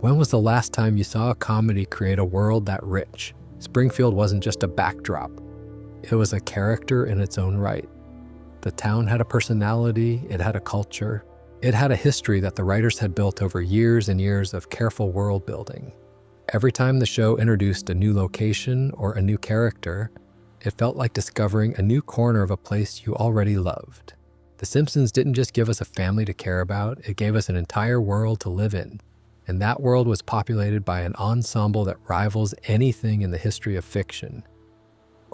When was the last time you saw a comedy create a world that rich? Springfield wasn't just a backdrop. It was a character in its own right. The town had a personality, it had a culture, it had a history that the writers had built over years and years of careful world building. Every time the show introduced a new location or a new character, it felt like discovering a new corner of a place you already loved. The Simpsons didn't just give us a family to care about, it gave us an entire world to live in. And that world was populated by an ensemble that rivals anything in the history of fiction.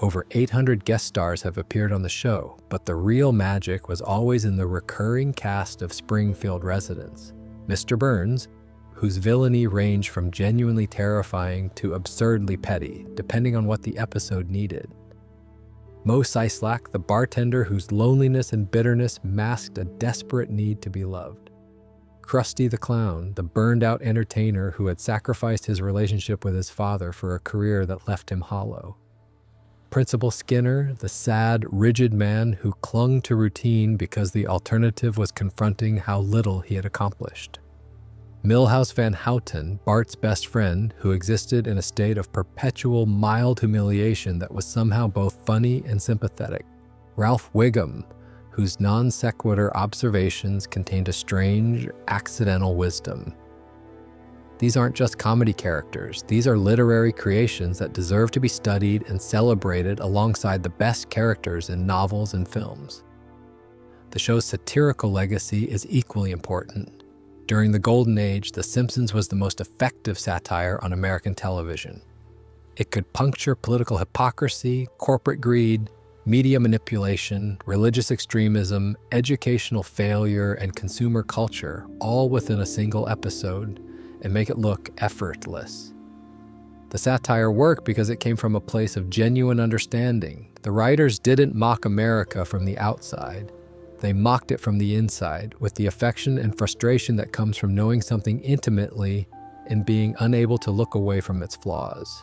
Over 800 guest stars have appeared on the show, but the real magic was always in the recurring cast of Springfield residents. Mr. Burns, whose villainy ranged from genuinely terrifying to absurdly petty, depending on what the episode needed. Mo Sislak, the bartender whose loneliness and bitterness masked a desperate need to be loved. Krusty the Clown, the burned-out entertainer who had sacrificed his relationship with his father for a career that left him hollow. Principal Skinner, the sad, rigid man who clung to routine because the alternative was confronting how little he had accomplished. Milhouse Van Houten, Bart's best friend, who existed in a state of perpetual mild humiliation that was somehow both funny and sympathetic. Ralph Wiggum, whose non-sequitur observations contained a strange, accidental wisdom. These aren't just comedy characters, these are literary creations that deserve to be studied and celebrated alongside the best characters in novels and films. The show's satirical legacy is equally important. During the Golden Age, The Simpsons was the most effective satire on American television. It could puncture political hypocrisy, corporate greed, media manipulation, religious extremism, educational failure, and consumer culture, all within a single episode, and make it look effortless. The satire worked because it came from a place of genuine understanding. The writers didn't mock America from the outside. They mocked it from the inside, with the affection and frustration that comes from knowing something intimately and being unable to look away from its flaws.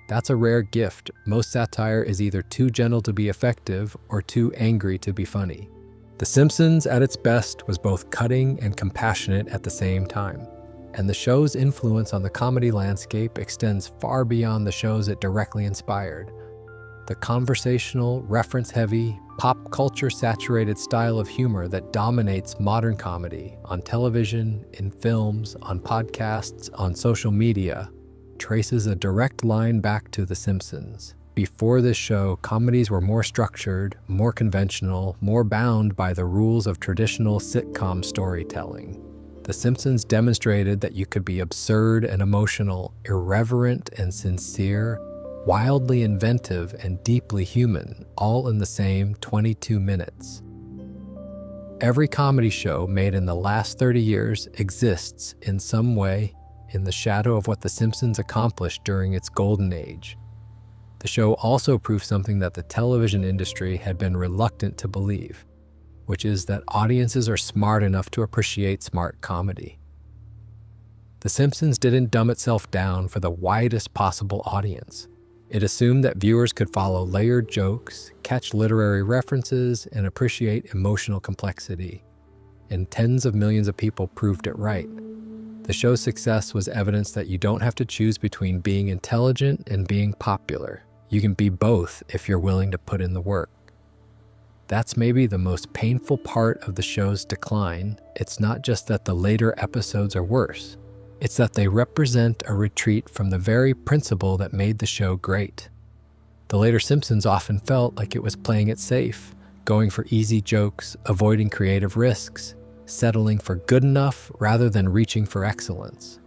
That's a rare gift. Most satire is either too gentle to be effective or too angry to be funny. The Simpsons, at its best, was both cutting and compassionate at the same time. And the show's influence on the comedy landscape extends far beyond the shows it directly inspired. The conversational, reference-heavy, pop culture-saturated style of humor that dominates modern comedy on television, in films, on podcasts, on social media, traces a direct line back to The Simpsons. Before this show, comedies were more structured, more conventional, more bound by the rules of traditional sitcom storytelling. The Simpsons demonstrated that you could be absurd and emotional, irreverent and sincere, wildly inventive and deeply human, all in the same 22 minutes. Every comedy show made in the last 30 years exists in some way in the shadow of what The Simpsons accomplished during its golden age. The show also proved something that the television industry had been reluctant to believe, which is that audiences are smart enough to appreciate smart comedy. The Simpsons didn't dumb itself down for the widest possible audience. It assumed that viewers could follow layered jokes, catch literary references, and appreciate emotional complexity. And tens of millions of people proved it right. The show's success was evidence that you don't have to choose between being intelligent and being popular. You can be both if you're willing to put in the work. That's maybe the most painful part of the show's decline. It's not just that the later episodes are worse. It's that they represent a retreat from the very principle that made the show great. The later Simpsons often felt like it was playing it safe, going for easy jokes, avoiding creative risks, settling for good enough rather than reaching for excellence.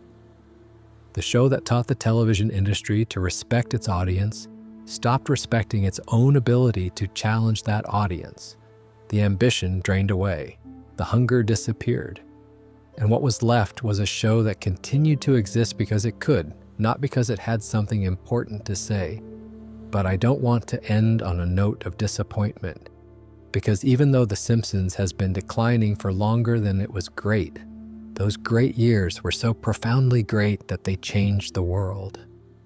The show that taught the television industry to respect its audience stopped respecting its own ability to challenge that audience. The ambition drained away. The hunger disappeared. And what was left was a show that continued to exist because it could, not because it had something important to say. But I don't want to end on a note of disappointment. Because even though The Simpsons has been declining for longer than it was great, those great years were so profoundly great that they changed the world.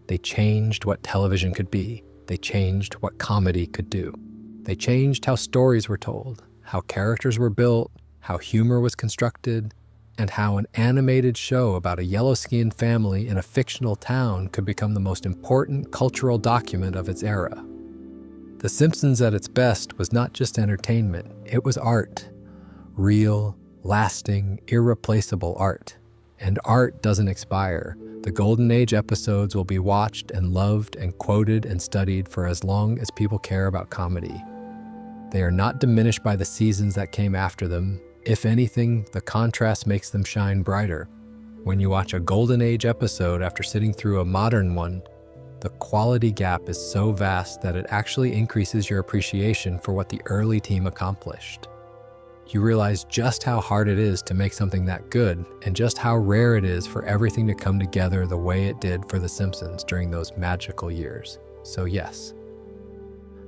They changed what television could be. They changed what comedy could do. They changed how stories were told, how characters were built, how humor was constructed, and how an animated show about a yellow-skinned family in a fictional town could become the most important cultural document of its era. The Simpsons at its best was not just entertainment, it was art. Real, lasting, irreplaceable art. And art doesn't expire. The Golden Age episodes will be watched and loved and quoted and studied for as long as people care about comedy. They are not diminished by the seasons that came after them. If anything, the contrast makes them shine brighter. When you watch a Golden Age episode after sitting through a modern one, the quality gap is so vast that it actually increases your appreciation for what the early team accomplished. You realize just how hard it is to make something that good, and just how rare it is for everything to come together the way it did for The Simpsons during those magical years. So yes,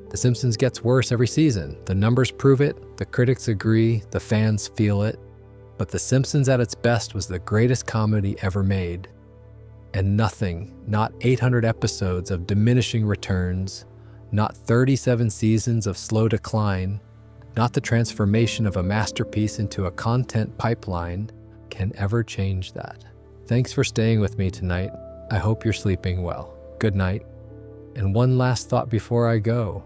The Simpsons gets worse every season. The numbers prove it, the critics agree, the fans feel it. But The Simpsons at its best was the greatest comedy ever made. And nothing, not 800 episodes of diminishing returns, not 37 seasons of slow decline, not the transformation of a masterpiece into a content pipeline, can ever change that. Thanks for staying with me tonight. I hope you're sleeping well. Good night. And one last thought before I go.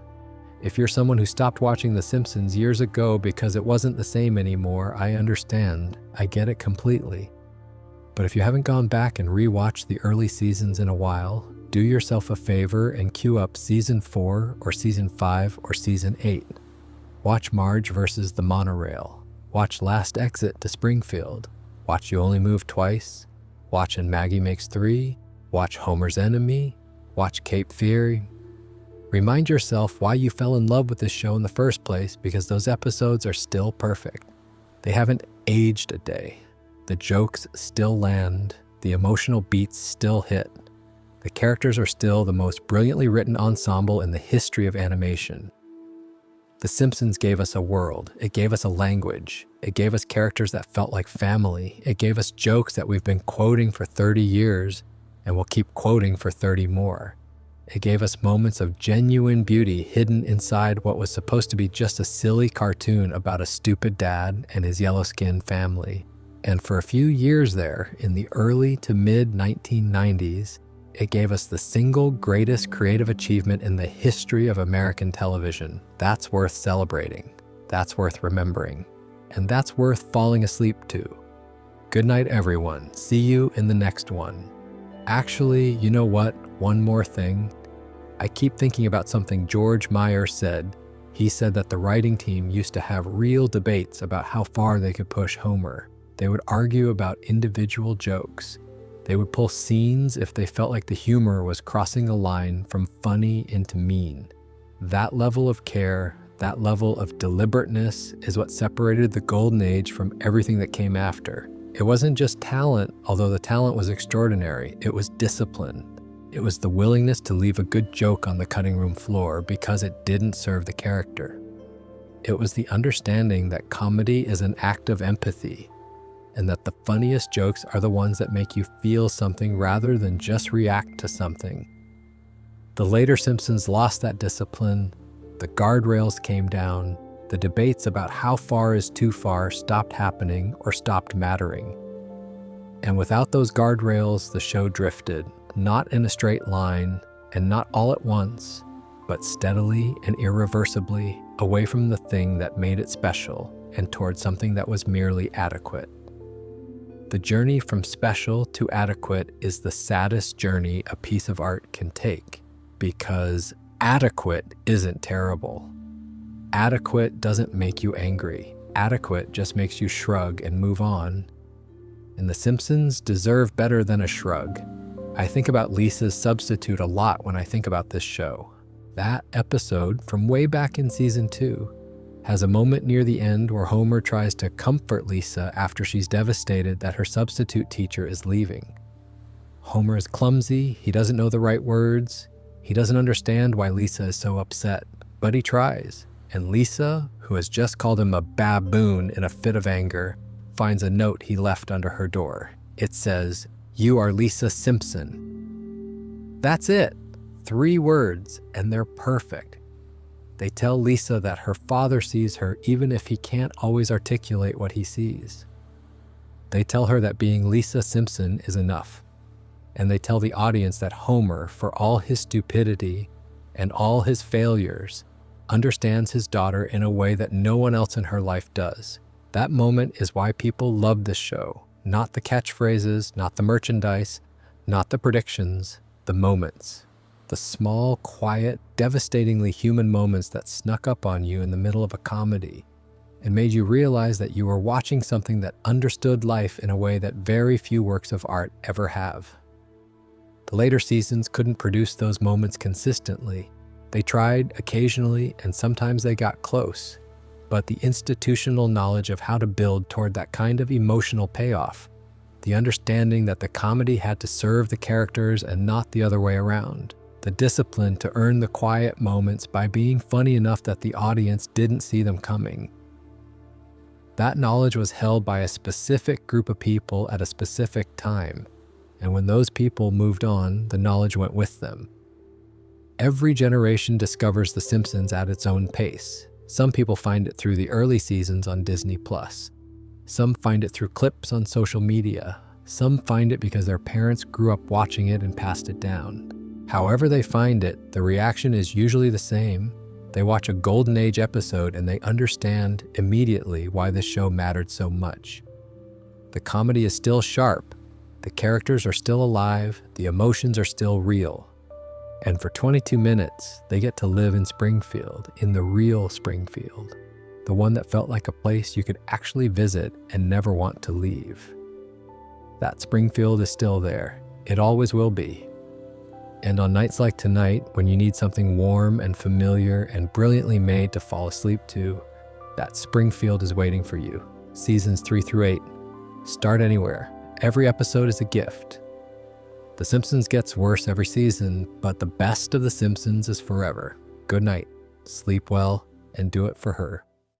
If you're someone who stopped watching The Simpsons years ago because it wasn't the same anymore, I understand. I get it completely. But if you haven't gone back and rewatched the early seasons in a while, do yourself a favor and queue up Season 4 or Season 5 or Season 8. Watch Marge versus the Monorail. Watch Last Exit to Springfield. Watch You Only Move Twice. Watch And Maggie Makes Three. Watch Homer's Enemy. Watch Cape Fear. Remind yourself why you fell in love with this show in the first place, because those episodes are still perfect. They haven't aged a day. The jokes still land. The emotional beats still hit. The characters are still the most brilliantly written ensemble in the history of animation. The Simpsons gave us a world. It gave us a language. It gave us characters that felt like family. It gave us jokes that we've been quoting for 30 years and will keep quoting for 30 more. It gave us moments of genuine beauty hidden inside what was supposed to be just a silly cartoon about a stupid dad and his yellow-skinned family. And for a few years there, in the early to mid-1990s, it gave us the single greatest creative achievement in the history of American television. That's worth celebrating. That's worth remembering. And that's worth falling asleep to. Good night, everyone. See you in the next one. Actually, you know what? One more thing. I keep thinking about something George Meyer said. He said that the writing team used to have real debates about how far they could push Homer. They would argue about individual jokes. They would pull scenes if they felt like the humor was crossing a line from funny into mean. That level of care, that level of deliberateness is what separated the Golden Age from everything that came after. It wasn't just talent, although the talent was extraordinary. It was discipline. It was the willingness to leave a good joke on the cutting room floor because it didn't serve the character. It was the understanding that comedy is an act of empathy, and that the funniest jokes are the ones that make you feel something rather than just react to something. The later Simpsons lost that discipline, the guardrails came down, the debates about how far is too far stopped happening or stopped mattering. And without those guardrails, the show drifted, not in a straight line, and not all at once, but steadily and irreversibly away from the thing that made it special and towards something that was merely adequate. The journey from special to adequate is the saddest journey a piece of art can take, because adequate isn't terrible. Adequate doesn't make you angry. Adequate just makes you shrug and move on. And The Simpsons deserve better than a shrug. I think about Lisa's substitute a lot when I think about this show. That episode from way back in season 2 has a moment near the end where Homer tries to comfort Lisa after she's devastated that her substitute teacher is leaving. Homer is clumsy, he doesn't know the right words, he doesn't understand why Lisa is so upset, but he tries. And Lisa, who has just called him a baboon in a fit of anger, finds a note he left under her door. It says, "You are Lisa Simpson." That's it. 3 words, and they're perfect. They tell Lisa that her father sees her even if he can't always articulate what he sees. They tell her that being Lisa Simpson is enough. And they tell the audience that Homer, for all his stupidity and all his failures, understands his daughter in a way that no one else in her life does. That moment is why people love this show. Not the catchphrases, not the merchandise, not the predictions, the moments. The small, quiet, devastatingly human moments that snuck up on you in the middle of a comedy and made you realize that you were watching something that understood life in a way that very few works of art ever have. The later seasons couldn't produce those moments consistently. They tried occasionally, and sometimes they got close. But the institutional knowledge of how to build toward that kind of emotional payoff, the understanding that the comedy had to serve the characters and not the other way around, the discipline to earn the quiet moments by being funny enough that the audience didn't see them coming. That knowledge was held by a specific group of people at a specific time, and when those people moved on, the knowledge went with them. Every generation discovers The Simpsons at its own pace. Some people find it through the early seasons on Disney+. Some find it through clips on social media. Some find it because their parents grew up watching it and passed it down. However they find it, the reaction is usually the same. They watch a Golden Age episode and they understand immediately why this show mattered so much. The comedy is still sharp. The characters are still alive. The emotions are still real. And for 22 minutes, they get to live in Springfield, in the real Springfield, the one that felt like a place you could actually visit and never want to leave. That Springfield is still there. It always will be. And on nights like tonight, when you need something warm and familiar and brilliantly made to fall asleep to, that Springfield is waiting for you. Seasons 3 through 8. Start anywhere. Every episode is a gift. The Simpsons gets worse every season, but the best of The Simpsons is forever. Good night, sleep well, and do it for her.